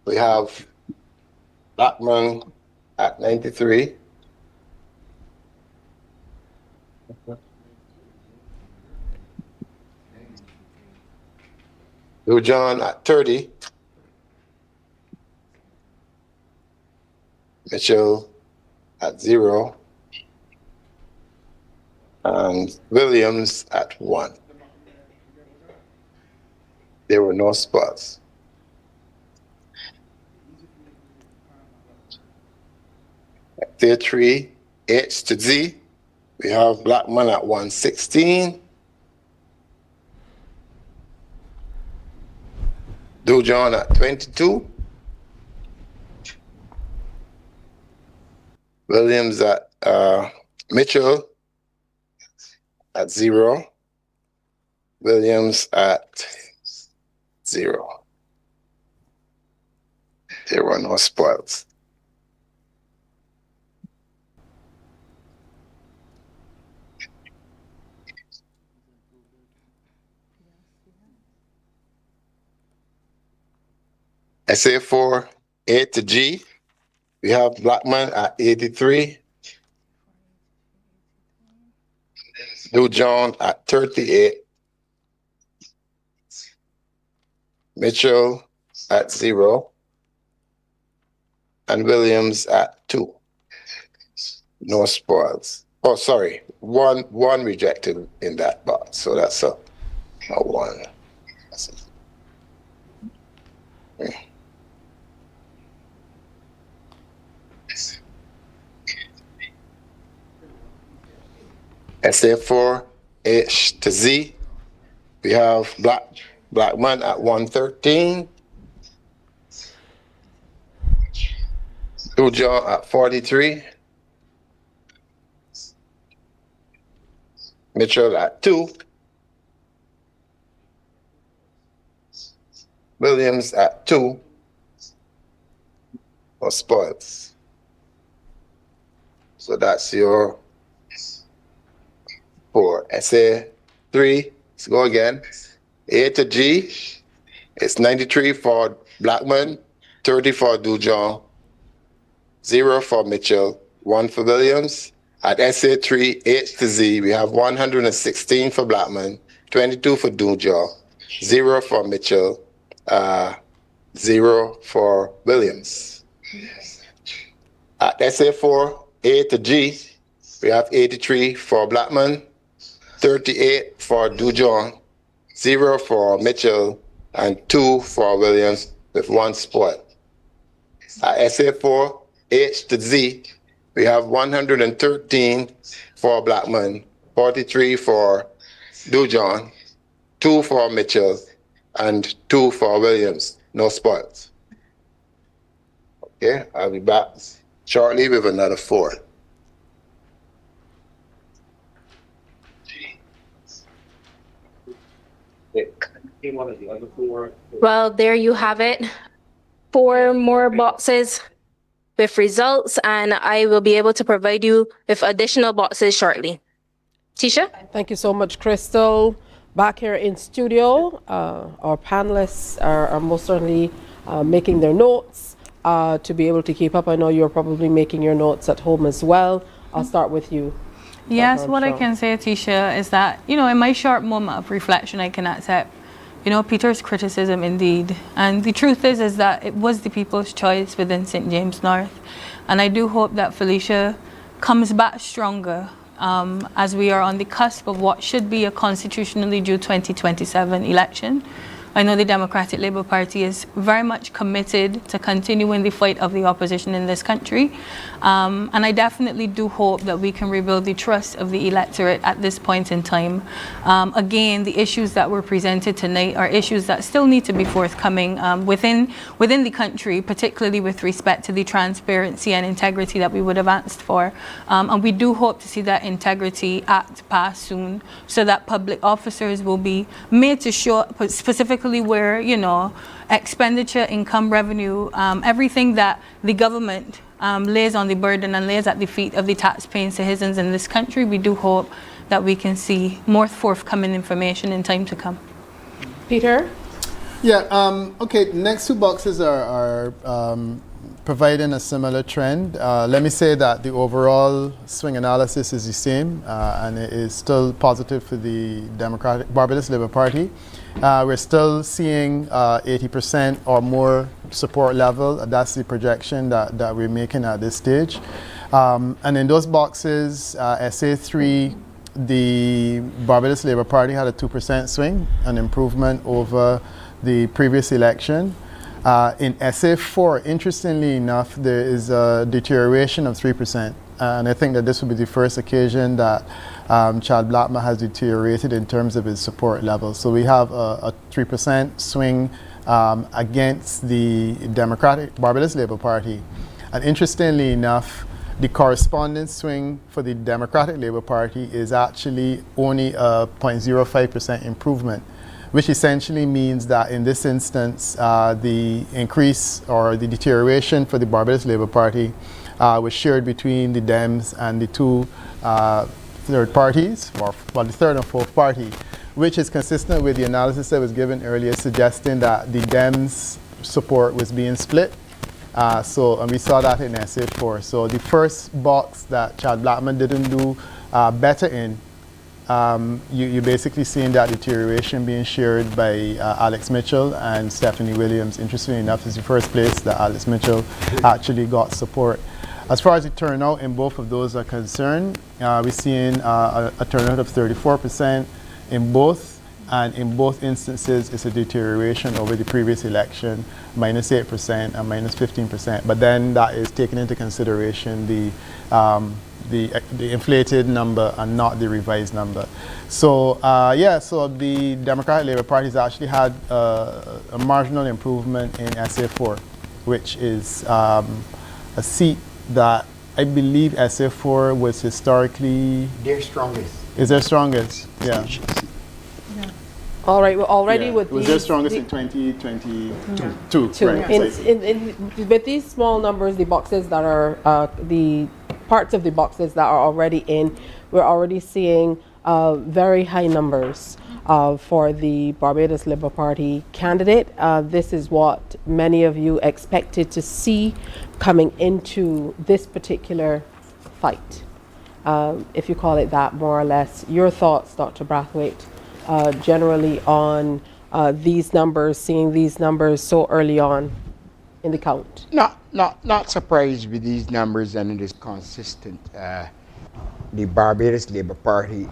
We have Blackman at 93. Lou John at 30. Mitchell at 0. And Williams at 1. There were no spots. At tier 3, H to Z, we have Blackman at 116. Dujon at 22. Williams at Mitchell at 0. Williams at 0. There were no spoils. SA4, A to G, we have Blackman at 83. Lou John at 38. Mitchell at 0. And Williams at 2. No spoils. Oh, sorry. One rejected in that box. So that's a 1. SA4, H to Z, we have Blackman at 113. Dujon at 43. Mitchell at 2. Williams at 2. Or spoils. So that's your 4. SA3, let's go again. A to G, it's 93 for Blackman, 30 for Dujon, 0 for Mitchell, 1 for Williams. At SA3, H to Z, we have 116 for Blackman, 22 for Dujon, 0 for Mitchell, 0 for Williams. At SA4, A to G, we have 83 for Blackman, 38 for Dujon, 0 for Mitchell, and 2 for Williams, with 1 spot. At SA4, H to Z, we have 113 for Blackman, 43 for Dujon, 2 for Mitchell, and 2 for Williams, no spots. Okay, I'll be back shortly with another 4. Well, there you have it. 4 more boxes with results, and I will be able to provide you with additional boxes shortly. Tisha? Thank you so much, Crystal. Back here in studio, our panelists are most certainly making their notes to be able to keep up. I know you're probably making your notes at home as well. I'll start with you. Yes, what I can say, Tisha, is that, in my short moment of reflection, I can accept, Peter's criticism indeed. And the truth is that it was the people's choice within St. James North. And I do hope that Felicia comes back stronger as we are on the cusp of what should be a constitutionally due 2027 election. I know the Democratic Labour Party is very much committed to continuing the fight of the opposition in this country. And I definitely do hope that we can rebuild the trust of the electorate at this point in time. Again, the issues that were presented tonight are issues that still need to be forthcoming within the country, particularly with respect to the transparency and integrity that we would have asked for. And we do hope to see that Integrity Act pass soon so that public officers will be made to show, specifically where, expenditure, income, revenue, everything that the government lays on the burden and lays at the feet of the tax-paying citizens in this country. We do hope that we can see more forthcoming information in time to come. Peter? Yeah, okay, next 2 boxes are providing a similar trend. Let me say that the overall swing analysis is the same, and it is still positive for the Barbados Labour Party. We're still seeing 80% or more support level. That's the projection that we're making at this stage. And in those boxes, SA3, the Barbados Labour Party had a 2% swing, an improvement over the previous election. In SA4, interestingly enough, there is a deterioration of 3%. And I think that this will be the first occasion that Chad Blackman has deteriorated in terms of his support level. So we have a 3% swing against the Barbados Labour Party. And interestingly enough, the corresponding swing for the Democratic Labour Party is actually only a 0.05% improvement, which essentially means that in this instance, the increase or the deterioration for the Barbados Labour Party was shared between the Dems and the 2 third parties, or the third and fourth party, which is consistent with the analysis that was given earlier, suggesting that the Dems' support was being split. And we saw that in SA4. So the first box that Chad Blackman didn't do better in, you're basically seeing that deterioration being shared by Alex Mitchell and Stephanie Williams. Interestingly enough, it's the first place that Alex Mitchell actually got support. As far as the turnout in both of those are concerned, we're seeing a turnout of 34% in both, and in both instances it's a deterioration over the previous election, -8% and -15%. But then that is taking into consideration the inflated number and not the revised number. So so the Democratic Labour Party has actually had a marginal improvement in SA4, which is a seat that I believe SA4 was historically Their strongest. is their strongest. Yeah. All right, we're already with it was their strongest in 2022. Right. With these small numbers, the boxes that are the parts of the boxes that are already in, we're already seeing very high numbers for the Barbados Labour Party candidate. This is what many of you expected to see coming into this particular fight, if you call it that, more or less. Your thoughts, Dr. Brathwaite, generally on these numbers, seeing these numbers so early on? in the count? Not surprised with these numbers, and it is consistent. The Barbados Labour Party,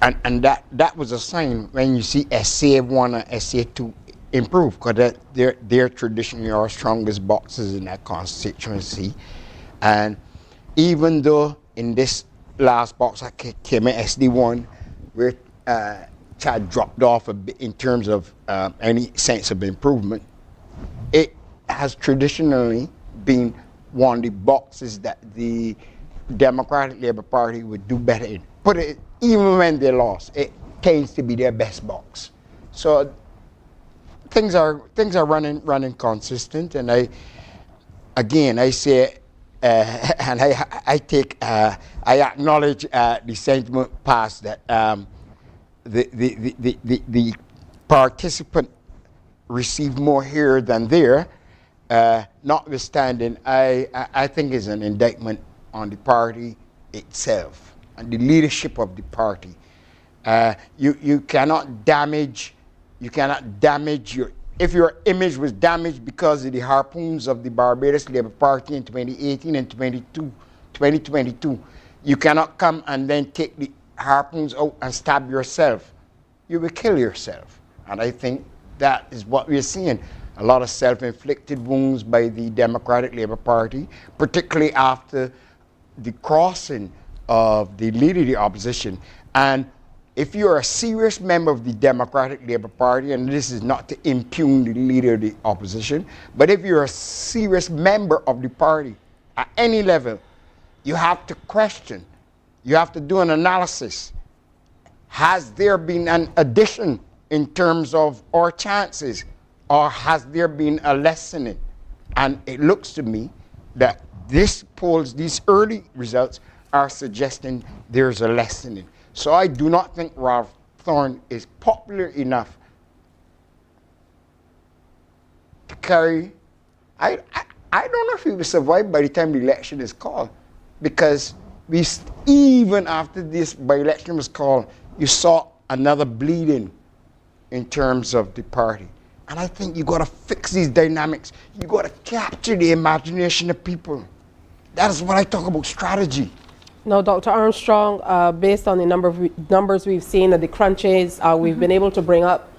and that was a sign when you see SA1 and SA2 improve, because they're traditionally our strongest boxes in that constituency. And even though in this last box I came in SD1, where Chad dropped off a bit in terms of any sense of improvement, it has traditionally been one of the boxes that the Democratic Labour Party would do better in. Put it, even when they lost, it tends to be their best box. So things are running consistent, and I say, and I acknowledge the sentiment passed that the participant received more here than there. Notwithstanding, I think is an indictment on the party itself and the leadership of the party. You cannot damage your, if your image was damaged because of the harpoons of the Barbados Labour Party in 2018 and 2022, you cannot come and then take the harpoons out and stab yourself. You will kill yourself. And I think that is what we're seeing. A lot of self-inflicted wounds by the Democratic Labour Party, particularly after the crossing of the leader of the opposition. And if you're a serious member of the Democratic Labour Party, and this is not to impugn the leader of the opposition, but if you're a serious member of the party at any level, you have to question, you have to do an analysis. Has there been an addition in terms of our chances, or has there been a lessening? And it looks to me that these early results are suggesting there's a lessening. So I do not think Ralph Thorne is popular enough to carry. I don't know if he will survive by the time the election is called, because even after this by-election was called, you saw another bleeding in terms of the party. And I think you got to fix these dynamics. You got to capture the imagination of people. That is what I talk about, strategy. Now, Dr. Armstrong, based on the numbers we've seen at the crunches, we've been able to bring up,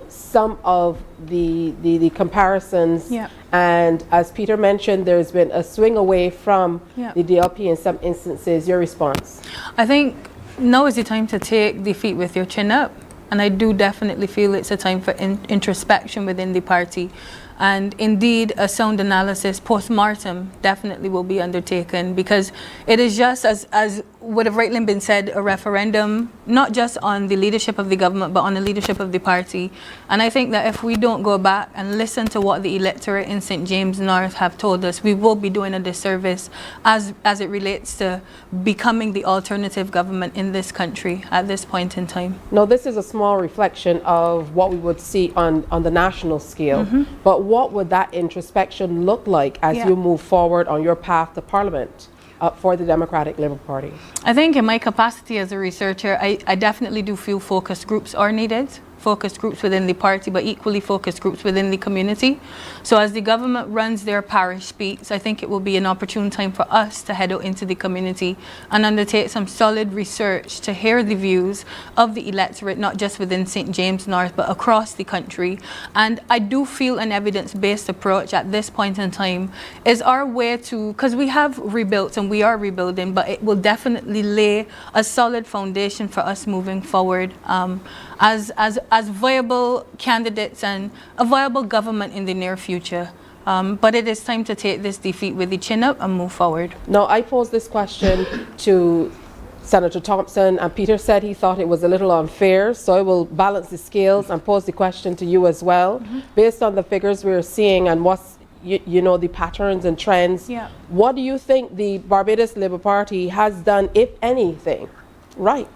some of the comparisons. Yeah. And as Peter mentioned, there's been a swing away from the DLP in some instances. Your response? I think now is the time to take defeat with your chin up. And I do definitely feel it's a time for introspection within the party. And indeed, a sound analysis, post-mortem, definitely will be undertaken, because it is just, as would have rightly been said, a referendum, not just on the leadership of the government, but on the leadership of the party. And I think that if we don't go back and listen to what the electorate in St. James North have told us, we will be doing a disservice as it relates to becoming the alternative government in this country at this point in time. Now, this is a small reflection of what we would see on the national scale, but what would that introspection look like as you move forward on your path to Parliament for the Democratic Labour Party? I think in my capacity as a researcher, I definitely do feel focus groups are needed. Focus groups within the party, but equally focus groups within the community. So as the government runs their parish speaks, I think it will be an opportune time for us to head out into the community and undertake some solid research to hear the views of the electorate, not just within St. James North, but across the country. And I do feel an evidence-based approach at this point in time is our way to, because we have rebuilt and we are rebuilding, but it will definitely lay a solid foundation for us moving forward as viable candidates and a viable government in the near future. But it is time to take this defeat with the chin up and move forward. Now, I posed this question to Senator Thompson, and Peter said he thought it was a little unfair, so I will balance the scales and pose the question to you as well. Based on the figures we're seeing and what's, the patterns and trends, what do you think the Barbados Labour Party has done, if anything, right?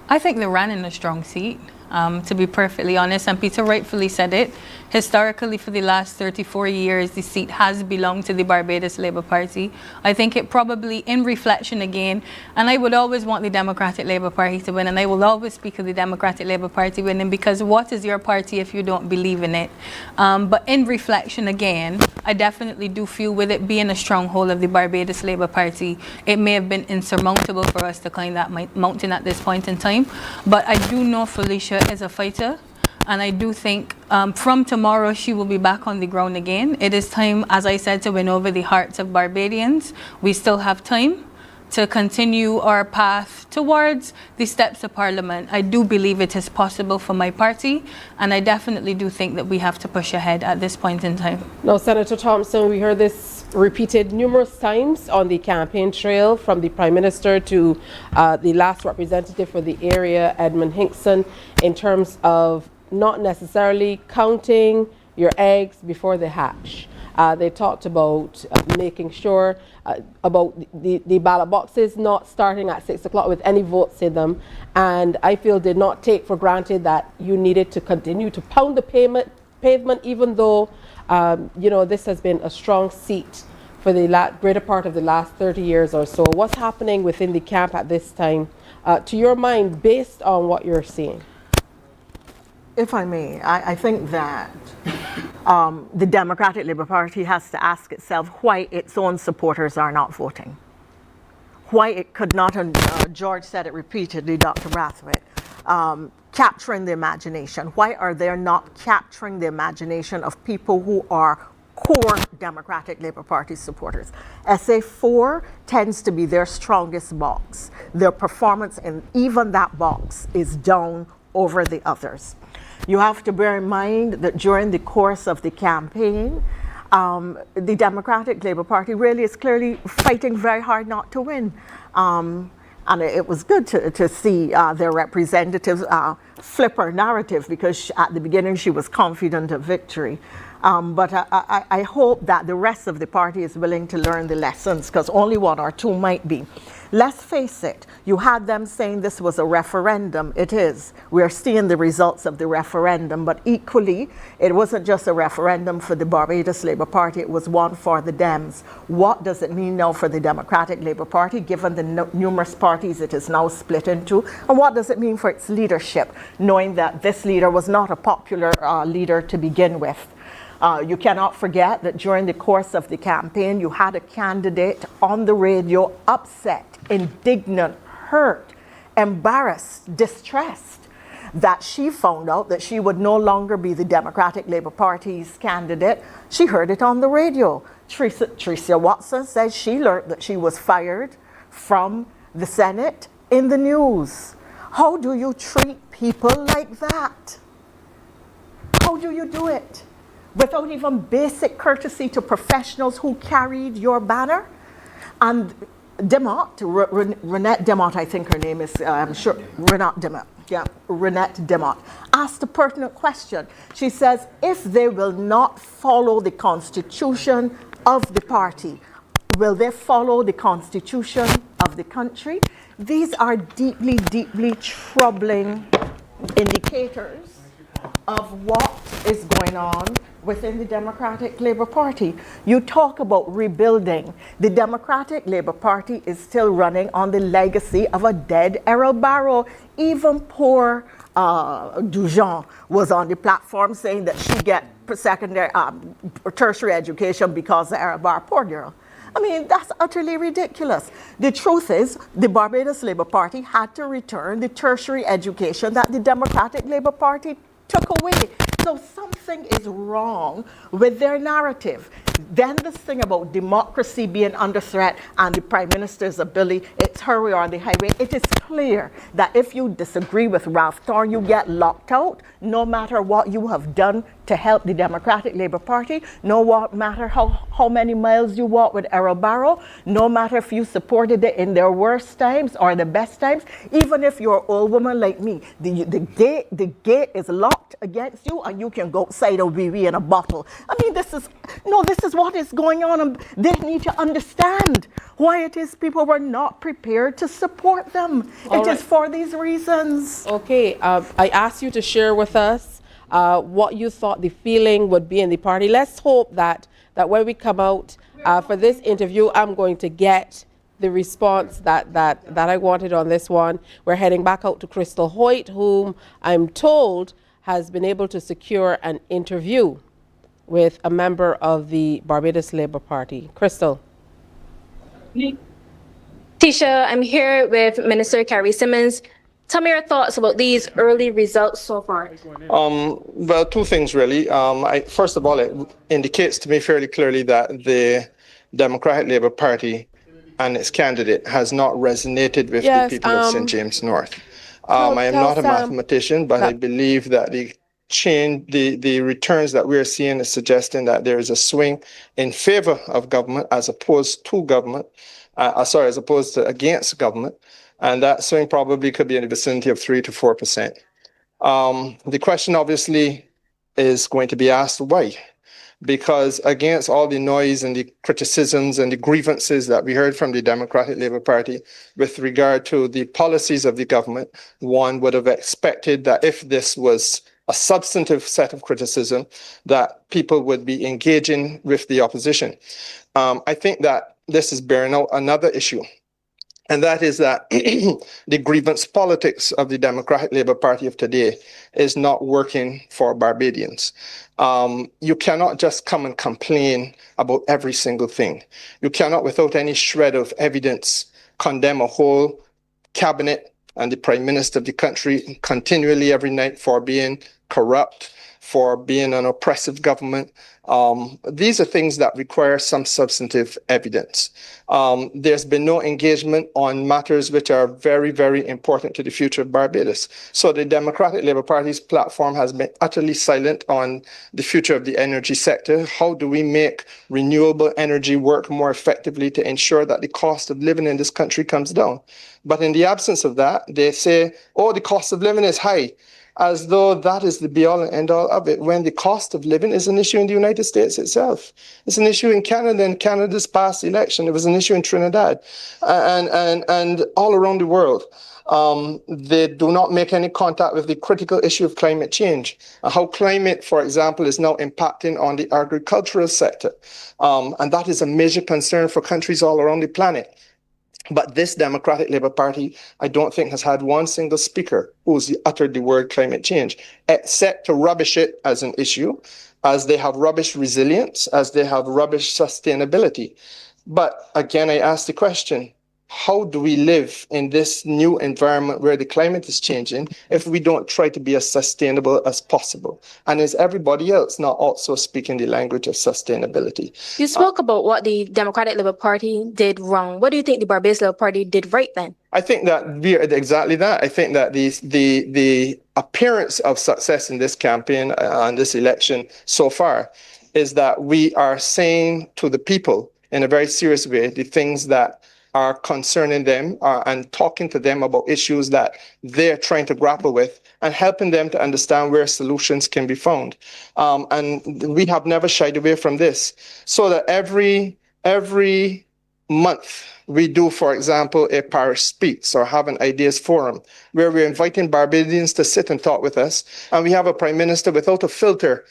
I think they ran in a strong seat. to be perfectly honest. And Peter rightfully said it. Historically, for the last 34 years, the seat has belonged to the Barbados Labour Party. I think it probably, in reflection again, and I would always want the Democratic Labour Party to win, and I will always speak of the Democratic Labour Party winning, because what is your party if you don't believe in it? But in reflection again, I definitely do feel with it being a stronghold of the Barbados Labour Party, it may have been insurmountable for us to climb that mountain at this point in time. But I do know Felicia is a fighter. And I do think from tomorrow she will be back on the ground again. It is time, as I said, to win over the hearts of Barbadians. We still have time to continue our path towards the steps of Parliament. I do believe it is possible for my party, and I definitely do think that we have to push ahead at this point in time. Now, Senator Thompson, we heard this repeated numerous times on the campaign trail, from the Prime Minister to the last representative for the area, Edmund Hinkson, in terms of not necessarily counting your eggs before they hatch. They talked about making sure about the ballot boxes not starting at 6 o'clock with any votes in them, and I feel did not take for granted that you needed to continue to pound the pavement, even though you know, this has been a strong seat for the greater part of the last 30 years or so. What's happening within the camp at this time, to your mind, based on what you're seeing? If I may, I think that the Democratic Labour Party has to ask itself why its own supporters are not voting. Why it could not, and George said it repeatedly, Dr. Brathwaite, capturing the imagination. Why are they not capturing the imagination of people who are core Democratic Labour Party supporters? SA4 tends to be their strongest box. Their performance in even that box is down over the others. You have to bear in mind that during the course of the campaign, the Democratic Labour Party really is clearly fighting very hard not to win. And it was good to see their representatives flip her narrative, because at the beginning she was confident of victory. But I hope that the rest of the party is willing to learn the lessons, because only one or two might be. Let's face it, you had them saying this was a referendum. It is. We are seeing the results of the referendum, but equally, it wasn't just a referendum for the Barbados Labour Party, it was one for the Dems. What does it mean now for the Democratic Labour Party, given the numerous parties it is now split into? And what does it mean for its leadership, knowing that this leader was not a popular leader to begin with? You cannot forget that during the course of the campaign, you had a candidate on the radio upset, indignant, hurt, embarrassed, distressed, that she found out that she would no longer be the Democratic Labour Party's candidate. She heard it on the radio. Tricia Watson said she learned that she was fired from the Senate in the news. How do you treat people like that? How do you do it? Without even basic courtesy to professionals who carried your banner? And Demott, Renette Demott, I think her name is, I'm sure, Renette Demott, yeah, Renette Demott, asked a pertinent question. She says, if they will not follow the constitution of the party, will they follow the constitution of the country? These are deeply, deeply troubling indicators of what is going on within the Democratic Labour Party. You talk about rebuilding. The Democratic Labour Party is still running on the legacy of a dead Errol Barrow. Even poor Dujon was on the platform saying that she get secondary, tertiary education because of Errol Barrow. Poor girl. I mean, that's utterly ridiculous. The truth is, the Barbados Labour Party had to return the tertiary education that the Democratic Labour Party took away. So something is wrong with their narrative. Then this thing about democracy being under threat and the Prime Minister's ability, it's her way or on the highway. It is clear that if you disagree with Ralph Thorne, you get locked out, no matter what you have done to help the Democratic Labour Party, no matter how many miles you walk with Errol Barrow, no matter if you supported it in their worst times or the best times, even if you're an old woman like me, the gate is locked against you and you can go outside or be in a bottle. I mean, this is what is going on, and they need to understand why it is people were not prepared to support them. It is for these reasons. Okay, I asked you to share with us what you thought the feeling would be in the party. Let's hope that when we come out for this interview, I'm going to get the response that I wanted on this one. We're heading back out to Crystal Hoyt, whom I'm told has been able to secure an interview with a member of the Barbados Labour Party. Crystal. Tisha, I'm here with Minister Carrie Simmons. Tell me your thoughts about these early results so far. Well, two things really. First of all, it indicates to me fairly clearly that the Democratic Labour Party and its candidate has not resonated with the people of St. James North. I am not a mathematician, but I believe that the returns that we're seeing is suggesting that there is a swing in favor of government as opposed to government, as opposed to against government. And that swing probably could be in the vicinity of 3 to 4%. The question obviously is going to be asked why? Because against all the noise and the criticisms and the grievances that we heard from the Democratic Labour Party with regard to the policies of the government, one would have expected that if this was a substantive set of criticism, that people would be engaging with the opposition. I think that this is bearing out another issue. And that is that the grievance politics of the Democratic Labour Party of today is not working for Barbadians. You cannot just come and complain about every single thing. You cannot, without any shred of evidence, condemn a whole cabinet and the Prime Minister of the country continually every night for being corrupt, for being an oppressive government. These are things that require some substantive evidence. There's been no engagement on matters which are very, very important to the future of Barbados. So the Democratic Labour Party's platform has been utterly silent on the future of the energy sector. How do we make renewable energy work more effectively to ensure that the cost of living in this country comes down? But in the absence of that, they say, oh, the cost of living is high, as though that is the be-all and end-all of it, when the cost of living is an issue in the United States itself. It's an issue in Canada, in Canada's past election. It was an issue in Trinidad and all around the world. They do not make any contact with the critical issue of climate change, how climate, for example, is now impacting on the agricultural sector. And that is a major concern for countries all around the planet. But this Democratic Labour Party, I don't think has had one single speaker who's uttered the word climate change, except to rubbish it as an issue, as they have rubbish resilience, as they have rubbish sustainability. But again, I ask the question, how do we live in this new environment where the climate is changing if we don't try to be as sustainable as possible? And is everybody else not also speaking the language of sustainability? You spoke about what the Democratic Labour Party did wrong. What do you think the Barbados Labour Party did right then? I think that exactly that. I think that the appearance of success in this campaign and this election so far is that we are saying to the people in a very serious way the things that are concerning them and talking to them about issues that they're trying to grapple with and helping them to understand where solutions can be found. And we have never shied away from this. So that every month we do, for example, a parish speaks or have an ideas forum where we're inviting Barbadians to sit and talk with us. And we have a Prime Minister without a filter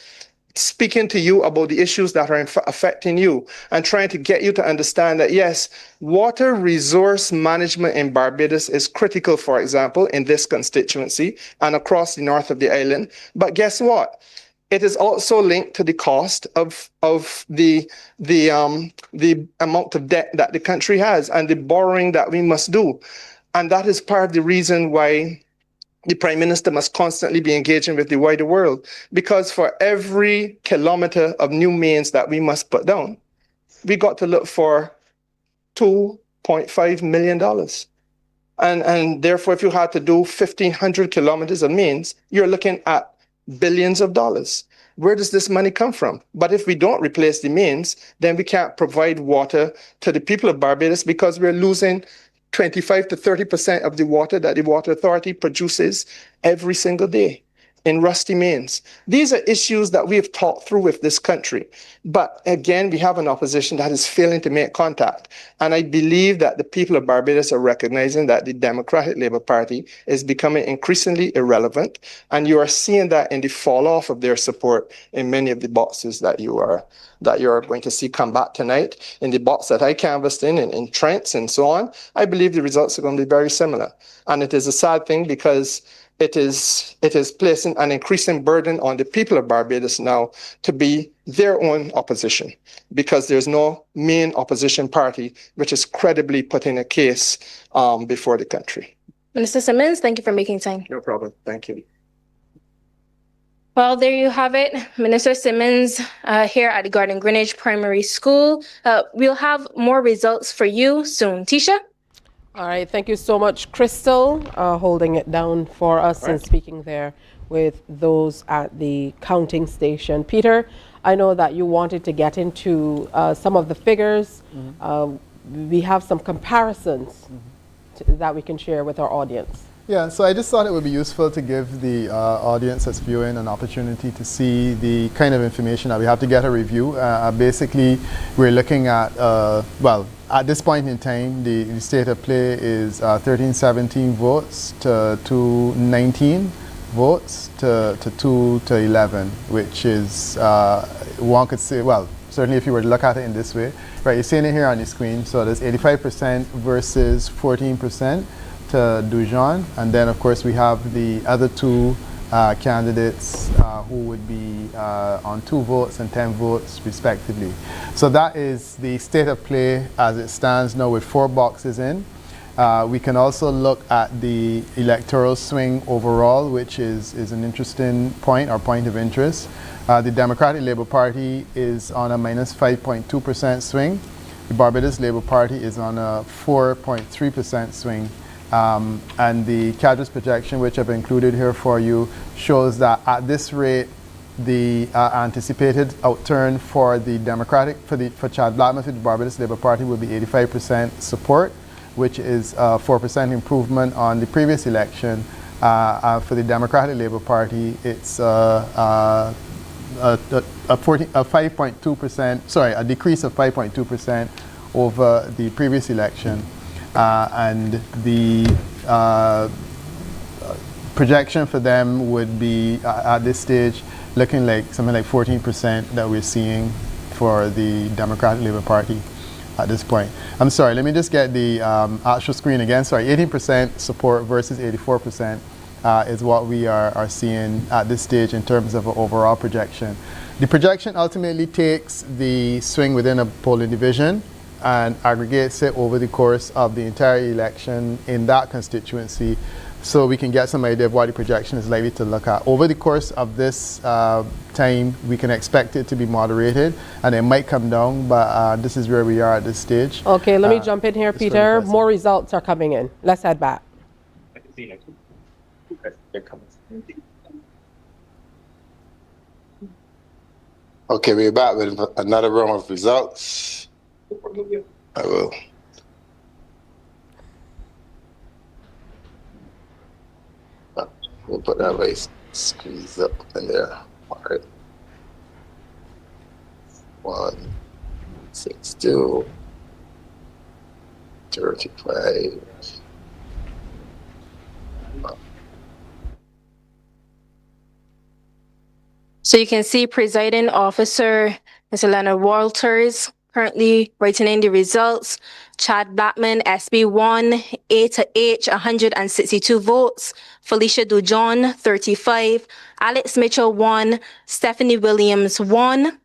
speaking to you about the issues that are affecting you and trying to get you to understand that, yes, water resource management in Barbados is critical, for example, in this constituency and across the north of the island. But guess what? It is also linked to the cost of the amount of debt that the country has and the borrowing that we must do. And that is part of the reason why the Prime Minister must constantly be engaging with the wider world, because for every kilometer of new mains that we must put down, we got to look for $2.5 million. And therefore, if you had to do 1,500 kilometers of mains, you're looking at billions of dollars. Where does this money come from? But if we don't replace the mains, then we can't provide water to the people of Barbados because we're losing 25 to 30% of the water that the Water Authority produces every single day. in Rusty Mains. These are issues that we have talked through with this country. But again, we have an opposition that is failing to make contact. And I believe that the people of Barbados are recognizing that the Democratic Labour Party is becoming increasingly irrelevant. And you are seeing that in the fall off of their support in many of the boxes that you are going to see come back tonight. In the box that I canvassed in Trents and so on, I believe the results are going to be very similar. And it is a sad thing because it is placing an increasing burden on the people of Barbados now to be their own opposition, because there's no main opposition party which is credibly putting a case before the country. Minister Simmons, thank you for making time. No problem. Thank you. Well, there you have it. Minister Simmons here at the Garden Greenwich Primary School. We'll have more results for you soon. Tisha? All right, thank you so much, Crystal, holding it down for us and speaking there with those at the counting station. Peter, I know that you wanted to get into some of the figures. We have some comparisons that we can share with our audience. Yeah, so I just thought it would be useful to give the audience that's viewing an opportunity to see the kind of information that we have to get a review. Basically, we're looking at, well, at this point in time, the state of play is 1317 votes to 219 votes to 2 to 11, which is, one could say, well, certainly if you were to look at it in this way, right, you're seeing it here on the screen, so there's 85% versus 14%. To Dujon, and then of course we have the other two candidates who would be on 2 votes and 10 votes respectively. So that is the state of play as it stands now with 4 boxes in. We can also look at the electoral swing overall, which is an interesting point or point of interest. The Democratic Labour Party is on a minus 5.2% swing. The Barbados Labour Party is on a 4.3% swing. And the cadres projection, which I've included here for you, shows that at this rate, the anticipated outturn for the for Chad Blackman for the Barbados Labour Party will be 85% support, which is a 4% improvement on the previous election. For the Democratic Labour Party, it's a 5.2%, sorry, a decrease of 5.2% over the previous election. And the projection for them would be at this stage looking like something like 14% that we're seeing for the Democratic Labour Party at this point. I'm sorry, let me just get the actual screen again. Sorry, 18% support versus 84% is what we are seeing at this stage in terms of an overall projection. The projection ultimately takes the swing within a polling division and aggregates it over the course of the entire election in that constituency, so we can get some idea of what the projection is likely to look at. Over the course of this time, we can expect it to be moderated, and it might come down, but this is where we are at this stage. Okay, let me jump in here, Peter. More results are coming in. Let's head back. Okay, we're back with another round of results. I will. We'll put that way, squeeze up in there. All right. 162 35. So you can see presiding officer, Mr. Leonard Walters, currently writing in the results. Chad Blackman, SB1, A to H, 162 votes. Felicia Dujon, 35. Alex Mitchell, 1. Stephanie Williams, 1.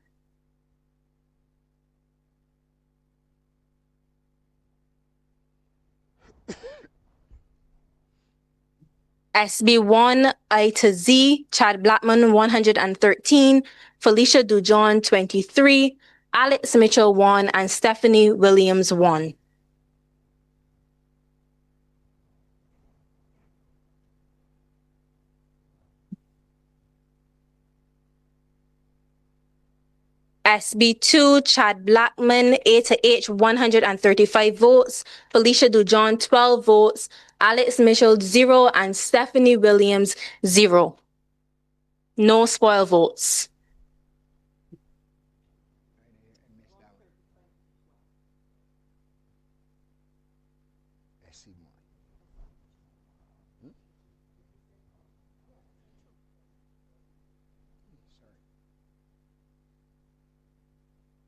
SB1, I to Z, Chad Blackman, 113. Felicia Dujon, 23. Alex Mitchell, 1. And Stephanie Williams, 1. SB2, Chad Blackman, A to H, 135 votes. Felicia Dujon, 12 votes. Alex Mitchell, 0. And Stephanie Williams, 0. No spoil votes.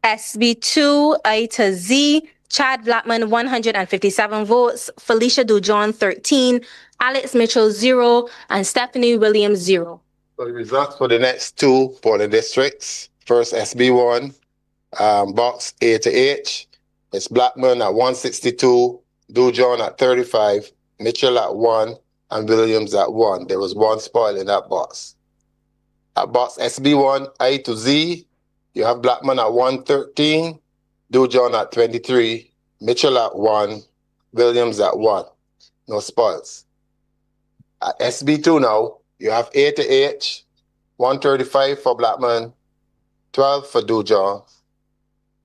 SB2 I to Z, Chad Blackman 157 votes, Felicia Dujon 13, Alex Mitchell 0, and Stephanie Williams 0. So the results for the next two polling districts. First, SB1, box A to H. It's Blackman at 162, Dujon at 35, Mitchell at 1, and Williams at 1. There was one spoil in that box. At box SB1, I to Z, you have Blackman at 113, Dujon at 23, Mitchell at 1, Williams at 1. No spoils. At SB2 now, you have A to H, 135 for Blackman, 12 for Dujon,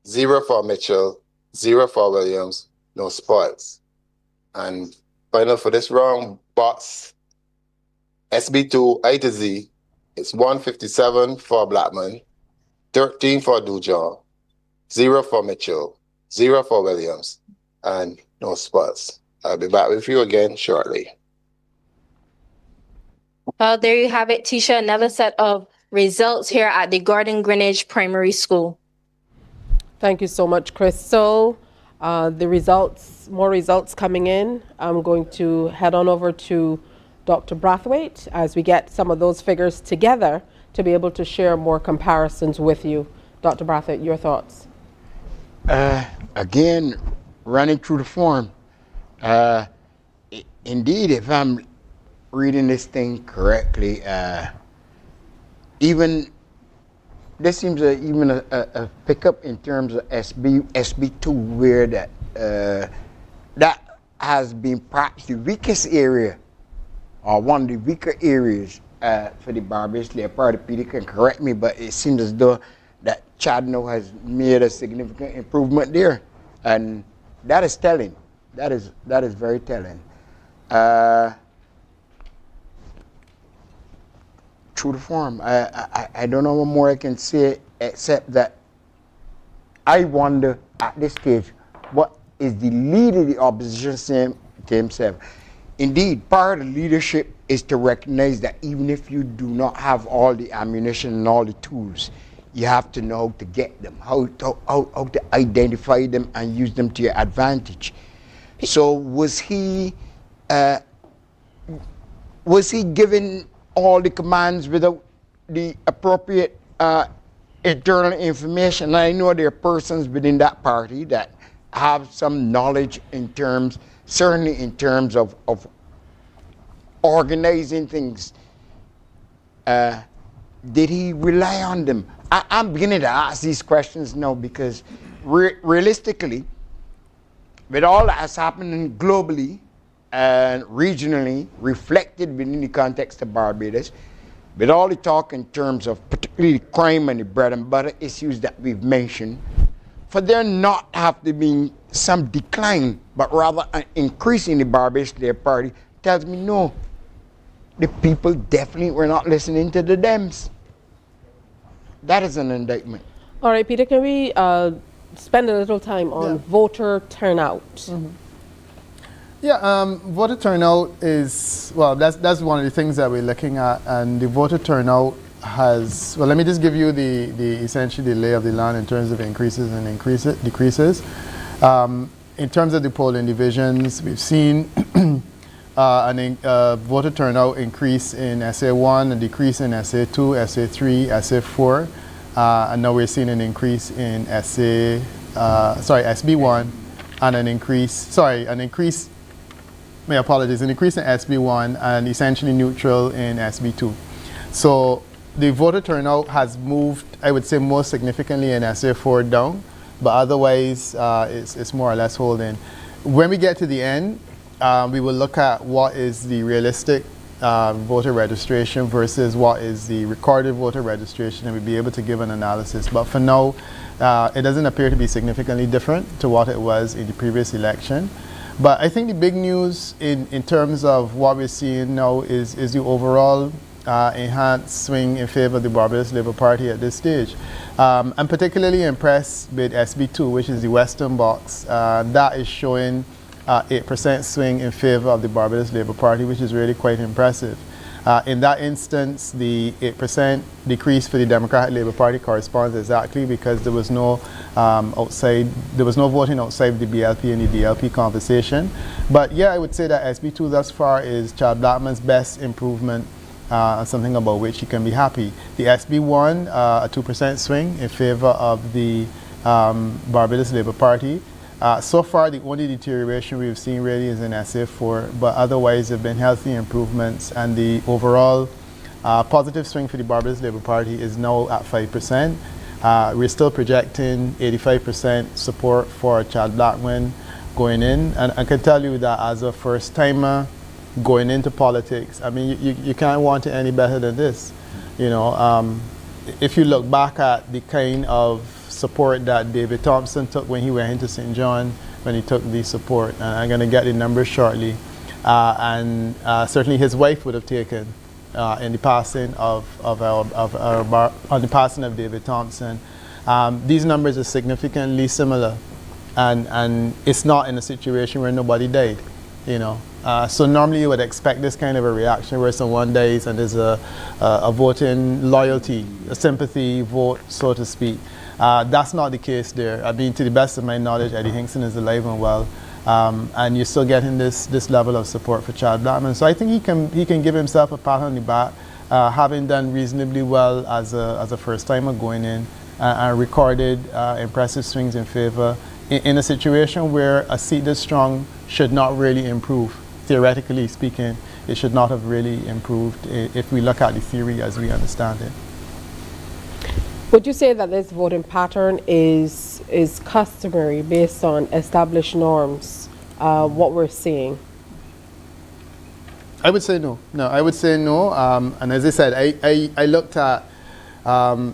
0 for Mitchell, 0 for Williams, no spoils. And final for this round, box SB2 I to Z, it's 157 for Blackman, 13 for Dujon, 0 for Mitchell, 0 for Williams, and no spoils. I'll be back with you again shortly. Well, there you have it, Tisha. Another set of results here at the Gordon Greenwich Primary School. Thank you so much, Crystal. The results, more results coming in. I'm going to head on over to Dr. Brathwaite as we get some of those figures together to be able to share more comparisons with you. Dr. Brathwaite, your thoughts? Again, running through the form. Indeed, if I'm reading this thing correctly, even this seems even a pickup in terms of SB2, where that has been perhaps the weakest area, or one of the weaker areas for the Barbados Labour Party. Peter can correct me, but it seems as though that Chadno has made a significant improvement there, and that is telling. That is very telling. True to form. I don't know what more I can say except that I wonder at this stage what is the leader of the opposition saying to himself. Indeed, part of leadership is to recognize that even if you do not have all the ammunition and all the tools, you have to know how to get them, how to identify them and use them to your advantage. So was he given all the commands without the appropriate internal information? I know there are persons within that party that have some knowledge in terms, certainly in terms of organizing things. Did he rely on them? I'm beginning to ask these questions now because realistically, with all that has happened globally and regionally, reflected within the context of Barbados, with all the talk in terms of particularly crime and the bread and butter issues that we've mentioned, for there not have to be some decline, but rather an increase in the Barbados Labour Party, tells me no, the people definitely were not listening to the Dems. That is an indictment. All right, Peter, can we spend a little time on voter turnout? Mm-hmm. Yeah, voter turnout is, well, that's one of the things that we're looking at, and the voter turnout has, well, let me just give you the essentially the lay of the land in terms of increases and decreases. In terms of the polling divisions, we've seen voter turnout increase in SA1, a decrease in SA2, SA3, SA4, and now we're seeing an increase in SB1, and an increase in SB1 and essentially neutral in SB2. So the voter turnout has moved, I would say, more significantly in SA4 down, but otherwise it's more or less holding. When we get to the end, we will look at what is the realistic voter registration versus what is the recorded voter registration, and we'll be able to give an analysis. But for now, it doesn't appear to be significantly different to what it was in the previous election. But I think the big news in terms of what we're seeing now is the overall enhanced swing in favor of the Barbados Labour Party at this stage. I'm particularly impressed with SB2, which is the Western box. That is showing 8% swing in favor of the Barbados Labour Party, which is really quite impressive. In that instance, the 8% decrease for the Democratic Labour Party corresponds exactly because there was no voting outside the BLP and the DLP conversation. But yeah, I would say that SB2 thus far is Chad Blackman's best improvement, something about which he can be happy. The SB1, a 2% swing in favor of the Barbados Labour Party. So far, the only deterioration we've seen really is in SA4, but otherwise there have been healthy improvements, and the overall positive swing for the Barbados Labour Party is now at 5%. We're still projecting 85% support for Chad Blackman going in, and I can tell you that as a first-timer going into politics, I mean, you can't want it any better than this. You know, if you look back at the kind of support that David Thompson took when he went into St. John, when he took the support, and I'm going to get the numbers shortly, and certainly his wife would have taken in the passing of the passing of David Thompson. These numbers are significantly similar, and it's not in a situation where nobody died, you know. So normally you would expect this kind of a reaction where someone dies and there's a voting loyalty, a sympathy vote, so to speak. That's not the case there. I mean, to the best of my knowledge, Eddie Hinkson is alive and well, and you're still getting this level of support for Chad Blackman. So I think he can give himself a pat on the back, having done reasonably well as a first-timer going in, and recorded impressive swings in favor in a situation where a seat this strong should not really improve. Theoretically speaking, it should not have really improved if we look at the theory as we understand it. Would you say that this voting pattern is customary based on established norms, what we're seeing? I would say no. No, I would say no. And as I said, I looked at,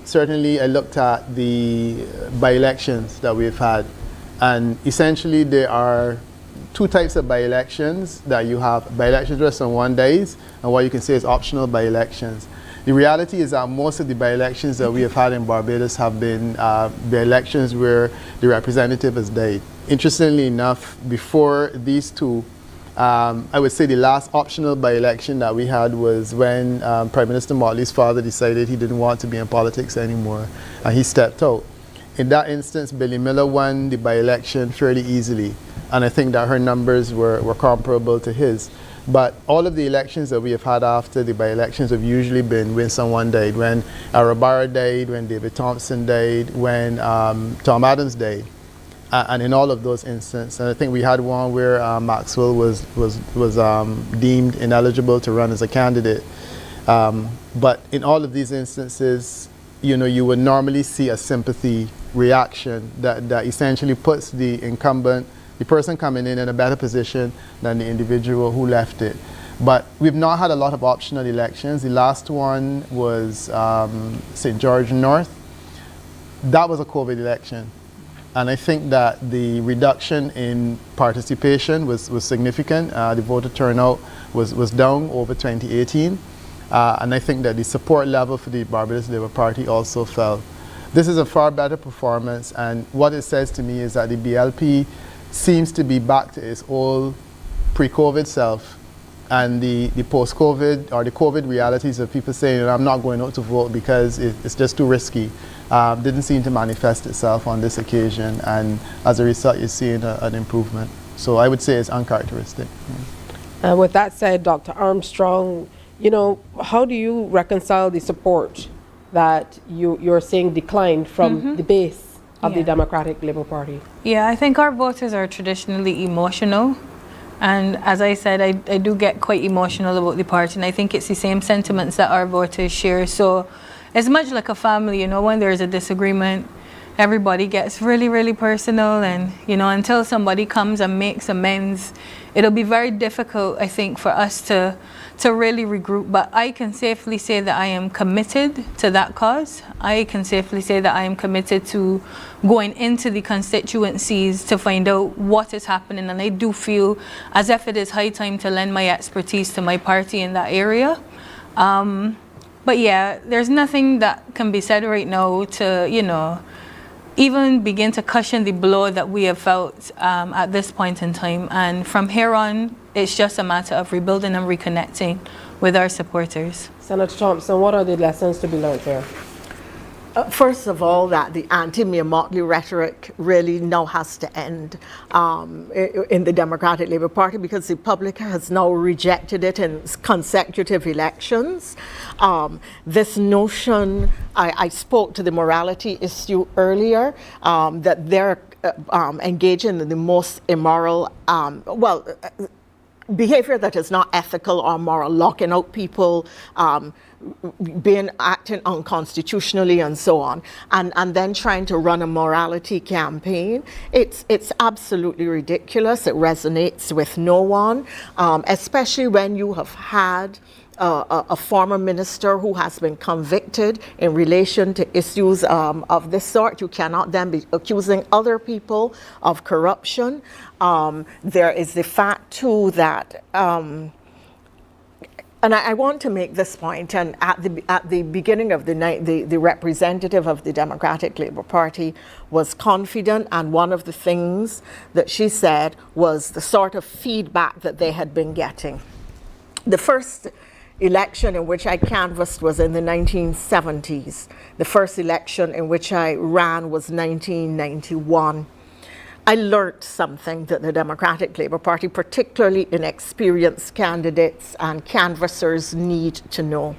certainly I looked at the by-elections that we've had. And essentially there are two types of by-elections that you have. By-elections where someone dies, and what you can say is optional by-elections. The reality is that most of the by-elections that we have had in Barbados have been by-elections where the representative has died. Interestingly enough, before these two, I would say the last optional by-election that we had was when Prime Minister Motley's father decided he didn't want to be in politics anymore, and he stepped out. In that instance, Billy Miller won the by-election fairly easily, and I think that her numbers were comparable to his. But all of the elections that we have had after the by-elections have usually been when someone died. When Arabara died, when David Thompson died, when Tom Adams died. And in all of those instances, and I think we had one where Maxwell was deemed ineligible to run as a candidate. But in all of these instances, you know, you would normally see a sympathy reaction that essentially puts the incumbent, the person coming in a better position than the individual who left it. But we've not had a lot of optional elections. The last one was St. George North. That was a COVID election. And I think that the reduction in participation was significant. The voter turnout was down over 2018. And I think that the support level for the Barbados Labour Party also fell. This is a far better performance, and what it says to me is that the BLP seems to be back to its old pre-COVID self, and the post-COVID or the COVID realities of people saying, I'm not going out to vote because it's just too risky, didn't seem to manifest itself on this occasion, and as a result you're seeing an improvement. So I would say it's uncharacteristic. With that said, Dr. Armstrong, you know, how do you reconcile the support that you're seeing decline from the base of the Democratic Labour Party? Yeah, I think our voters are traditionally emotional. And as I said, I do get quite emotional about the party, and I think it's the same sentiments that our voters share. So it's much like a family, you know, when there's a disagreement, everybody gets really, really personal, and, you know, until somebody comes and makes amends, it'll be very difficult, I think, for us to really regroup. But I can safely say that I am committed to that cause. I can safely say that I am committed to going into the constituencies to find out what is happening, and I do feel as if it is high time to lend my expertise to my party in that area. But yeah, there's nothing that can be said right now to, even begin to cushion the blow that we have felt at this point in time. And from here on, it's just a matter of rebuilding and reconnecting with our supporters. Senator Thompson, what are the lessons to be learned here? First of all, that the anti-Mia Mottley rhetoric really now has to end in the Democratic Labour Party, because the public has now rejected it in consecutive elections. This notion, I spoke to the morality issue earlier, that they're engaging in the most immoral, behavior that is not ethical or moral, locking out people, acting unconstitutionally and so on, and then trying to run a morality campaign. It's absolutely ridiculous. It resonates with no one, especially when you have had a former minister who has been convicted in relation to issues of this sort. You cannot then be accusing other people of corruption. There is the fact too that and I want to make this point, and at the beginning of the night, the representative of the Democratic Labour Party was confident, and one of the things that she said was the sort of feedback that they had been getting. The first election in which I canvassed was in the 1970s. The first election in which I ran was 1991. I learned something that the Democratic Labour Party, particularly inexperienced candidates and canvassers, need to know.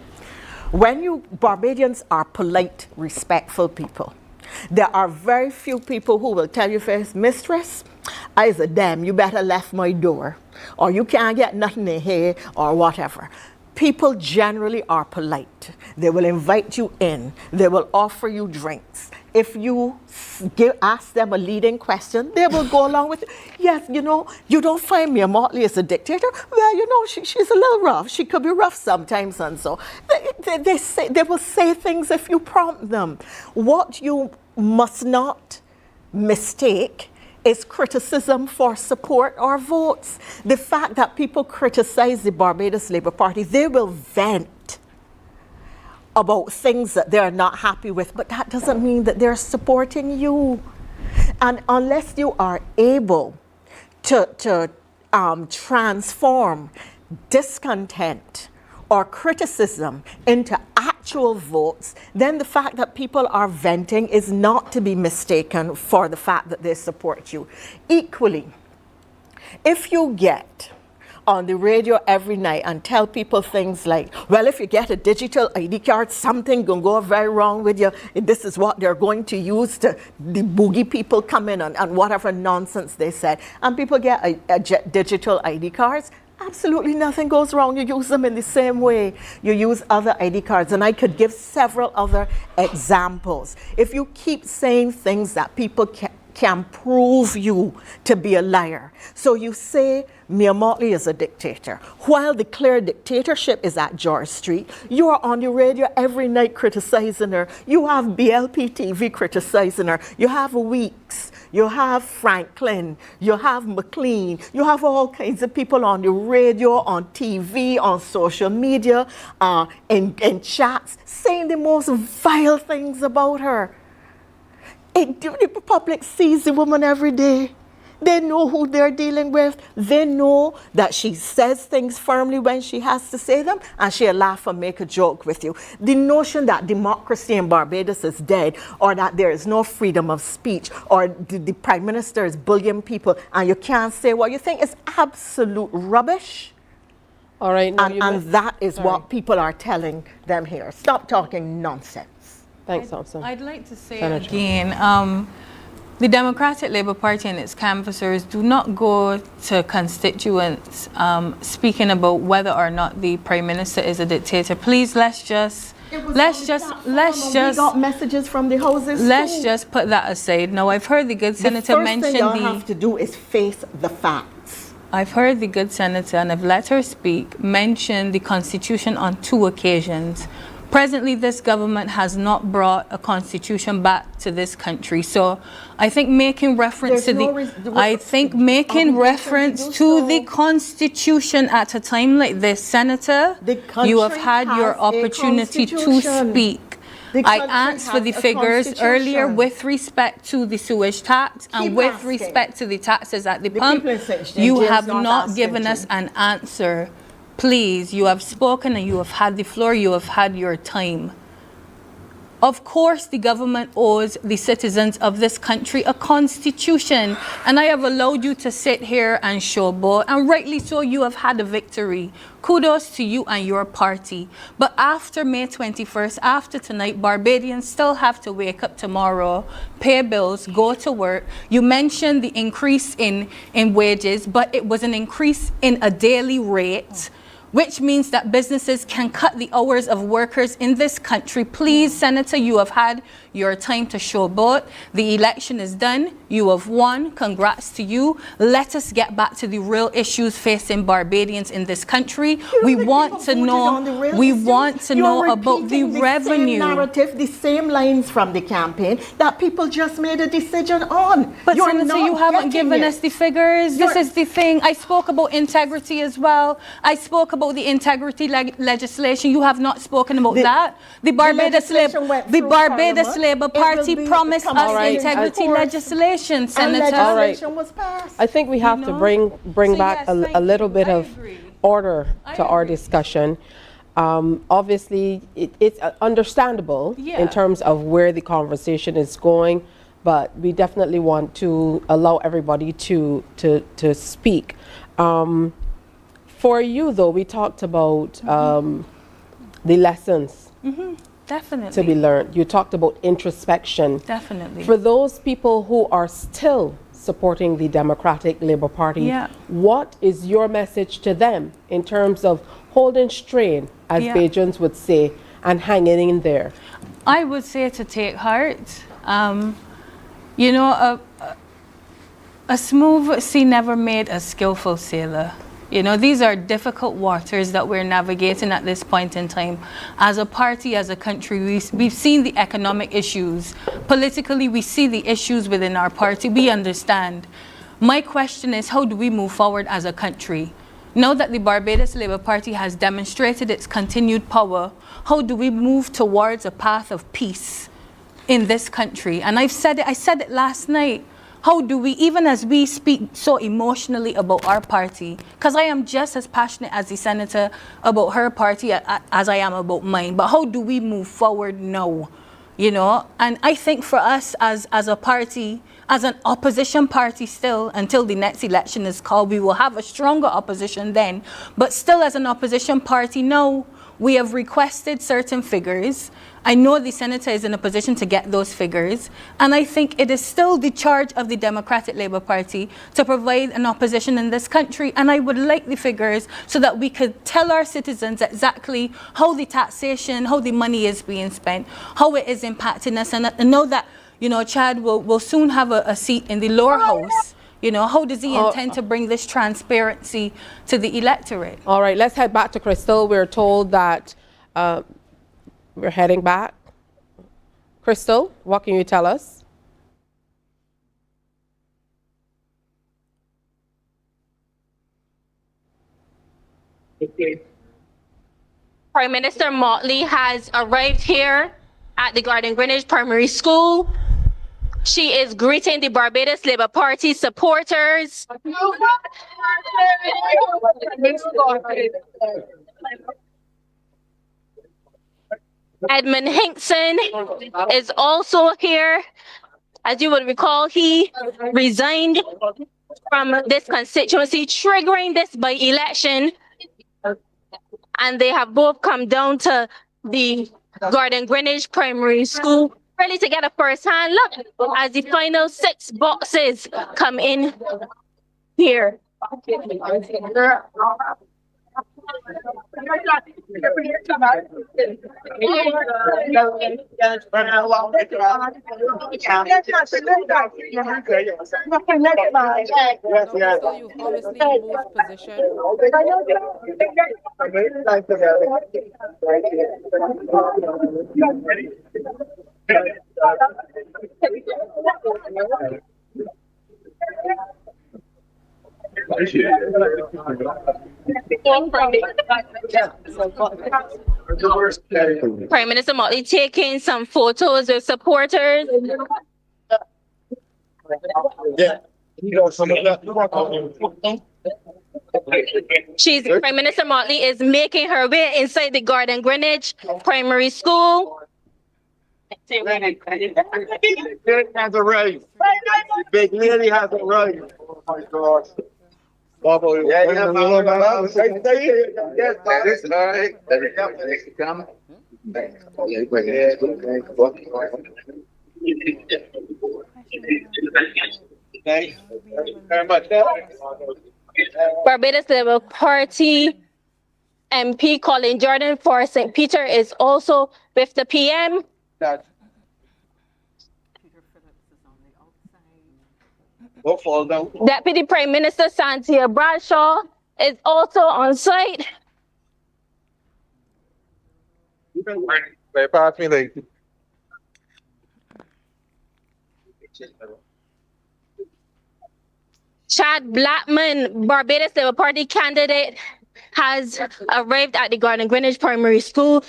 When you Barbadians are polite, respectful people, there are very few people who will tell you first, mistress, I say, damn, you better left my door, or you can't get nothing in here, or whatever. People generally are polite. They will invite you in. They will offer you drinks. If you ask them a leading question, they will go along with it. Yes, you don't find Mia Mottley as a dictator. Well, she's a little rough. She could be rough sometimes, and so they will say things if you prompt them. What you must not mistake is criticism for support or votes. The fact that people criticize the Barbados Labour Party, they will vent about things that they're not happy with, but that doesn't mean that they're supporting you. And unless you are able to transform discontent or criticism into actual votes, then the fact that people are venting is not to be mistaken for the fact that they support you. Equally, if you get on the radio every night and tell people things like, well, if you get a digital ID card, something gonna go very wrong with you. This is what they're going to use to the boogie people come in and whatever nonsense they said. And people get a digital ID cards. Absolutely nothing goes wrong. You use them in the same way you use other ID cards. And I could give several other examples. If you keep saying things that people can prove you to be a liar. So you say Mia Mottley is a dictator. While the clear dictatorship is at George Street, you are on the radio every night criticizing her. You have BLP TV criticizing her. You have Weeks. You have Franklin. You have McLean. You have all kinds of people on the radio, on TV, on social media, in chats, saying the most vile things about her. The public sees the woman every day. They know who they're dealing with. They know that she says things firmly when she has to say them, and she'll laugh and make a joke with you. The notion that democracy in Barbados is dead, or that there is no freedom of speech, or the Prime Minister is bullying people, and you can't say what you think, is absolute rubbish. All right. And that is what people are telling them here. Stop talking nonsense. Thanks, Thompson. I'd like to say again, the Democratic Labour Party and its canvassers do not go to constituents speaking about whether or not the Prime Minister is a dictator. Please, let's just we got messages from the houses. Let's just put that aside. Now, I've heard the good senator mention the first thing you have to do is face the facts. I've heard the good senator, and I've let her speak, mention the Constitution on 2 occasions. Presently, this government has not brought a constitution back to this country. So I think making reference to the constitution at a time like this, Senator, you have had your opportunity to speak. I asked for the figures earlier with respect to the sewage tax and with respect to the taxes at the pump. You have not given us an answer. Please, you have spoken and you have had the floor, you have had your time. Of course, the government owes the citizens of this country a constitution, and I have allowed you to sit here and showboat, and rightly so, you have had a victory. Kudos to you and your party. But after May 21st, after tonight, Barbadians still have to wake up tomorrow, pay bills, go to work. You mentioned the increase in wages, but it was an increase in a daily rate, which means that businesses can cut the hours of workers in this country. Please, Senator, you have had your time to showboat. The election is done. You have won. Congrats to you. Let us get back to the real issues facing Barbadians in this country. We want to know about the revenue. Same narrative, the same lines from the campaign that people just made a decision on. But Senator, you haven't given us the figures. This is the thing. I spoke about integrity as well. I spoke about the integrity legislation. You have not spoken about that. The Barbados Labour Party promised us integrity legislation, Senator. Legislation was passed. I think we have to bring back a little bit of order to our discussion. Obviously, it's understandable in terms of where the conversation is going, but we definitely want to allow everybody to speak. For you, though, we talked about the lessons definitely to be learned. You talked about introspection. Definitely. For those people who are still supporting the Democratic Labour Party, what is your message to them in terms of holding strain, as Bajans would say, and hanging in there? I would say to take heart. You know, a smooth sea never made a skillful sailor. You know, these are difficult waters that we're navigating at this point in time. As a party, as a country, we've seen the economic issues. Politically, we see the issues within our party. We understand. My question is, how do we move forward as a country? Now that the Barbados Labour Party has demonstrated its continued power, how do we move towards a path of peace in this country? And I said it last night. How do we, even as we speak so emotionally about our party, because I am just as passionate as the senator about her party as I am about mine, but how do we move forward now? You know, and I think for us as a party, as an opposition party still, until the next election is called, we will have a stronger opposition then, but still as an opposition party now, we have requested certain figures. I know the senator is in a position to get those figures, and I think it is still the charge of the Democratic Labour Party to provide an opposition in this country, and I would like the figures so that we could tell our citizens exactly how the taxation, how the money is being spent, how it is impacting us, and know that, you know, Chad will soon have a seat in the lower house. You know, how does he intend to bring this transparency to the electorate? All right, let's head back to Crystal. We're told that we're heading back. Crystal, what can you tell us? Prime Minister Motley has arrived here at the Garden Greenwich Primary School. She is greeting the Barbados Labour Party supporters. Edmund Hinkson is also here. As you would recall, he resigned from this constituency, triggering this by-election. And they have both come down to the Garden Greenwich Primary School really to get a first-hand look as the final 6 boxes come in here. Crystal, you've obviously moved position. Prime Minister Motley taking some photos with supporters. Prime Minister Motley is making her way inside the Garden Greenwich Primary School. Has arrived. The big lady has arrived. Oh my God. Bubble. Yeah, yeah, yes, that is right. Come. Thanks very much. Barbados Labour Party MP Colin Jordan for St. Peter is also with the PM. Fall down. Deputy Prime Minister Santia Bradshaw is also on site. Pass me like. Chad Blackman, Barbados Labour Party candidate, has arrived at the Garden Greenwich Primary School,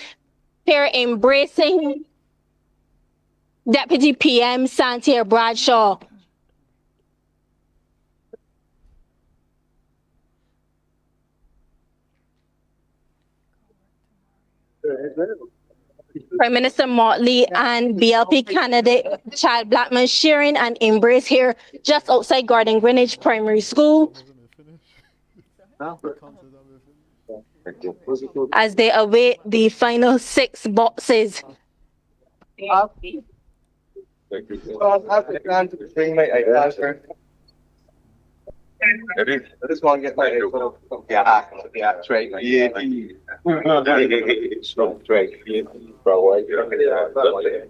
here embracing Deputy PM Santia Bradshaw. Prime Minister Motley and BLP candidate Chad Blackman sharing an embrace here just outside Garden Greenwich Primary School as they await the final 6 boxes. I just want to get my trade.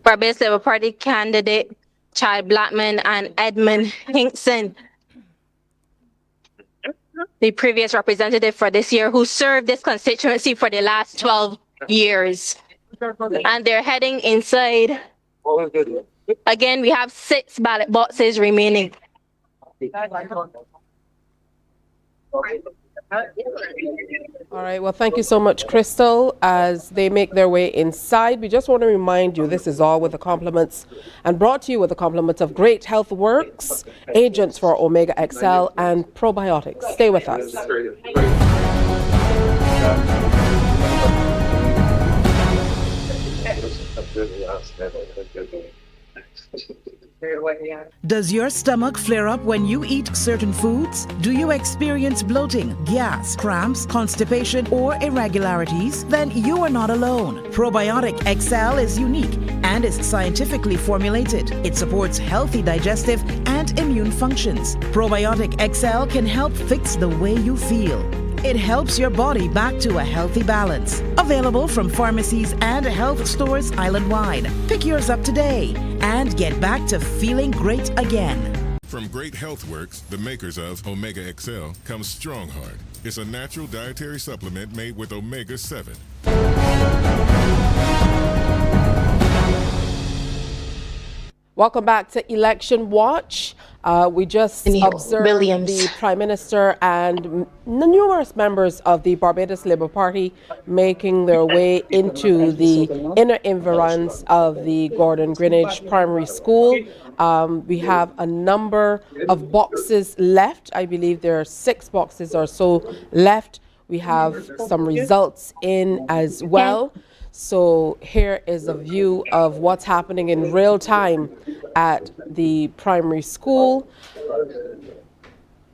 Barbados Labour Party candidate Chad Blackman and Edmund Hinkson, the previous representative for this year, who served this constituency for the last 12 years. And they're heading inside. Again, we have 6 ballot boxes remaining. All right, well, thank you so much, Crystal. As they make their way inside, we just want to remind you this is all with the compliments and brought to you with the compliments of Great Health Works, agents for Omega XL and probiotics. Stay with us. Does your stomach flare up when you eat certain foods? Do you experience bloating, gas, cramps, constipation, or irregularities? Then you are not alone. Probiotic XL is unique and is scientifically formulated. It supports healthy digestive and immune functions. Probiotic XL can help fix the way you feel. It helps your body back to a healthy balance. Available from pharmacies and health stores island-wide. Pick yours up today and get back to feeling great again. From Great Health Works, the makers of Omega XL, comes Strong Heart. It's a natural dietary supplement made with Omega 7. Welcome back to Election Watch. We just observed the Prime Minister and numerous members of the Barbados Labour Party making their way into the inner environs of the Gordon Greenwich Primary School. We have a number of boxes left. I believe there are 6 boxes or so left. We have some results in as well. So here is a view of what's happening in real time at the primary school.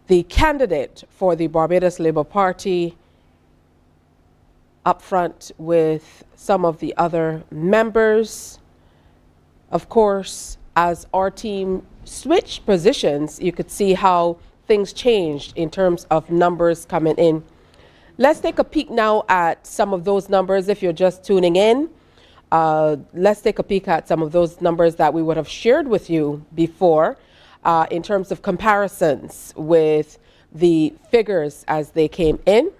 The candidate for the Barbados Labour Party up front with some of the other members. Of course, as our team switched positions, you could see how things changed in terms of numbers coming in. Let's take a peek now at some of those numbers if you're just tuning in. Let's take a peek at some of those numbers that we would have shared with you before in terms of comparisons with the figures as they came in.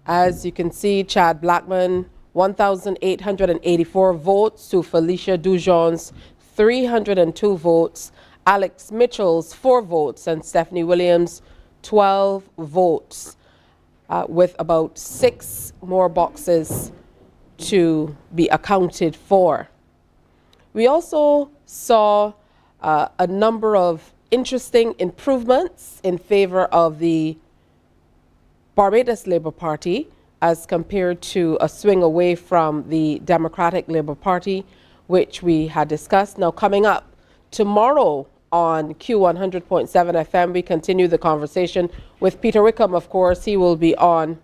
As you can see, Chad Blackman, 1,884 votes to Felicia Dujon's 302 votes, Alex Mitchell's 4 votes, and Stephanie Williams 12 votes, with about 6 more boxes to be accounted for. We also saw a number of interesting improvements in favor of the Barbados Labour Party as compared to a swing away from the Democratic Labour Party, which we had discussed. Now, coming up tomorrow on Q100.7 FM, we continue the conversation with Peter Wickham, of course. He will be on.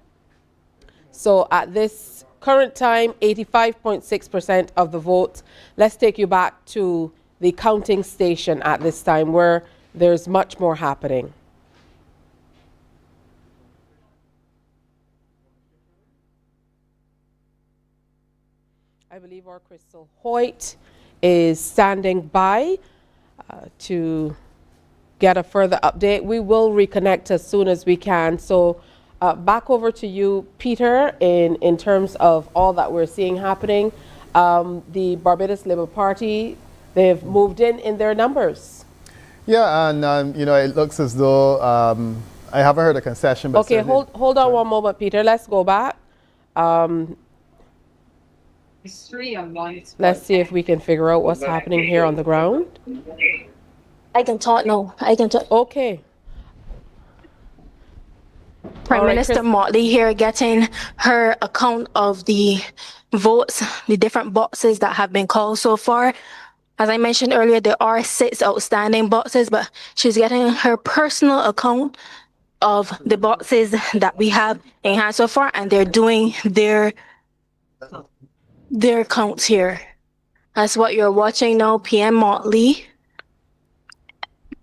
So at this current time, 85.6% of the votes. Let's take you back to the counting station at this time where there's much more happening. I believe our Crystal Hoyt is standing by to get a further update. We will reconnect as soon as we can. So back over to you, Peter, in terms of all that we're seeing happening. The Barbados Labour Party, they've moved in their numbers. Yeah, and you know, it looks as though I haven't heard a concession. But okay, hold on one moment, Peter. Let's go back. Let's see if we can figure out what's happening here on the ground. I can talk now. I can talk. Okay. Prime Minister Motley here getting her account of the votes, the different boxes that have been called so far. As I mentioned earlier, there are 6 outstanding boxes, but she's getting her personal account of the boxes that we have in hand so far, and they're doing their counts here. That's what you're watching now. PM Motley,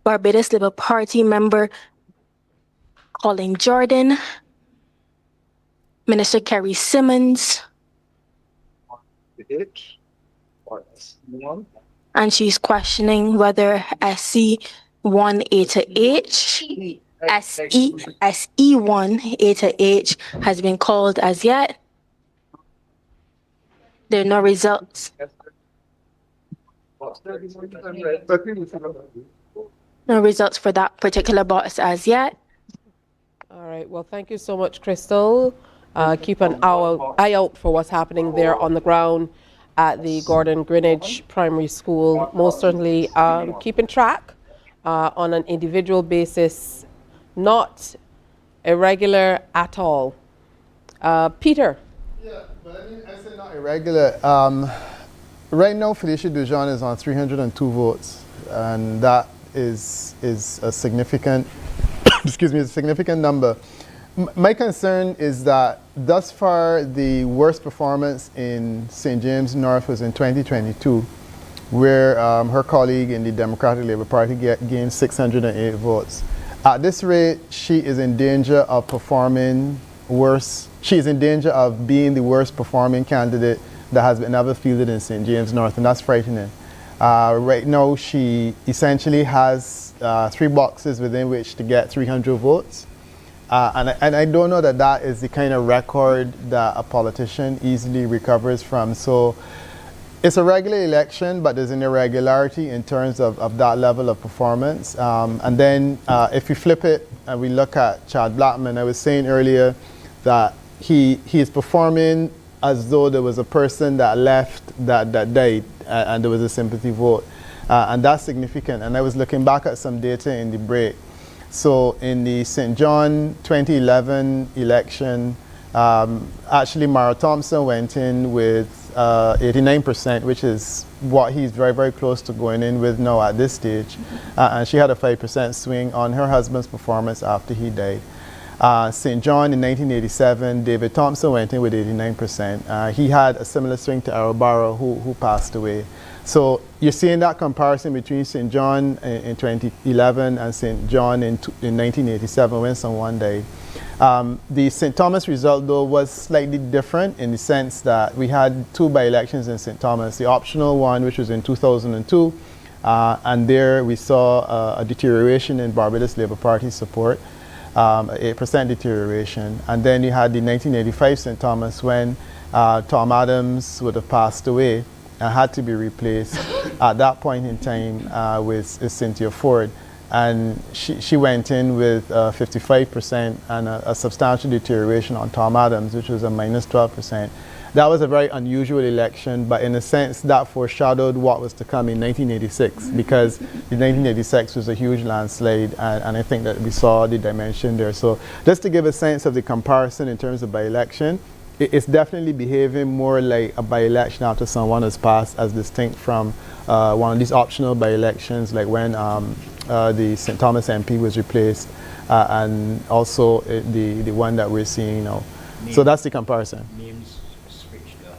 Barbados Labour Party member Colin Jordan, Minister Kerry Simmons, and she's questioning whether SE1A to H, SE1A to H has been called as yet. There are no results. No results for that particular box as yet. All right. Well, thank you so much, Crystal. Keep an eye out for what's happening there on the ground at the Gordon Greenwich Primary School. Most certainly keeping track on an individual basis, not irregular at all. Peter. Yeah, but I mean, I said not irregular. Right now, Felicia Dujon is on 302 votes, and that is a significant, excuse me, a significant number. My concern is that thus far, the worst performance in St. James North was in 2022, where her colleague in the Democratic Labour Party gained 608 votes. At this rate, she is in danger of performing worse. She is in danger of being the worst performing candidate that has been ever fielded in St. James North, and that's frightening. Right now, she essentially has 3 boxes within which to get 300 votes. And I don't know that that is the kind of record that a politician easily recovers from. So it's a regular election, but there's an irregularity in terms of that level of performance. And then if we flip it and we look at Chad Blackman, I was saying earlier that he is performing as though there was a person that left that died and there was a sympathy vote. And that's significant. And I was looking back at some data in the break. So in the St. John 2011 election, actually Mara Thompson went in with 89%, which is what he's very, very close to going in with now at this stage. And she had a 5% swing on her husband's performance after he died. St. John in 1987, David Thompson went in with 89%. He had a similar swing to Arrow who passed away. So you're seeing that comparison between St. John in 2011 and St. John in 1987 when someone died. The St. Thomas result, though, was slightly different in the sense that we had 2 by-elections in St. Thomas. The optional one, which was in 2002, and there we saw a deterioration in Barbados Labour Party support, 8% deterioration. And then you had the 1985 St. Thomas when Tom Adams would have passed away and had to be replaced at that point in time with Cynthia Ford. And she went in with 55% and a substantial deterioration on Tom Adams, which was a minus 12%. That was a very unusual election, but in a sense that foreshadowed what was to come in 1986, because in 1986 was a huge landslide, and I think that we saw the dimension there. So just to give a sense of the comparison in terms of by-election, it's definitely behaving more like a by-election after someone has passed, as distinct from one of these optional by-elections, like when the St. Thomas MP was replaced, and also the one that we're seeing now. So that's the comparison. Names switched up.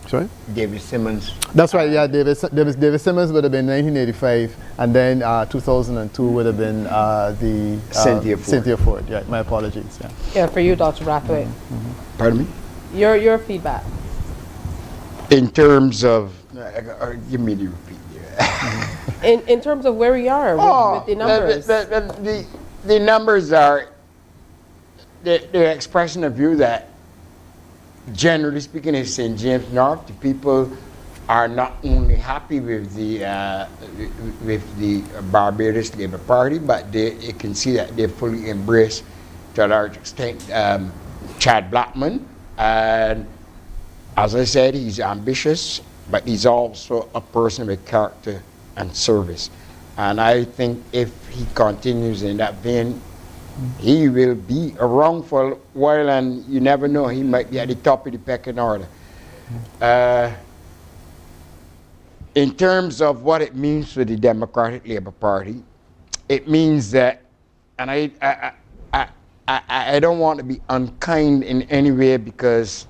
Sorry? David Simmons. That's right, yeah. David Simmons would have been 1985, and then 2002 would have been the Cynthia Ford. Yeah, my apologies. Yeah. Yeah, for you, Dr. Brathwaite. Pardon me? Your feedback. In terms of, give me the repeat. In terms of where we are with the numbers. The numbers are the expression of view that, generally speaking, in St. James North, the people are not only happy with the Barbados Labour Party, but you can see that they fully embrace, to a large extent, Chad Blackman. And as I said, he's ambitious, but he's also a person with character and service. And I think if he continues in that vein, he will be around for a while, and you never know, he might be at the top of the pecking order. In terms of what it means for the Democratic Labour Party, it means that, and I don't want to be unkind in any way, because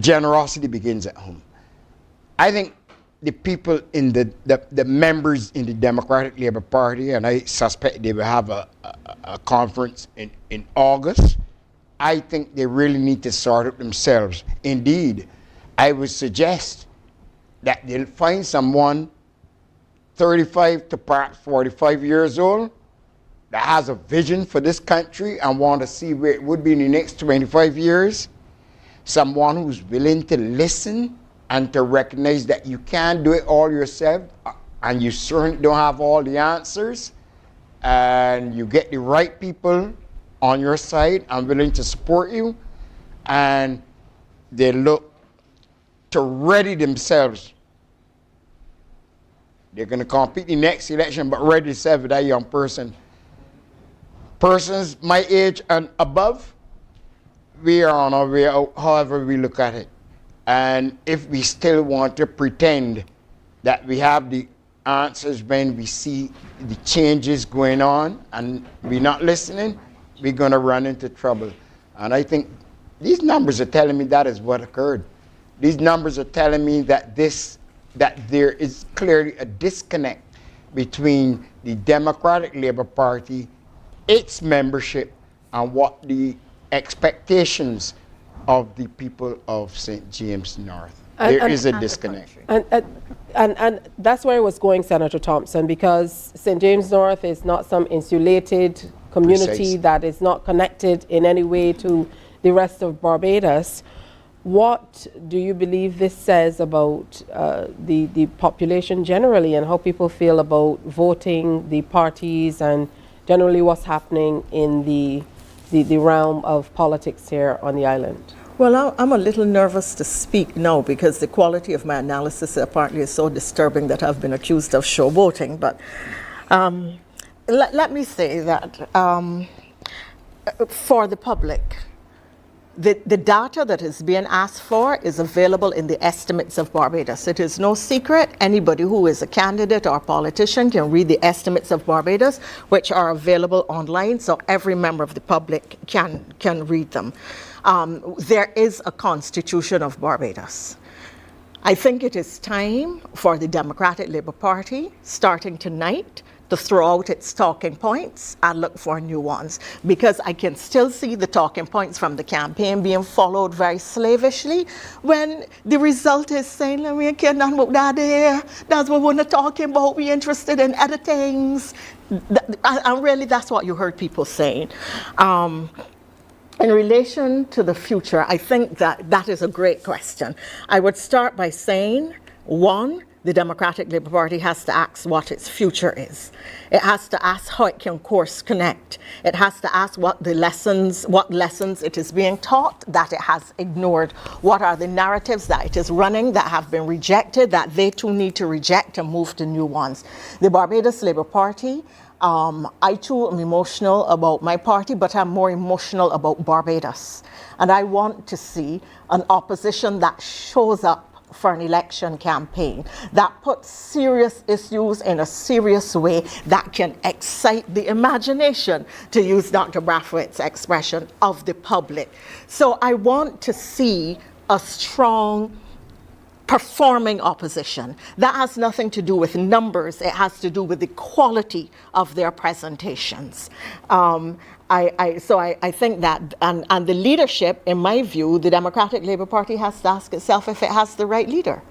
generosity begins at home. I think the people in the members in the Democratic Labour Party, and I suspect they will have a conference in August, I think they really need to sort out themselves. Indeed, I would suggest that they'll find someone 35 to perhaps 45 years old that has a vision for this country and want to see where it would be in the next 25 years. Someone who's willing to listen and to recognize that you can't do it all yourself, and you certainly don't have all the answers, and you get the right people on your side and willing to support you, and they look to ready themselves. They're going to compete in the next election, but ready themselves with that young person. Persons my age and above, we are on our way out, however we look at it. And if we still want to pretend that we have the answers when we see the changes going on and we're not listening, we're going to run into trouble. And I think these numbers are telling me that is what occurred. These numbers are telling me that there is clearly a disconnect between the Democratic Labour Party, its membership, and what the expectations of the people of St. James North. There is a disconnect. And that's where I was going, Senator Thompson, because St. James North is not some insulated community that is not connected in any way to the rest of Barbados. What do you believe this says about the population generally, and how people feel about voting, the parties, and generally what's happening in the realm of politics here on the island? Well, I'm a little nervous to speak now, because the quality of my analysis apparently is so disturbing that I've been accused of showboating. But let me say that for the public, The data that is being asked for is available in the estimates of Barbados. It is no secret. Anybody who is a candidate or politician can read the estimates of Barbados, which are available online, so every member of the public can read them. There is a Constitution of Barbados. I think it is time for the Democratic Labour Party, starting tonight, to throw out its talking points and look for new ones, because I can still see the talking points from the campaign being followed very slavishly when the result is saying, let me get done with that there, that's what we're not talking about, we're interested in other things. And really that's what you heard people saying. In relation to the future, I think that is a great question. I would start by saying, one, the Democratic Labour Party has to ask what its future is. It has to ask how it can course connect. It has to ask what lessons it is being taught that it has ignored. What are the narratives that it is running that have been rejected, that they too need to reject and move to new ones. The Barbados Labour Party, I too am emotional about my party, but I'm more emotional about Barbados. And I want to see an opposition that shows up for an election campaign, that puts serious issues in a serious way that can excite the imagination, to use Dr. Brathwaite's expression, of the public. So I want to see a strong performing opposition. That has nothing to do with numbers, it has to do with the quality of their presentations. I think that, and the leadership, in my view, the Democratic Labour Party has to ask itself if it has the right leader.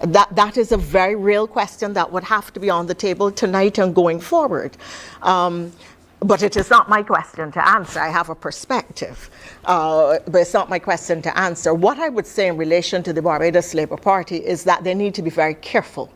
That is a very real question that would have to be on the table tonight and going forward. But it is not my question to answer. I have a perspective, but it's not my question to answer. What I would say in relation to the Barbados Labour Party is that they need to be very careful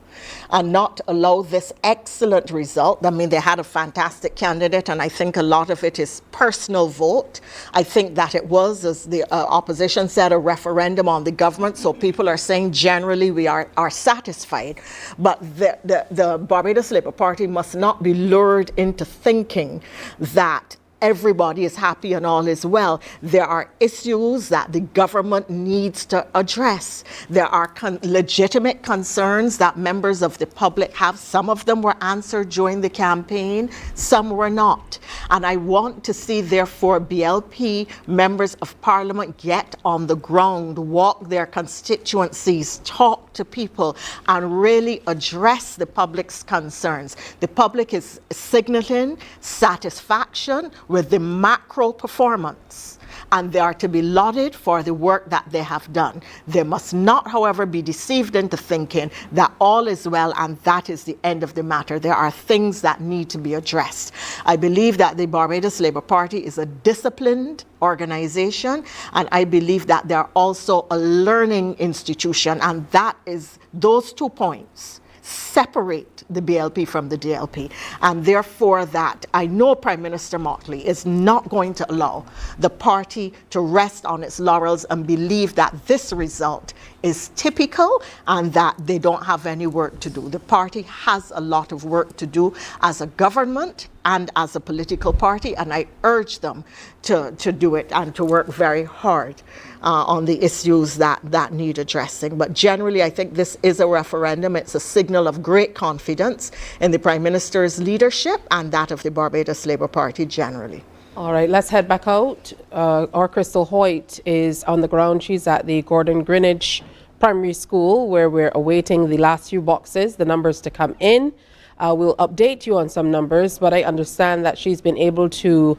and not allow this excellent result. I mean, they had a fantastic candidate, and I think a lot of it is personal vote. I think that it was, as the opposition said, a referendum on the government, so people are saying generally we are satisfied. But the Barbados Labour Party must not be lured into thinking that everybody is happy and all is well. There are issues that the government needs to address. There are legitimate concerns that members of the public have. Some of them were answered during the campaign, some were not. And I want to see, therefore, BLP members of Parliament get on the ground, walk their constituencies, talk to people, and really address the public's concerns. The public is signaling satisfaction with the macro performance, and they are to be lauded for the work that they have done. They must not, however, be deceived into thinking that all is well and that is the end of the matter. There are things that need to be addressed. I believe that the Barbados Labour Party is a disciplined organization, and I believe that they are also a learning institution, and that is, those 2 points separate the BLP from the DLP, and therefore that I know Prime Minister Motley is not going to allow the party to rest on its laurels and believe that this result is typical and that they don't have any work to do. The party has a lot of work to do as a government and as a political party, and I urge them to do it and to work very hard on the issues that need addressing. But generally, I think this is a referendum. It's a signal of great confidence in the Prime Minister's leadership and that of the Barbados Labour Party generally. All right, let's head back out. Our Crystal Hoyt is on the ground. She's at the Gordon Greenwich Primary School, where we're awaiting the last few boxes, the numbers to come in. We'll update you on some numbers, but I understand that she's been able to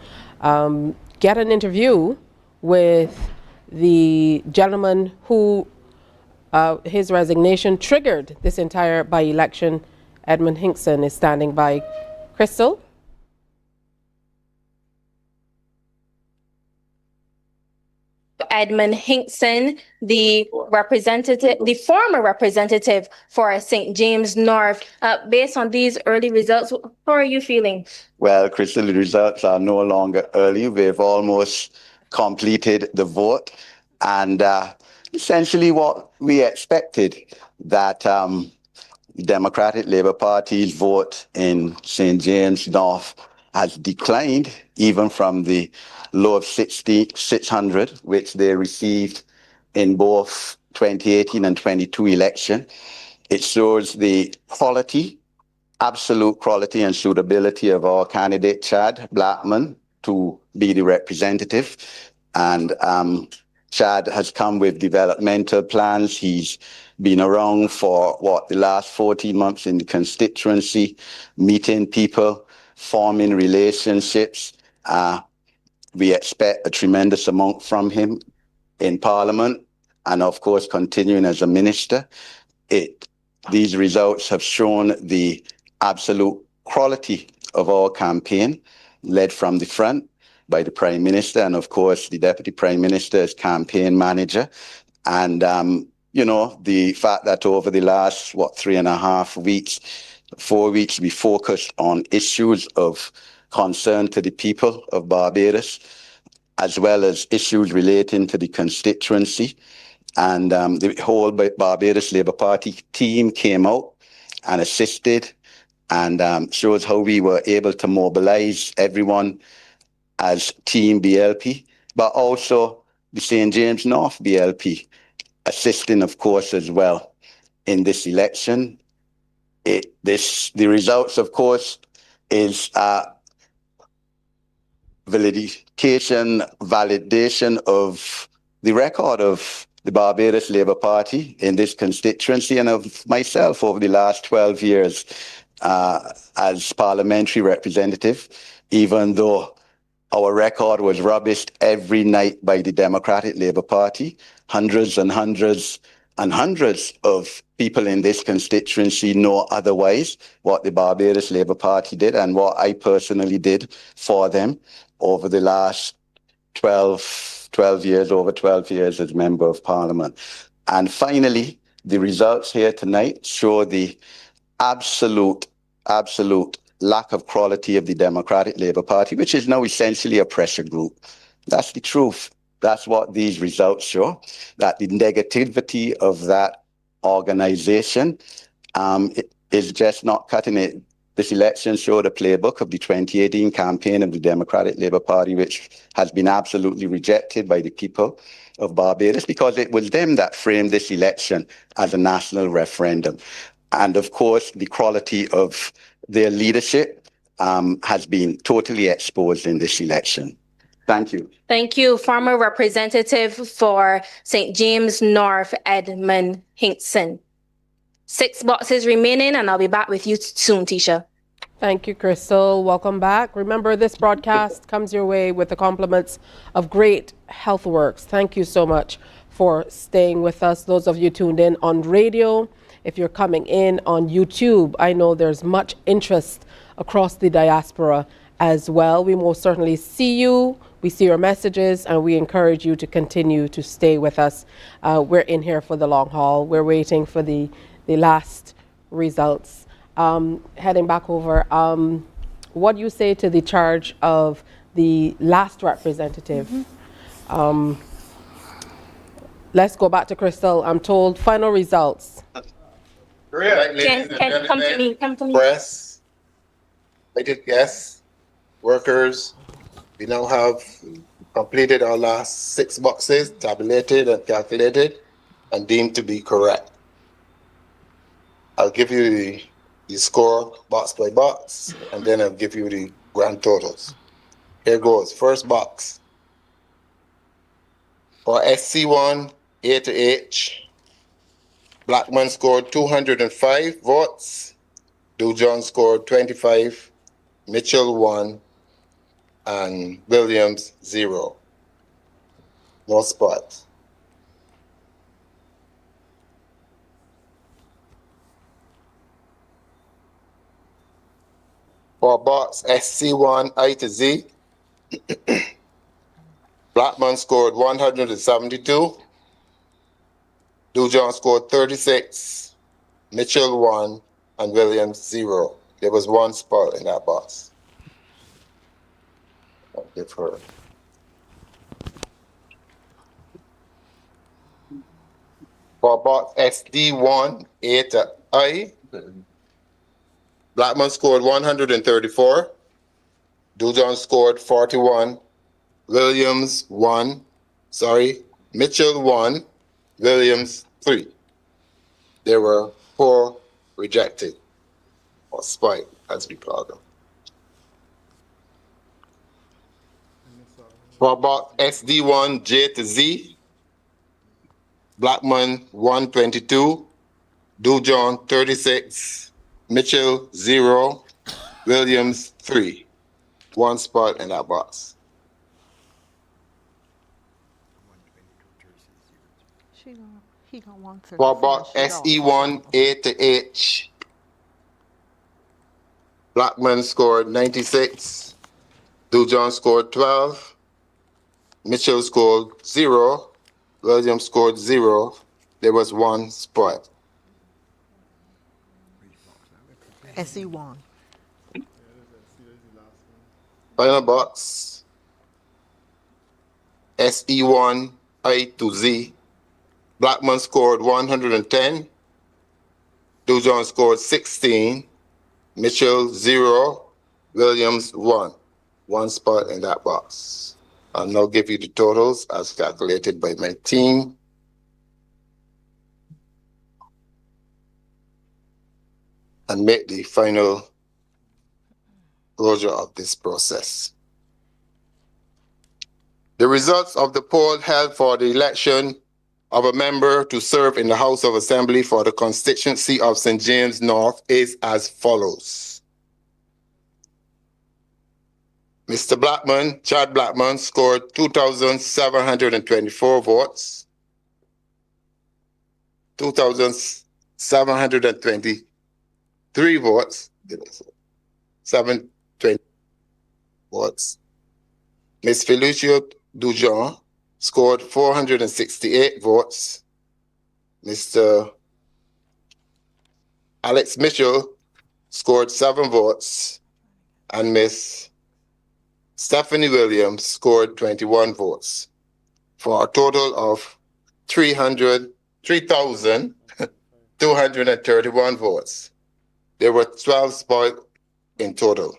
get an interview with the gentleman who his resignation triggered this entire by-election. Edmund Hinkson is standing by. Crystal? Edmund Hinkson, the former representative for St. James North. Based on these early results, how are you feeling? Well, Crystal, the results are no longer early. We've almost completed the vote, and essentially what we expected, that Democratic Labour Party's vote in St. James North has declined even from the low of 600, which they received in both 2018 and 22 election. It shows the quality, absolute quality and suitability of our candidate, Chad Blackman, to be the representative. And Chad has come with developmental plans. He's been around for the last 14 months in the constituency, meeting people, forming relationships. We expect a tremendous amount from him in Parliament and, of course, continuing as a minister. These results have shown the absolute quality of our campaign, led from the front by the Prime Minister and, of course, the Deputy Prime Minister as campaign manager. And, the fact that over the last, 3.5 weeks, 4 weeks, we focused on issues of concern to the people of Barbados, as well as issues relating to the constituency. And the whole Barbados Labour Party team came out and assisted, and shows how we were able to mobilize everyone as Team BLP, but also the St. James North BLP, assisting, of course, as well in this election. The results, of course, is validation of the record of the Barbados Labour Party in this constituency and of myself over the last 12 years as parliamentary representative, even though our record was rubbished every night by the Democratic Labour Party. Hundreds and hundreds and hundreds of people in this constituency know otherwise what the Barbados Labour Party did and what I personally did for them over the last 12 years as Member of Parliament. And finally, the results here tonight show the absolute lack of quality of the Democratic Labour Party, which is now essentially a pressure group. That's the truth. That's what these results show, that the negativity of that organization is just not cutting it. This election showed a playbook of the 2018 campaign of the Democratic Labour Party, which has been absolutely rejected by the people of Barbados because it was them that framed this election as a national referendum. And of course, the quality of their leadership has been totally exposed in this election. Thank you. Thank you. Former Representative for St. James North, Edmund Hinkson. 6 boxes remaining, and I'll be back with you soon, Tisha. Thank you, Crystal. Welcome back. Remember, this broadcast comes your way with the compliments of Great Health Works. Thank you so much for staying with us. Those of you tuned in on radio, if you're coming in on YouTube, I know there's much interest across the diaspora as well. We most certainly see you. We see your messages, and we encourage you to continue to stay with us. We're in here for the long haul. We're waiting for the last results. Heading back over, what do you say to the charge of the last representative? Let's go back to Crystal. I'm told final results. Ken, come to me. Press, yes, workers, we now have completed our last 6 boxes, tabulated and calculated, and deemed to be correct. I'll give you the score box by box, and then I'll give you the grand totals. Here goes. First box. For SC1, A to H, Blackman scored 205 votes. Dujon scored 25. Mitchell 1. And Williams 0. No spot. For box SC1 I to Z, Blackman scored 172. Dujon scored 36. Mitchell 1 and Williams 0. There was 1 spot in that box. I'll give her. For box SD1 A to I, Blackman scored 134. Dujon scored 41. Mitchell 1, Williams 3. There were 4 rejected, or spiked, as we call them. For about SD1 J to Z, Blackman 122, Dujon 36, Mitchell 0, Williams 3. 1 spot in that box. For about SE1 A to H, Blackman scored 96, Dujon scored 12, Mitchell scored 0, Williams scored 0. There was 1 spot. SE1. Final box, SE1 I to Z, Blackman scored 110, Dujon scored 16, Mitchell 0, Williams 1. 1 spot in that box. I'll now give you the totals as calculated by my team. And make the final closure of this process. The results of the poll held for the election of a member to serve in the House of Assembly for the constituency of St. James North is as follows. Mr. Blackman, Chad Blackman, scored 2,724 votes. 2,723 votes. 720 votes. Ms. Felicia Dujon scored 468 votes. Mr. Alex Mitchell scored 7 votes. And Ms. Stephanie Williams scored 21 votes for a total of 3,231 votes. There were 12 spots in total.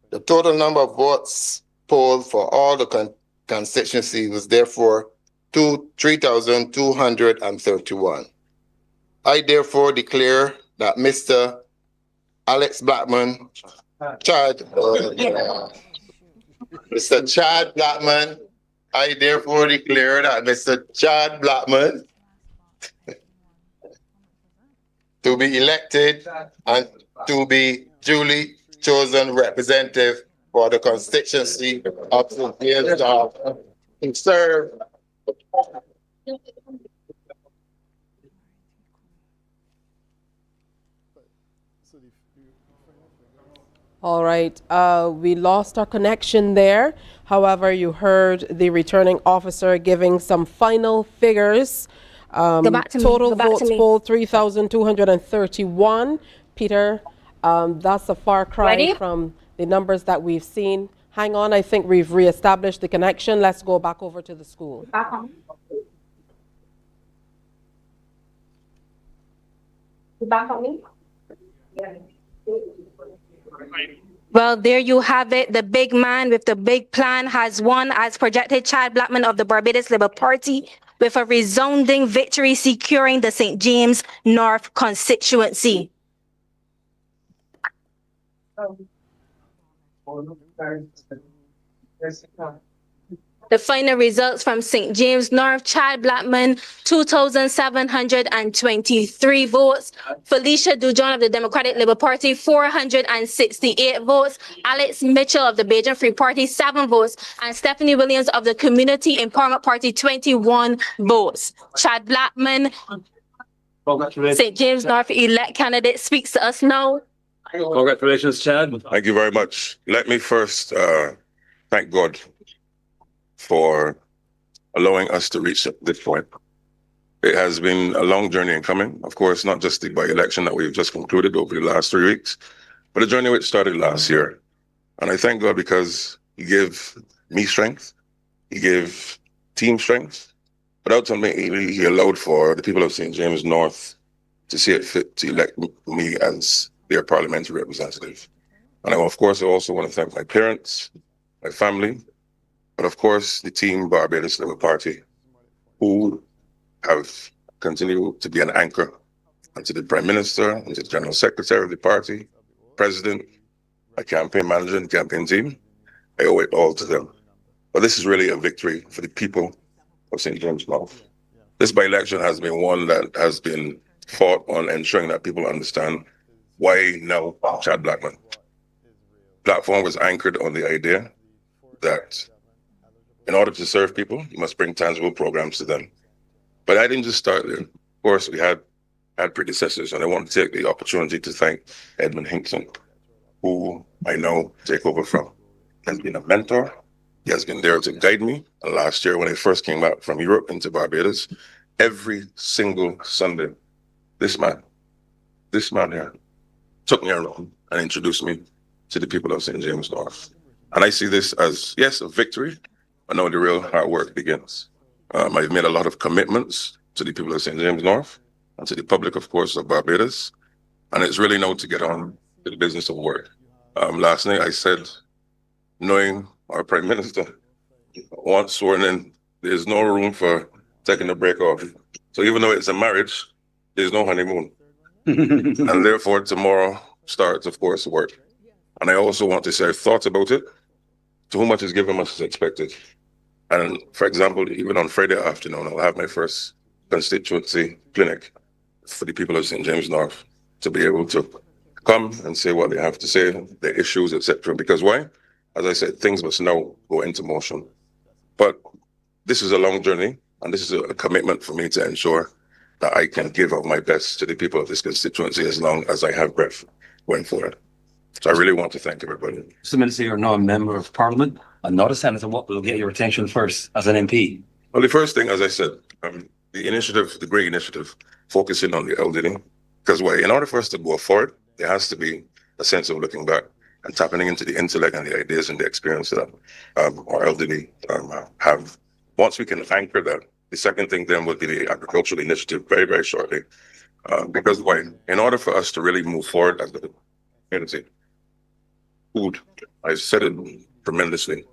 The total number of votes polled for all the constituencies was therefore 3,231. I therefore declare that Mr. Alex Blackman, Mr. Chad Blackman, I therefore declare that Mr. Chad Blackman to be elected and to be duly chosen representative for the constituency of St. James North to serve All right, we lost our connection there. However, you heard the returning officer giving some final figures. Total votes polled 3,231. Peter, that's a far cry from the numbers that we've seen. Hang on, I think we've reestablished the connection. Let's go back over to the school. Back on me? Well, there you have it. The big man with the big plan has won as projected. Chad Blackman of the Barbados Labour Party with a resounding victory, securing the St. James North constituency. The final results from St. James North, Chad Blackman, 2,723 votes. Felicia Dujon of the Democratic Labour Party, 468 votes. Alex Mitchell of the Bajan Free Party, 7 votes. And Stephanie Williams of the Community Empowerment Party, 21 votes. Chad Blackman, St. James North elect candidate, speaks to us now. Congratulations, Chad. Thank you very much. Let me first thank God for allowing us to reach this point. It has been a long journey in coming. Of course, not just the by-election that we've just concluded over the last 3 weeks, but a journey which started last year. And I thank God because He gave me strength, He gave team strength, but ultimately He allowed for the people of St. James North to see it fit to elect me as their parliamentary representative. And I, of course, I also want to thank my parents, my family, but of course, the team Barbados Labour Party, who have continued to be an anchor, and to the Prime Minister, and to the General Secretary of the party, President, my campaign manager and campaign team. I owe it all to them. But this is really a victory for the people of St. James North. This by-election has been one that has been fought on ensuring that people understand why now Chad Blackman. Platform was anchored on the idea that in order to serve people, you must bring tangible programs to them. But I didn't just start there. Of course, we had predecessors, and I want to take the opportunity to thank Edmund Hinkson, who I now take over from. He has been a mentor. He has been there to guide me. And last year, when I first came back from Europe into Barbados, every single Sunday, this man here took me around and introduced me to the people of St. James North. And I see this as, yes, a victory, but now the real hard work begins. I've made a lot of commitments to the people of St. James North and to the public, of course, of Barbados. And it's really now to get on to the business of work. Last night I said, knowing our Prime Minister, once sworn in, there's no room for taking a break off. So even though it's a marriage, there's no honeymoon. And therefore tomorrow starts, of course, work. And I also want to say, I've thought about it. To whom much is given, much is expected. And for example, even on Friday afternoon, I'll have my first constituency clinic for the people of St. James North to be able to come and say what they have to say, their issues, etc. Because why? As I said, things must now go into motion. But this is a long journey, and this is a commitment for me to ensure that I can give of my best to the people of this constituency as long as I have breath going forward. So I really want to thank everybody. Mr. Minister, you're now a member of Parliament and not a senator. What will get your attention first as an MP? Well, the first thing, as I said, the initiative, the great initiative, focusing on the elderly. Because why? In order for us to go forward, there has to be a sense of looking back and tapping into the intellect and the ideas and the experience that our elderly have. Once we can anchor that, the second thing then would be the agricultural initiative very, very shortly. Because why? In order for us to really move forward as a community, food, I've said it tremendously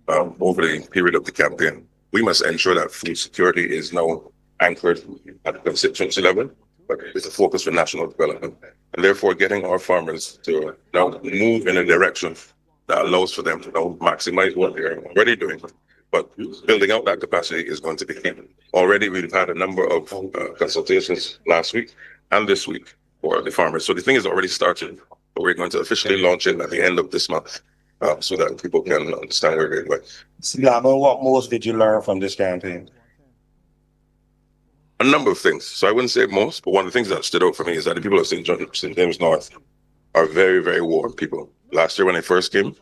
over the period of the campaign. We must ensure that food security is now anchored at the constituency level, but with a focus for national development. And therefore getting our farmers to now move in a direction that allows for them to now maximize what they're already doing. But building out that capacity is going to be key. Already we've had a number of consultations last week and this week for the farmers. So the thing is already started, but we're going to officially launch it at the end of this month so that people can understand where we're going. What most did you learn from this campaign? A number of things. So I wouldn't say most, but one of the things that stood out for me is that the people of St. James North are very, very warm people. Last year when I first came,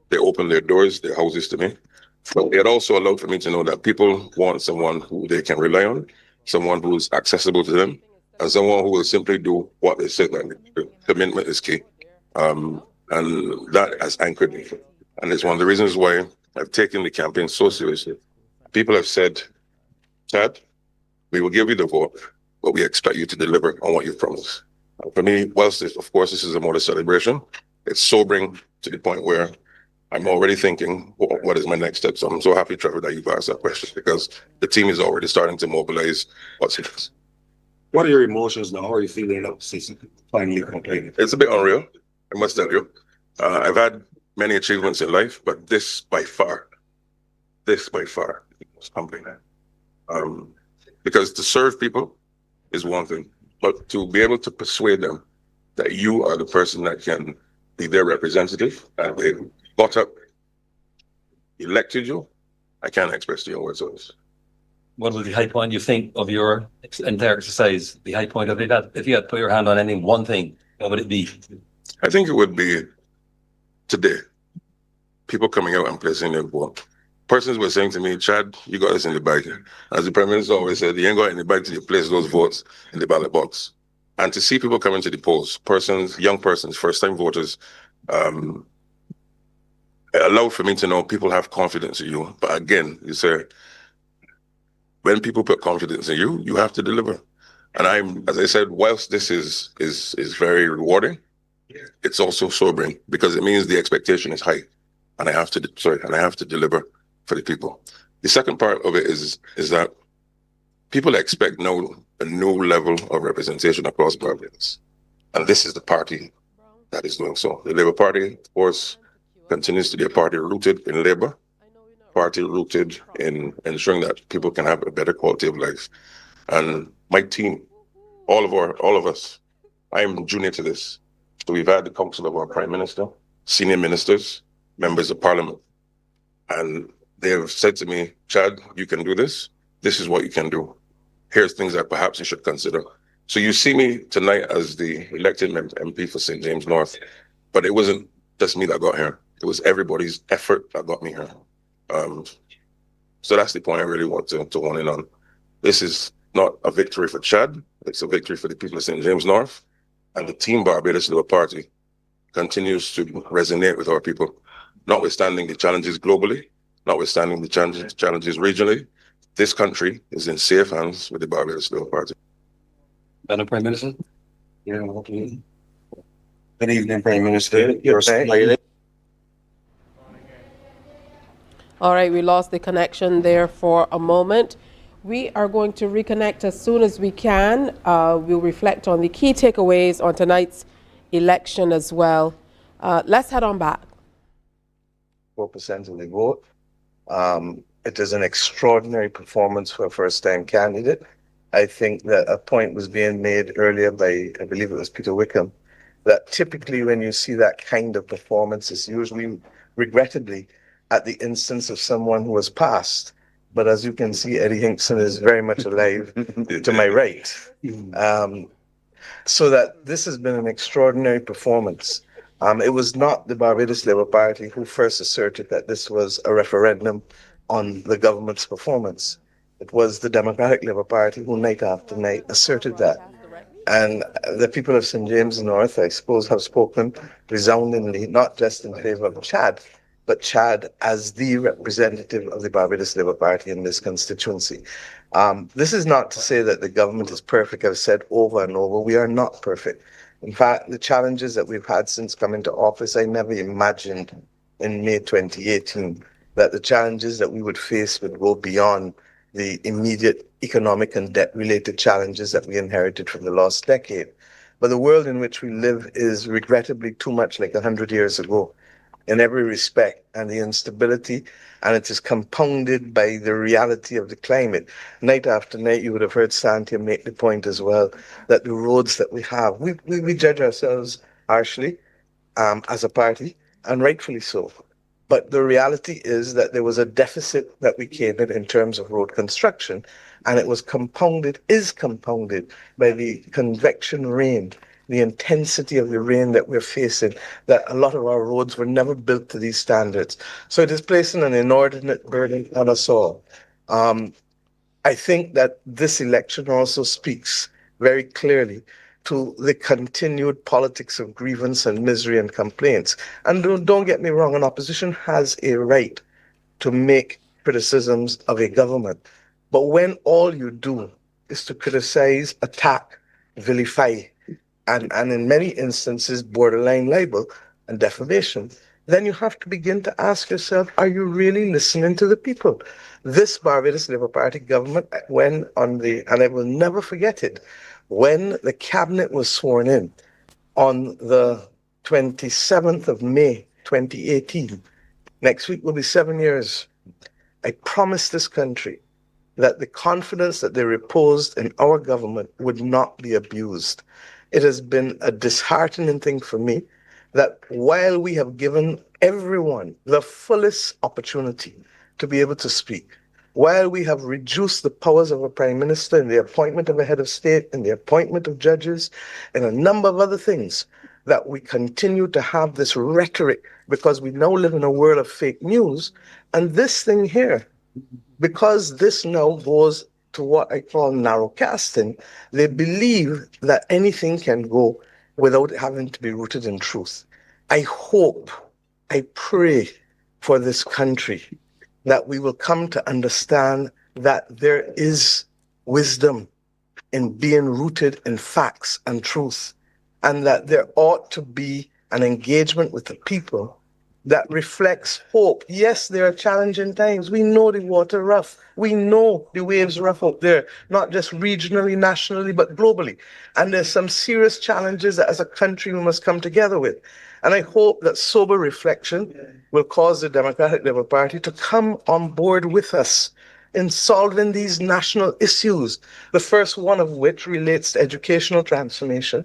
they opened their doors, their houses to me. But it also allowed for me to know that people want someone who they can rely on, someone who is accessible to them, and someone who will simply do what they say that they do. Commitment is key. And that has anchored me. And it's one of the reasons why I've taken the campaign so seriously. People have said, Chad, we will give you the vote, but we expect you to deliver on what you've promised. For me, whilst of course this is a modest celebration, it's sobering to the point where I'm already thinking, what is my next step? So I'm so happy, Trevor, that you've asked that question because the team is already starting to mobilize what's next. What are your emotions now? How are you feeling up since finally completed? It's a bit unreal, I must tell you. I've had many achievements in life, but this by far is humbling. Because to serve people is one thing, but to be able to persuade them that you are the person that can be their representative and they got up, elected you, I can't express to you in words of this. What was the high point you think of your entire exercise? The high point of it, if you had to put your hand on any one thing, what would it be? I think it would be today. People coming out and placing their vote. Persons were saying to me, Chad, you got us in the bag. As the Prime Minister always said, you ain't got in the bag till you place those votes in the ballot box. And to see people coming to the polls, persons, young persons, first-time voters, it allowed for me to know people have confidence in you. But again, you say, when people put confidence in you, you have to deliver. And as I said, whilst this is very rewarding, it's also sobering because it means the expectation is high, and I have to deliver for the people. The second part of it is that people expect now a new level of representation across Barbados, and this is the party that is doing so. The Labour Party, of course, continues to be a party rooted in labour, party rooted in ensuring that people can have a better quality of life. And my team, all of us, I am junior to this. So we've had the council of our Prime Minister, senior ministers, members of Parliament, and they have said to me, Chad, you can do this. This is what you can do. Here's things that perhaps you should consider. So you see me tonight as the elected MP for St. James North, but it wasn't just me that got here. It was everybody's effort that got me here. So that's the point I really want to hone in on. This is not a victory for Chad. It's a victory for the people of St. James North. And the Team Barbados Labour Party continues to resonate with our people, notwithstanding the challenges globally, notwithstanding the challenges regionally. This country is in safe hands with the Barbados Labour Party. Madam Prime Minister? Yeah, okay. Good evening, Prime Minister. All right, we lost the connection there for a moment. We are going to reconnect as soon as we can. We'll reflect on the key takeaways on tonight's election as well. Let's head on back. 4% of the vote. It is an extraordinary performance for a first-time candidate. I think that a point was being made earlier by, I believe it was Peter Wickham, that typically when you see that kind of performance, it's usually, regrettably, at the instance of someone who has passed. But as you can see, Eddie Hinkson is very much alive to my right. So that this has been an extraordinary performance. It was not the Barbados Labour Party who first asserted that this was a referendum on the government's performance. It was the Democratic Labour Party who night after night asserted that. And the people of St. James North, I suppose, have spoken resoundingly, not just in favour of Chad, but Chad as the representative of the Barbados Labour Party in this constituency. This is not to say that the government is perfect. I've said over and over, we are not perfect. In fact, the challenges that we've had since coming to office, I never imagined in May 2018 that the challenges that we would face would go beyond the immediate economic and debt-related challenges that we inherited from the last decade. But the world in which we live is regrettably too much like 100 years ago in every respect, and the instability, and it is compounded by the reality of the climate. Night after night, you would have heard Santia make the point as well, that the roads that we have, we judge ourselves harshly as a party, and rightfully so. But the reality is that there was a deficit that we came in terms of road construction, and it was is compounded by the convection rain, the intensity of the rain that we're facing, that a lot of our roads were never built to these standards. So it is placing an inordinate burden on us all. I think that this election also speaks very clearly to the continued politics of grievance and misery and complaints. And don't get me wrong, an opposition has a right to make criticisms of a government. But when all you do is to criticize, attack, vilify, and in many instances borderline libel and defamation, then you have to begin to ask yourself, are you really listening to the people? This Barbados Labour Party government, when on the, and I will never forget it, when the cabinet was sworn in on the 27th of May, 2018, next week will be 7 years, I promised this country that the confidence that they reposed in our government would not be abused. It has been a disheartening thing for me that while we have given everyone the fullest opportunity to be able to speak, while we have reduced the powers of a prime minister in the appointment of a head of state, in the appointment of judges, and a number of other things, that we continue to have this rhetoric because we now live in a world of fake news. And this thing here, because this now goes to what I call narrow casting, they believe that anything can go without having to be rooted in truth. I hope, I pray for this country that we will come to understand that there is wisdom in being rooted in facts and truth. and that there ought to be an engagement with the people that reflects hope. Yes, there are challenging times. We know the water rough. We know the waves rough out there, not just regionally, nationally, but globally. And there's some serious challenges that as a country we must come together with. And I hope that sober reflection will cause the Democratic Labour Party to come on board with us in solving these national issues. The first one of which relates to educational transformation.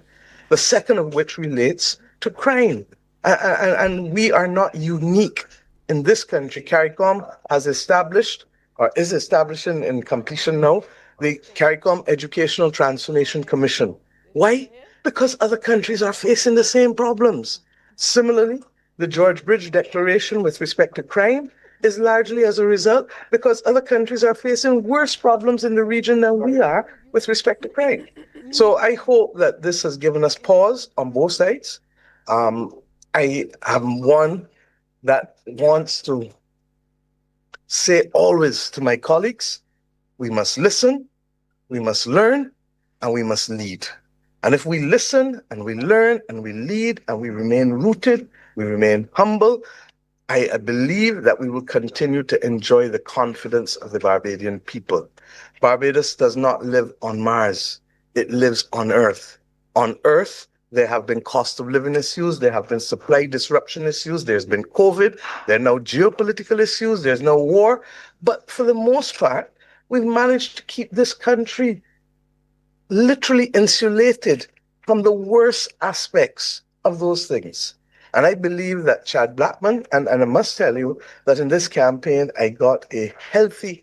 The second of which relates to crime. And we are not unique in this country. CARICOM has established, or is establishing in completion now, the CARICOM Educational Transformation Commission. Why? Because other countries are facing the same problems. Similarly, the George Bridge Declaration with respect to crime is largely as a result because other countries are facing worse problems in the region than we are with respect to crime. So I hope that this has given us pause on both sides. I am one that wants to say always to my colleagues, we must listen, we must learn, and we must lead. And if we listen and we learn and we lead and we remain rooted, we remain humble, I believe that we will continue to enjoy the confidence of the Barbadian people. Barbados does not live on Mars. It lives on Earth. On Earth, there have been cost of living issues. There have been supply disruption issues. There's been COVID. There are now geopolitical issues. There's no war. But for the most part, we've managed to keep this country literally insulated from the worst aspects of those things. And I believe that Chad Blackman, and I must tell you that in this campaign, I got a healthy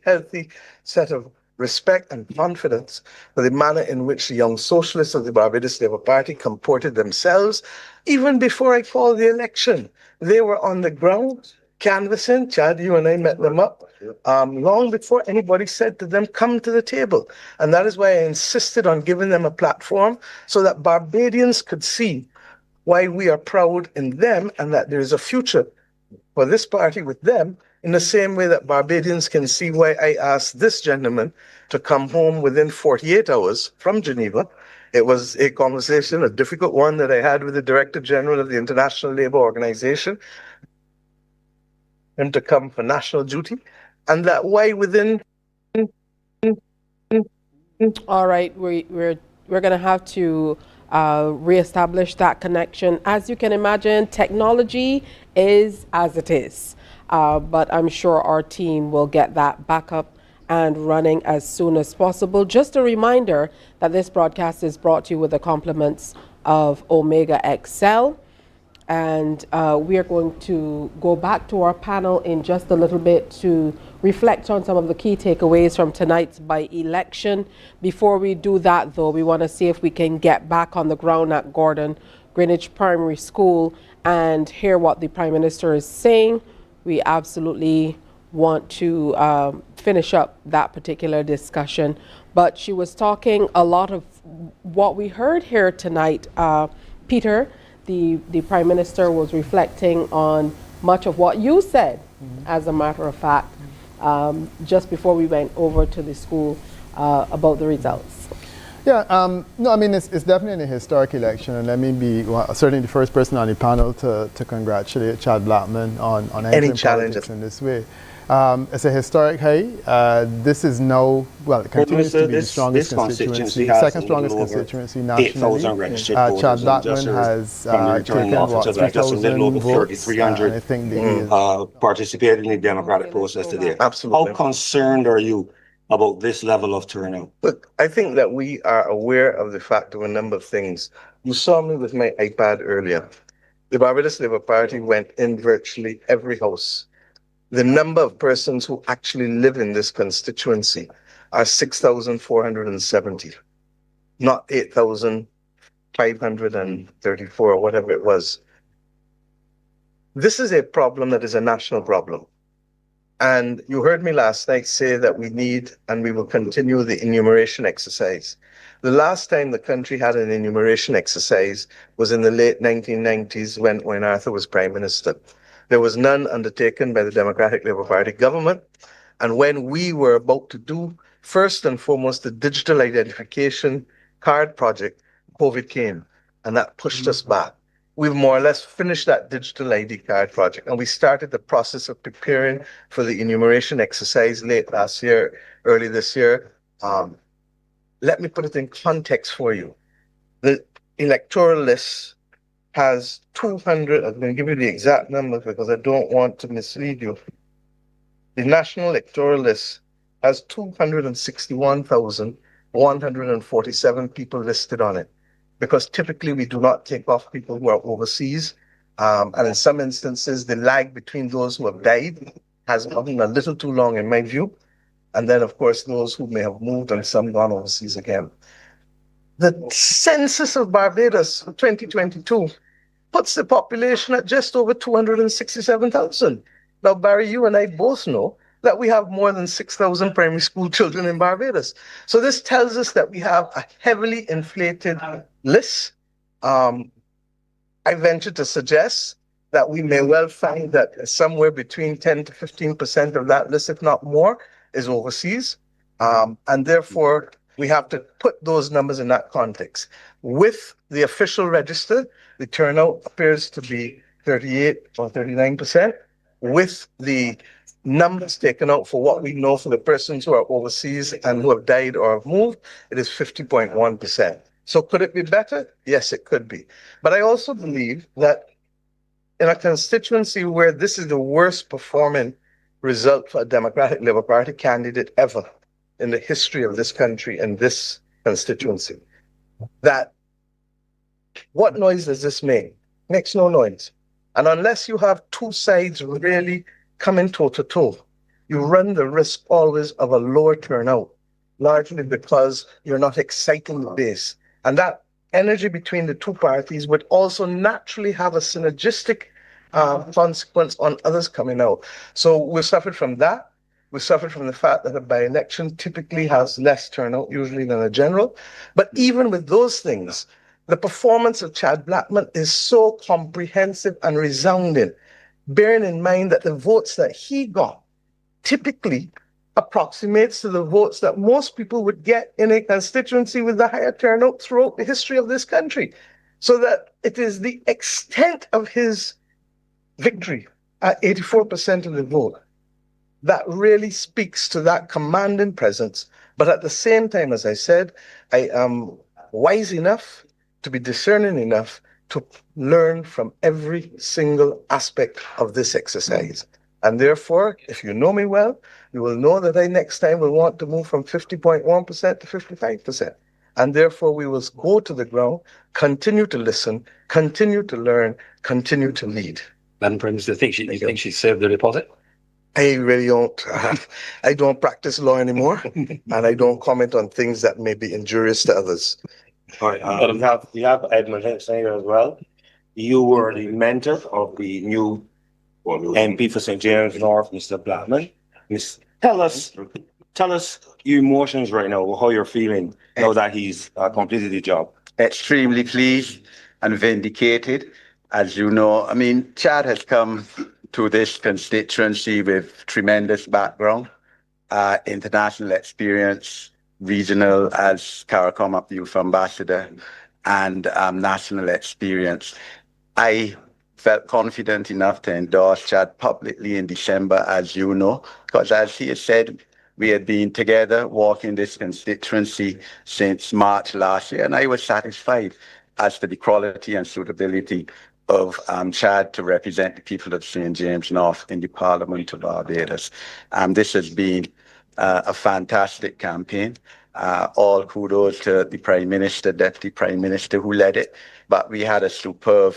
set of respect and confidence for the manner in which the young socialists of the Barbados Labour Party comported themselves. Even before I called the election, they were on the ground canvassing. Chad, you and I met them up long before anybody said to them, come to the table. And that is why I insisted on giving them a platform so that Barbadians could see why we are proud in them and that there is a future for this party with them, in the same way that Barbadians can see why I asked this gentleman to come home within 48 hours from Geneva. It was a conversation, a difficult one, that I had with the Director General of the International Labour Organization, him to come for national duty, and that why within... All right, we're going to have to reestablish that connection. As you can imagine, technology is as it is. But I'm sure our team will get that back up and running as soon as possible. Just a reminder that this broadcast is brought to you with the compliments of Omega XL. And we are going to go back to our panel in just a little bit to reflect on some of the key takeaways from tonight's by-election. Before we do that, though, we want to see if we can get back on the ground at Gordon Greenwich Primary School and hear what the Prime Minister is saying. We absolutely want to finish up that particular discussion. But she was talking a lot of what we heard here tonight. Peter, the Prime Minister was reflecting on much of what you said, as a matter of fact, just before we went over to the school about the results. Yeah, no, I mean, it's definitely a historic election, and let me be certainly the first person on the panel to congratulate Chad Blackman on entering politics in this way. It's a historic high. This is now, well, it continues to be the strongest constituency, second strongest constituency nationally. Chad Blackman has taken, what, 3,000 votes, and I think they participated in the democratic process today. Absolutely. How concerned are you about this level of turnout? Look, I think that we are aware of the fact of a number of things. You saw me with my iPad earlier. The Barbados Labour Party went in virtually every house. The number of persons who actually live in this constituency are 6,470, not 8,534 or whatever it was. This is a problem that is a national problem. And you heard me last night say that we need and we will continue the enumeration exercise. The last time the country had an enumeration exercise was in the late 1990s when Arthur was Prime Minister. There was none undertaken by the Democratic Labour Party government. And when we were about to do, first and foremost, the digital identification card project, COVID came. and that pushed us back. We've more or less finished that digital ID card project, and we started the process of preparing for the enumeration exercise late last year, early this year. Let me put it in context for you. The electoral list has 200, I'm going to give you the exact number because I don't want to mislead you. The National Electoral List has 261,147 people listed on it, because typically we do not take off people who are overseas. And in some instances, the lag between those who have died has gotten a little too long in my view. And then, of course, those who may have moved and some gone overseas again. The census of Barbados for 2022 puts the population at just over 267,000. Now, Barry, you and I both know that we have more than 6,000 primary school children in Barbados. So this tells us that we have a heavily inflated list. I venture to suggest that we may well find that somewhere between 10 to 15% of that list, if not more, is overseas. And therefore, we have to put those numbers in that context. With the official register, the turnout appears to be 38 or 39%. With the numbers taken out for what we know for the persons who are overseas and who have died or have moved, it is 50.1%. So could it be better? Yes, it could be. But I also believe that in a constituency where this is the worst performing result for a Democratic Labour Party candidate ever in the history of this country and this constituency, that what noise does this make? Makes no noise. And unless you have two sides really coming toe-to-toe, you run the risk always of a lower turnout, largely because you're not exciting the base. And that energy between the two parties would also naturally have a synergistic consequence on others coming out. So we've suffered from that. We suffered from the fact that a by-election typically has less turnout usually than a general. But even with those things, the performance of Chad Blackman is so comprehensive and resounding, bearing in mind that the votes that he got typically approximates to the votes that most people would get in a constituency with the higher turnout throughout the history of this country. So that it is the extent of his victory at 84% of the vote that really speaks to that commanding presence. But at the same time, as I said, I am wise enough to be discerning enough to learn from every single aspect of this exercise. And therefore, if you know me well, you will know that I next time will want to move from 50.1% to 55%. And therefore, we will go to the ground, continue to listen, continue to learn, continue to lead. Madam Prime Minister, you think she saved the deposit? I really don't. I don't practice law anymore, and I don't comment on things that may be injurious to others. All right. You have Edmund Henson here as well. You were the mentor of the new MP for St. James North, Mr. Blackman. Tell us your emotions right now, how you're feeling now that he's completed the job. Extremely pleased and vindicated. As you know, I mean, Chad has come to this constituency with tremendous background, international experience, regional as CARICOM Youth Ambassador, and national experience. I felt confident enough to endorse Chad publicly in December, as you know, because as he has said, we had been together walking this constituency since March last year, and I was satisfied as to the quality and suitability of Chad to represent the people of St. James North in the Parliament of Barbados. This has been a fantastic campaign. All kudos to the Prime Minister, Deputy Prime Minister who led it, but we had a superb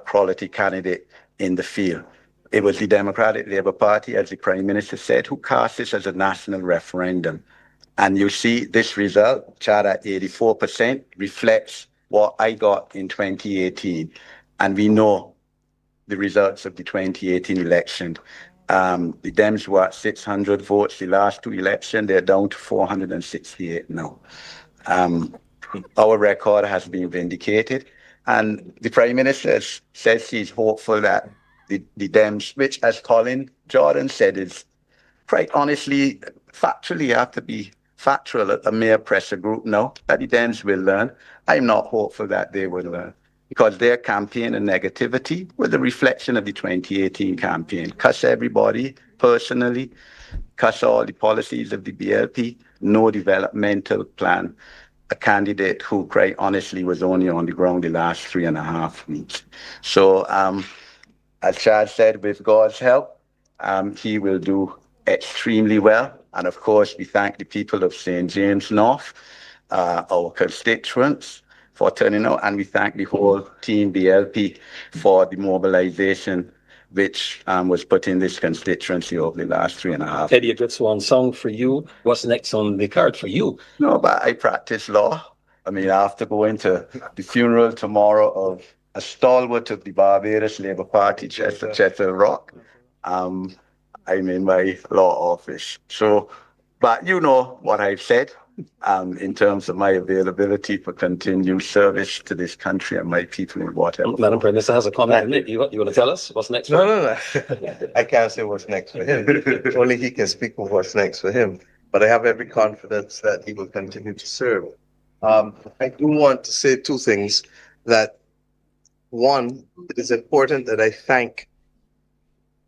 quality candidate in the field. It was the Democratic Labour Party, as the Prime Minister said, who cast this as a national referendum. And you see this result, Chad at 84%, reflects what I got in 2018. And we know the results of the 2018 election. The Dems were at 600 votes the last two elections. They're down to 468 now. Our record has been vindicated. And the Prime Minister says he's hopeful that the Dems, which as Colin Jordan said, is quite honestly, factually, you have to be factual that the mayor pressure group know, that the Dems will learn. I'm not hopeful that they will learn, because their campaign and negativity was a reflection of the 2018 campaign. Cuss everybody personally, cuss all the policies of the BLP, no developmental plan. A candidate who, quite honestly, was only on the ground the last 3.5 weeks. So, as Chad said, with God's help, he will do extremely well. And of course, we thank the people of St. James North, our constituents, for turning out, and we thank the whole team BLP for the mobilization which was put in this constituency over the last 3.5. Eddie, a good swan song for you. What's next on the card for you? No, but I practice law. I mean, after going to the funeral tomorrow of a stalwart of the Barbados Labour Party, Chester Rock, I'm in my law office. So, but you know what I've said in terms of my availability for continued service to this country and my people in whatever. Madam Prime Minister has a comment. You want to tell us what's next? No. I can't say what's next for him. Only he can speak of what's next for him. But I have every confidence that he will continue to serve. I do want to say two things. That one, it is important that I thank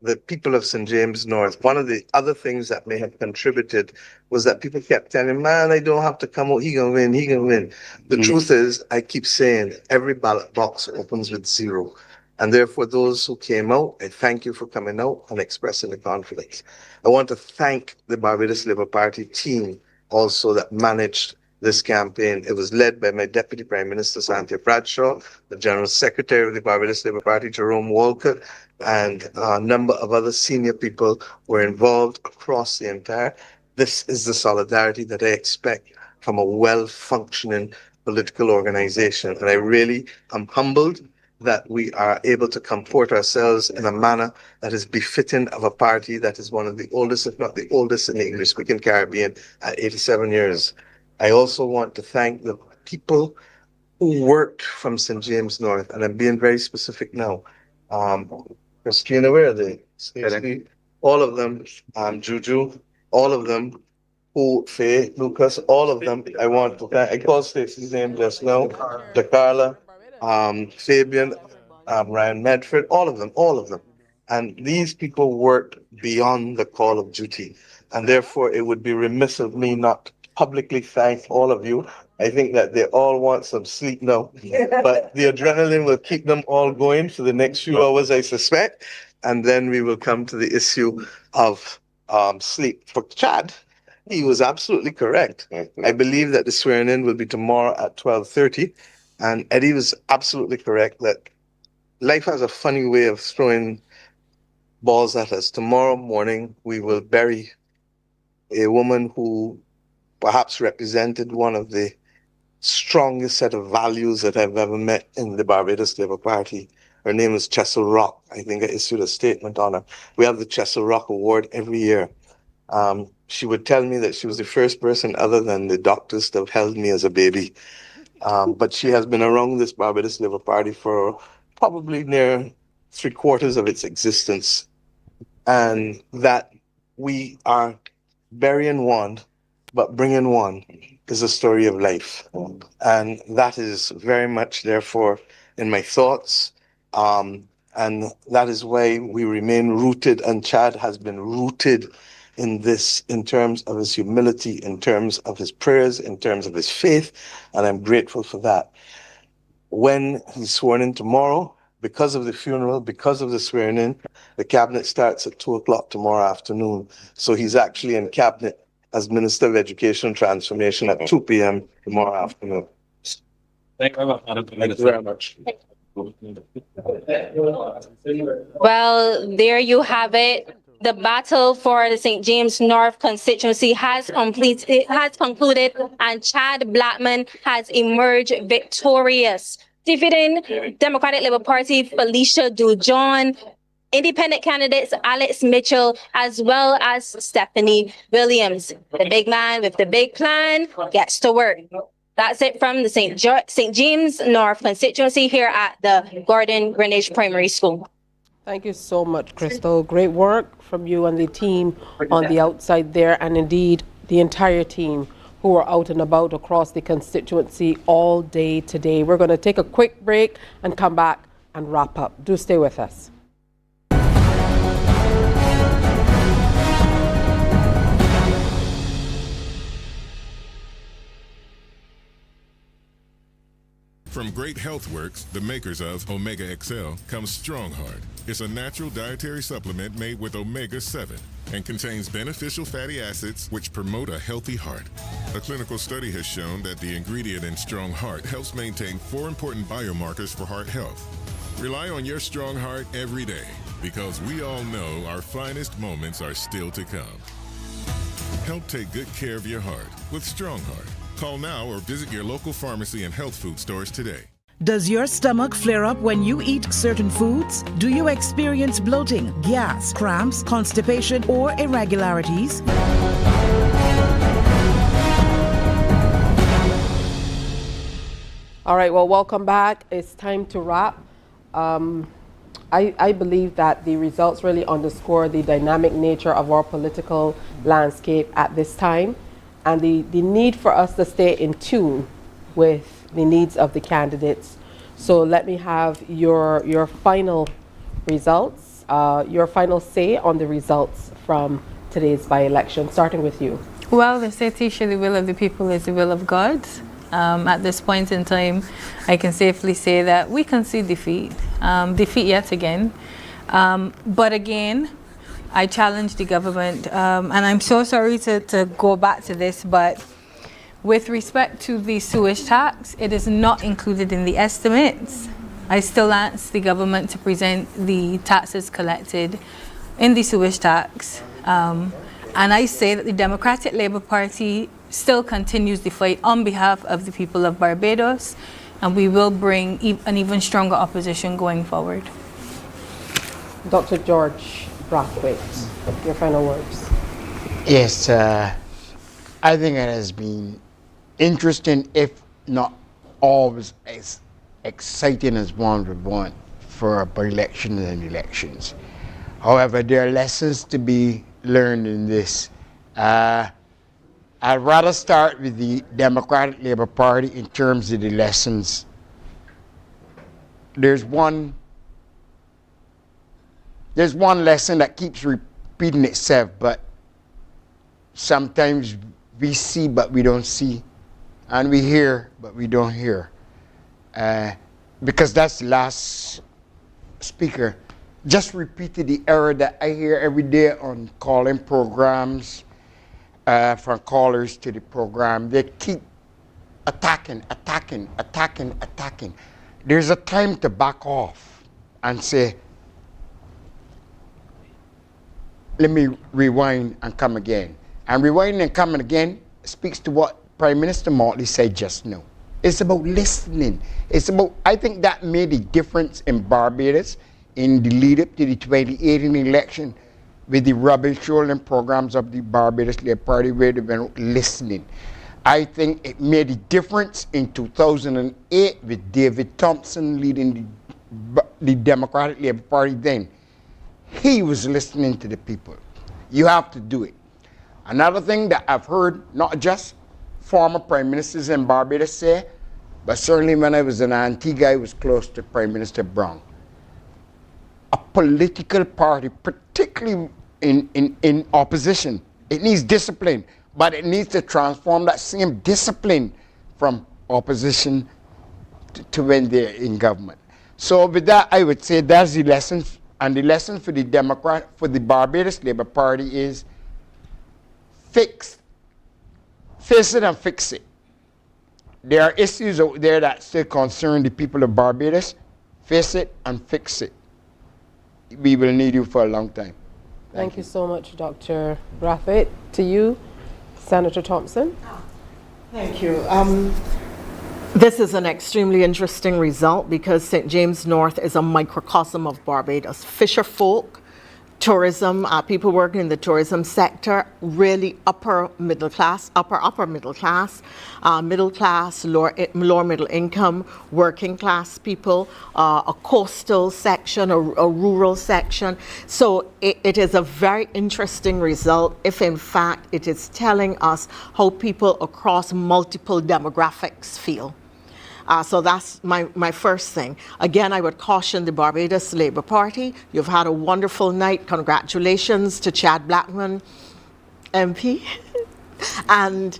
the people of St. James North. One of the other things that may have contributed was that people kept telling, man, I don't have to come out, he gonna win, he gonna win. The truth is, I keep saying, every ballot box opens with 0. And therefore, those who came out, I thank you for coming out and expressing the confidence. I want to thank the Barbados Labour Party team also that managed this campaign. It was led by my Deputy Prime Minister, Cynthia Bradshaw, the General Secretary of the Barbados Labour Party, Jerome Walcott, and a number of other senior people were involved across the entire. This is the solidarity that I expect from a well-functioning political organization. And I really am humbled that we are able to comport ourselves in a manner that is befitting of a party that is one of the oldest, if not the oldest, in the English-speaking Caribbean at 87 years. I also want to thank the people who worked from St. James North, and I'm being very specific now. Christina, where are they? Stacey, all of them, Juju, all of them, Faye, Lucas, all of them. I want to thank, I called Stacey's name just now, DeCarla, Fabian, Ryan Medford, all of them. And these people worked beyond the call of duty. And therefore, it would be remiss of me not to publicly thank all of you. I think that they all want some sleep now, but the adrenaline will keep them all going for the next few hours, I suspect. And then we will come to the issue of sleep. For Chad, he was absolutely correct. I believe that the swearing in will be tomorrow at 12:30. And Eddie was absolutely correct that life has a funny way of throwing balls at us. Tomorrow morning, we will bury a woman who perhaps represented one of the strongest set of values that I've ever met in the Barbados Labour Party. Her name is Chessel Rock. I think I issued a statement on her. We have the Chessel Rock Award every year. She would tell me that she was the first person other than the doctors to have held me as a baby. But she has been around this Barbados Labour Party for probably near 3/4 of its existence. And that we are burying one, but bringing one is a story of life. And that is very much, therefore, in my thoughts. And that is why we remain rooted, and Chad has been rooted in this, in terms of his humility, in terms of his prayers, in terms of his faith, and I'm grateful for that. When he's sworn in tomorrow, because of the funeral, because of the swearing in, the cabinet starts at 2:00 tomorrow afternoon. So he's actually in cabinet as Minister of Education and Transformation at 2 p.m. tomorrow afternoon. Thank you very much, Madam Prime Minister. Thank you very much. Well, there you have it. The battle for the St. James North constituency has concluded, and Chad Blackman has emerged victorious, defeating Democratic Labour Party Felicia Dujon, independent candidates Alex Mitchell, as well as Stephanie Williams. The big man with the big plan gets to work. That's it from the St. James North constituency here at the Gordon Greenwich Primary School. Thank you so much, Crystal. Great work from you and the team on the outside there, and indeed the entire team who are out and about across the constituency all day today. We're going to take a quick break and come back and wrap up. Do stay with us. From Great Health Works, the makers of Omega XL, comes Strong Heart. It's a natural dietary supplement made with omega-7 and contains beneficial fatty acids which promote a healthy heart. A clinical study has shown that the ingredient in Strong Heart helps maintain 4 important biomarkers for heart health. Rely on your strong heart every day, because we all know our finest moments are still to come. Help take good care of your heart with Strong Heart. Call now or visit your local pharmacy and health food stores today. Does your stomach flare up when you eat certain foods? Do you experience bloating, gas, cramps, constipation, or irregularities? All right, well, welcome back. It's time to wrap. I believe that the results really underscore the dynamic nature of our political landscape at this time, and the need for us to stay in tune with the needs of the candidates. So let me have your final results, your final say on the results from today's by-election, starting with you. Well, they say, Tisha, the will of the people is the will of God. At this point in time, I can safely say that we concede defeat, defeat yet again. But again, I challenge the government, and I'm so sorry to go back to this, but with respect to the sewage tax, it is not included in the estimates. I still ask the government to present the taxes collected in the sewage tax. And I say that the Democratic Labour Party still continues the fight on behalf of the people of Barbados, and we will bring an even stronger opposition going forward. Dr. George Brathwaite, your final words. Yes, I think it has been interesting, if not always as exciting as one would want for by-elections and elections. However, there are lessons to be learned in this. I'd rather start with the Democratic Labour Party in terms of the lessons. There's one lesson that keeps repeating itself, but sometimes we see but we don't see, and we hear but we don't hear. Because that's the last speaker just repeated the error that I hear every day on calling programs, from callers to the program. They keep attacking. There's a time to back off and say, let me rewind and come again. And rewinding and coming again speaks to what Prime Minister Motley said just now. It's about listening. It's about, I think that made a difference in Barbados in the lead up to the 2018 election with the rubbish shoulder programs of the Barbados Labour Party, where they've been listening. I think it made a difference in 2008 with David Thompson leading the Democratic Labour Party then. He was listening to the people. You have to do it. Another thing that I've heard, not just former prime ministers in Barbados say, but certainly when I was in Antigua, I was close to Prime Minister Brown. A political party, particularly in opposition, it needs discipline, but it needs to transform that same discipline from opposition to when they're in government. So with that, I would say that's the lesson, and the lesson for the the Barbados Labour Party is face it and fix it. There are issues out there that still concern the people of Barbados. Face it and fix it. We will need you for a long time. Thank you so much, Dr. Brathwaite. To you, Senator Thompson. Thank you. This is an extremely interesting result because St. James North is a microcosm of Barbados. Fisher folk, tourism, people working in the tourism sector, really upper middle class, middle class, lower middle income, working class people, a coastal section, a rural section. So it is a very interesting result if in fact it is telling us how people across multiple demographics feel. So that's my first thing. Again, I would caution the Barbados Labour Party. You've had a wonderful night. Congratulations to Chad Blackman, MP. And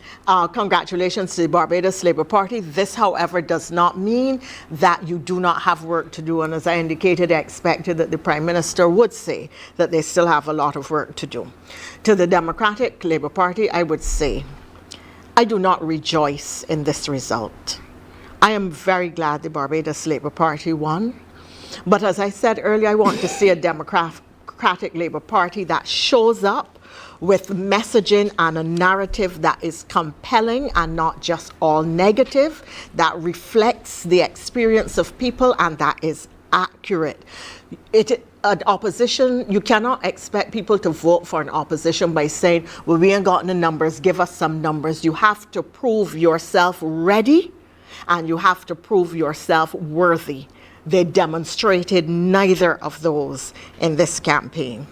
congratulations to the Barbados Labour Party. This, however, does not mean that you do not have work to do. And as I indicated, I expected that the Prime Minister would say that they still have a lot of work to do. To the Democratic Labour Party, I would say, I do not rejoice in this result. I am very glad the Barbados Labour Party won. But as I said earlier, I want to see a Democratic Labour Party that shows up with messaging and a narrative that is compelling and not just all negative, that reflects the experience of people and that is accurate. An opposition, you cannot expect people to vote for an opposition by saying, well, we ain't got the numbers, give us some numbers. You have to prove yourself ready and you have to prove yourself worthy. They demonstrated neither of those in this campaign.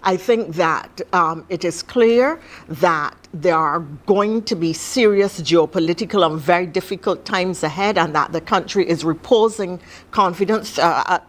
I think that it is clear that there are going to be serious geopolitical and very difficult times ahead, and that the country is reposing confidence,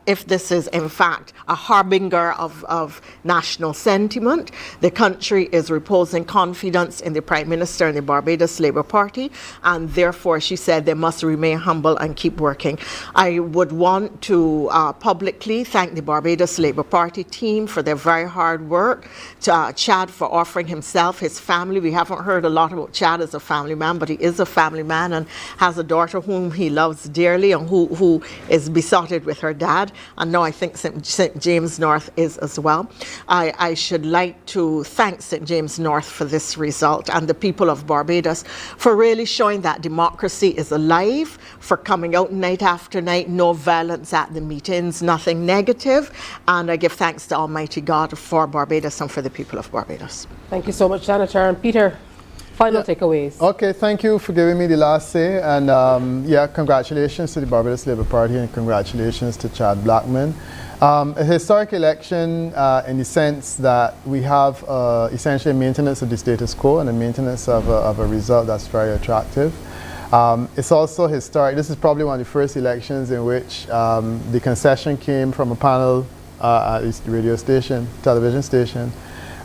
if this is in fact a harbinger of national sentiment. The country is reposing confidence in the Prime Minister and the Barbados Labour Party, and therefore she said they must remain humble and keep working. I would want to publicly thank the Barbados Labour Party team for their very hard work, to Chad for offering himself, his family. We haven't heard a lot about Chad as a family man, but he is a family man and has a daughter whom he loves dearly and who is besotted with her dad. And now I think St. James North is as well. I should like to thank St. James North for this result and the people of Barbados for really showing that democracy is alive, for coming out night after night, no violence at the meetings, nothing negative. And I give thanks to Almighty God for Barbados and for the people of Barbados. Thank you so much, Senator. And Peter, final takeaways. Okay, thank you for giving me the last say. And yeah, congratulations to the Barbados Labour Party and congratulations to Chad Blackman. A historic election in the sense that we have essentially maintenance of the status quo and a maintenance of a result that's very attractive. It's also historic. This is probably one of the first elections in which the concession came from a panel at least the radio station, television station.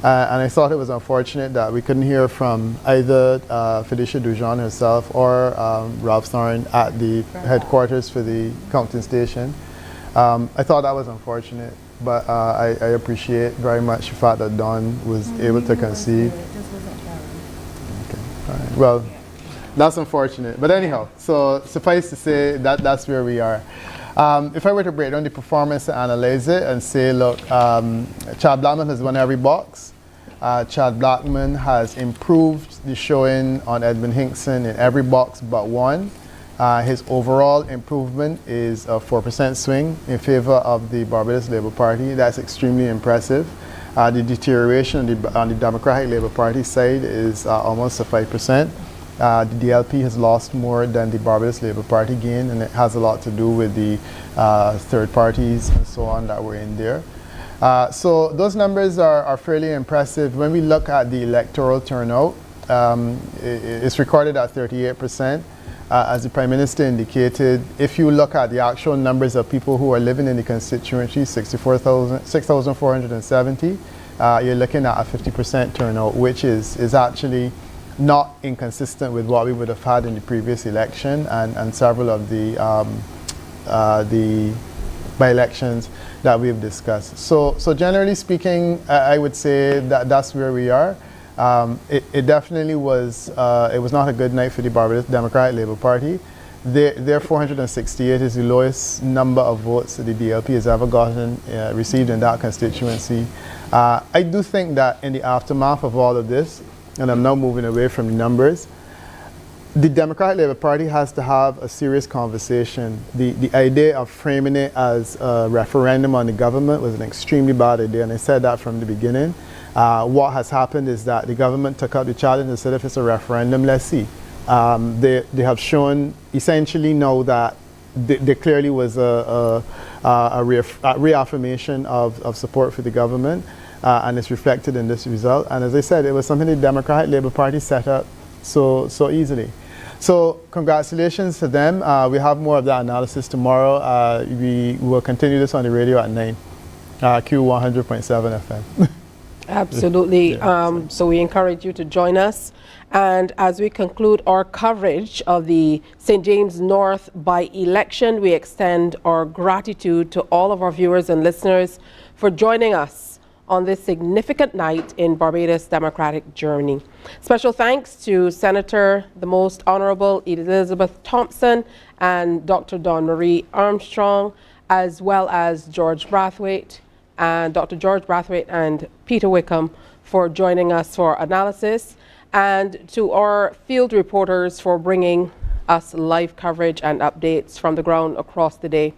And I thought it was unfortunate that we couldn't hear from either Felicia Dujon herself or Ralph Soren at the headquarters for the counting station. I thought that was unfortunate, but I appreciate very much the fact that Don was able to conceive. Okay. All right. Well, that's unfortunate. But anyhow, so suffice to say that that's where we are. If I were to break down the performance and analyze it and say, look, Chad Blackman has won every box. Chad Blackman has improved the showing on Edmund Hinkson in every box but one. His overall improvement is a 4% swing in favor of the Barbados Labour Party. That's extremely impressive. The deterioration on the Democratic Labour Party side is almost a 5%. The DLP has lost more than the Barbados Labour Party gained, and it has a lot to do with the third parties and so on that were in there. So those numbers are fairly impressive. When we look at the electoral turnout, it's recorded at 38%. As the Prime Minister indicated, if you look at the actual numbers of people who are living in the constituency, 6,470, you're looking at a 50% turnout, which is actually not inconsistent with what we would have had in the previous election and several of the by-elections that we've discussed. So generally speaking, I would say that that's where we are. It definitely was, it was not a good night for the Barbados Democratic Labour Party. Their 468 is the lowest number of votes that the DLP has ever gotten, received in that constituency. I do think that in the aftermath of all of this, and I'm now moving away from the numbers, the Democratic Labour Party has to have a serious conversation. The idea of framing it as a referendum on the government was an extremely bad idea, and I said that from the beginning. What has happened is that the government took up the challenge and said, if it's a referendum, let's see. They have shown essentially now that there clearly was a reaffirmation of support for the government, and it's reflected in this result. And as I said, it was something the Democratic Labour Party set up so easily. So congratulations to them. We have more of that analysis tomorrow. We will continue this on the radio at 9, Q100.7 FM. Absolutely. So we encourage you to join us. And as we conclude our coverage of the St. James North by-election, we extend our gratitude to all of our viewers and listeners for joining us on this significant night in Barbados' democratic journey. Special thanks to Senator the Most Honorable Elizabeth Thompson and Dr. Dawn Marie Armstrong, as well as George Brathwaite and Dr. George Brathwaite and Peter Wickham for joining us for analysis, and to our field reporters for bringing us live coverage and updates from the ground across the day.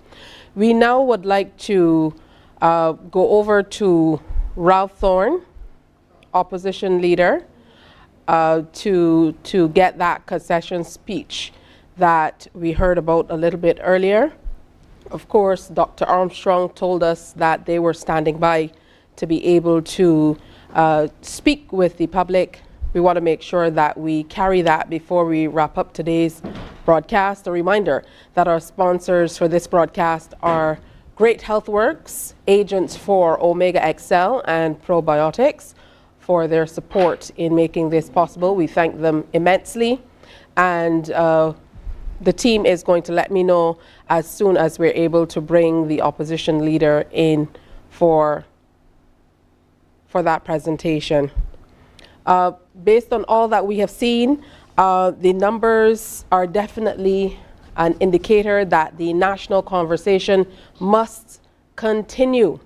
We now would like to go over to Ralph Thorne, opposition leader, to get that concession speech that we heard about a little bit earlier. Of course, Dr. Armstrong told us that they were standing by to be able to speak with the public. We want to make sure that we carry that before we wrap up today's broadcast. A reminder that our sponsors for this broadcast are Great Health Works, agents for Omega XL and Probiotics, for their support in making this possible. We thank them immensely. And the team is going to let me know as soon as we're able to bring the opposition leader in for that presentation. Based on all that we have seen, the numbers are definitely an indicator that the national conversation must continue.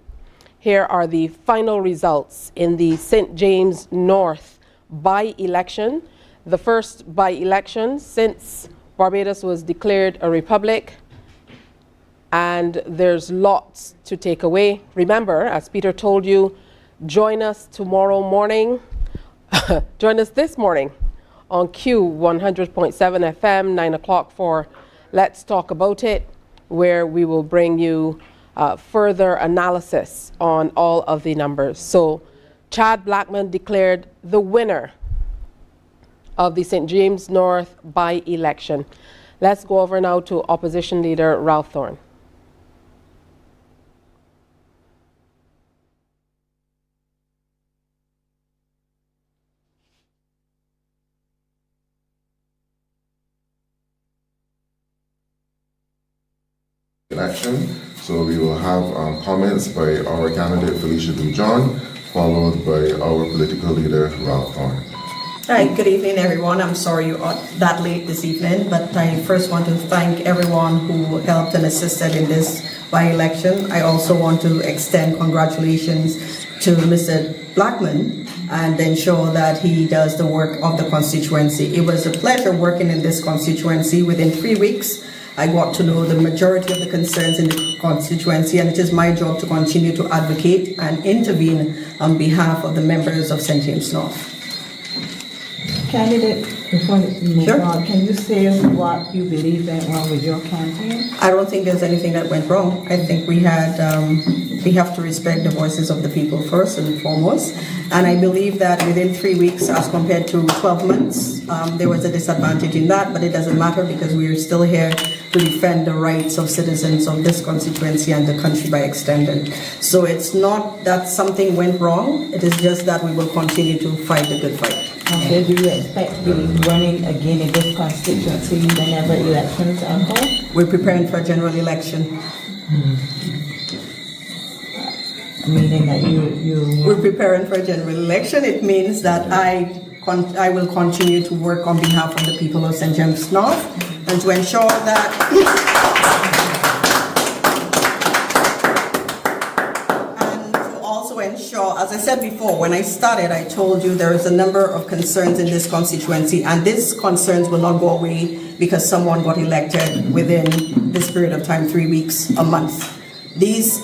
Here are the final results in the St. James North by-election, the first by-election since Barbados was declared a republic, and there's lots to take away. Remember, as Peter told you, join us tomorrow morning. Join us this morning on Q100.7 FM, 9 o'clock for Let's Talk About It, where we will bring you further analysis on all of the numbers. So Chad Blackman declared the winner of the St. James North by-election. Let's go over now to opposition leader Ralph Thorne. Election. So we will have comments by our candidate Felicia Dujon, followed by our political leader Ralph Thorne. Hi, good evening everyone. I'm sorry you are that late this evening, but I first want to thank everyone who helped and assisted in this by-election. I also want to extend congratulations to Mr. Blackman and ensure that he does the work of the constituency. It was a pleasure working in this constituency. Within 3 weeks, I got to know the majority of the concerns in the constituency, and it is my job to continue to advocate and intervene on behalf of the members of St. James North. Candidate, before you move on, can you say what you believe went wrong with your campaign? I don't think there's anything that went wrong. I think we have to respect the voices of the people first and foremost. And I believe that within 3 weeks, as compared to 12 months, there was a disadvantage in that, but it doesn't matter because we are still here to defend the rights of citizens of this constituency and the country by extension. So it's not that something went wrong, it is just that we will continue to fight the good fight. Okay, do you expect to be running again in this constituency whenever elections are called? We're preparing for a general election. Meaning that you... We're preparing for a general election. It means that I will continue to work on behalf of the people of St. James North and to ensure that and to also ensure, as I said before, when I started, I told you there is a number of concerns in this constituency, and these concerns will not go away because someone got elected within this period of time, 3 weeks, a month. These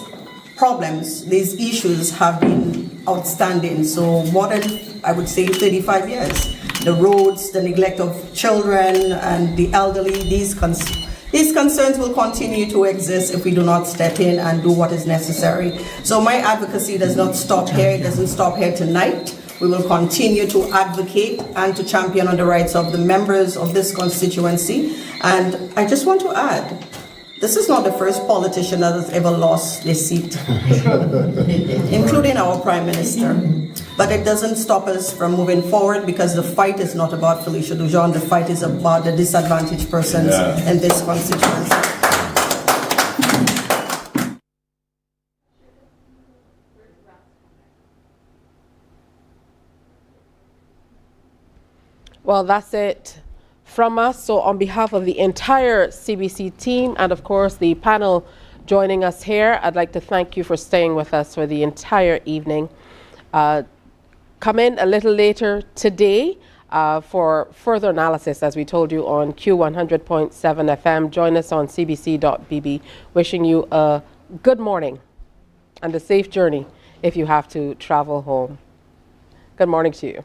problems, these issues have been outstanding. So more than, I would say, 35 years. The roads, the neglect of children and the elderly, these concerns will continue to exist if we do not step in and do what is necessary. So my advocacy does not stop here. It doesn't stop here tonight. We will continue to advocate and to champion on the rights of the members of this constituency. And I just want to add, this is not the first politician that has ever lost their seat, including our Prime Minister. But it doesn't stop us from moving forward, because the fight is not about Felicia Dujon. The fight is about the disadvantaged persons in this constituency. Well, that's it from us. So on behalf of the entire CBC team and of course the panel joining us here, I'd like to thank you for staying with us for the entire evening. Come in a little later today for further analysis, as we told you, on Q100.7 FM. Join us on cbc.bb. Wishing you a good morning and a safe journey if you have to travel home. Good morning to you.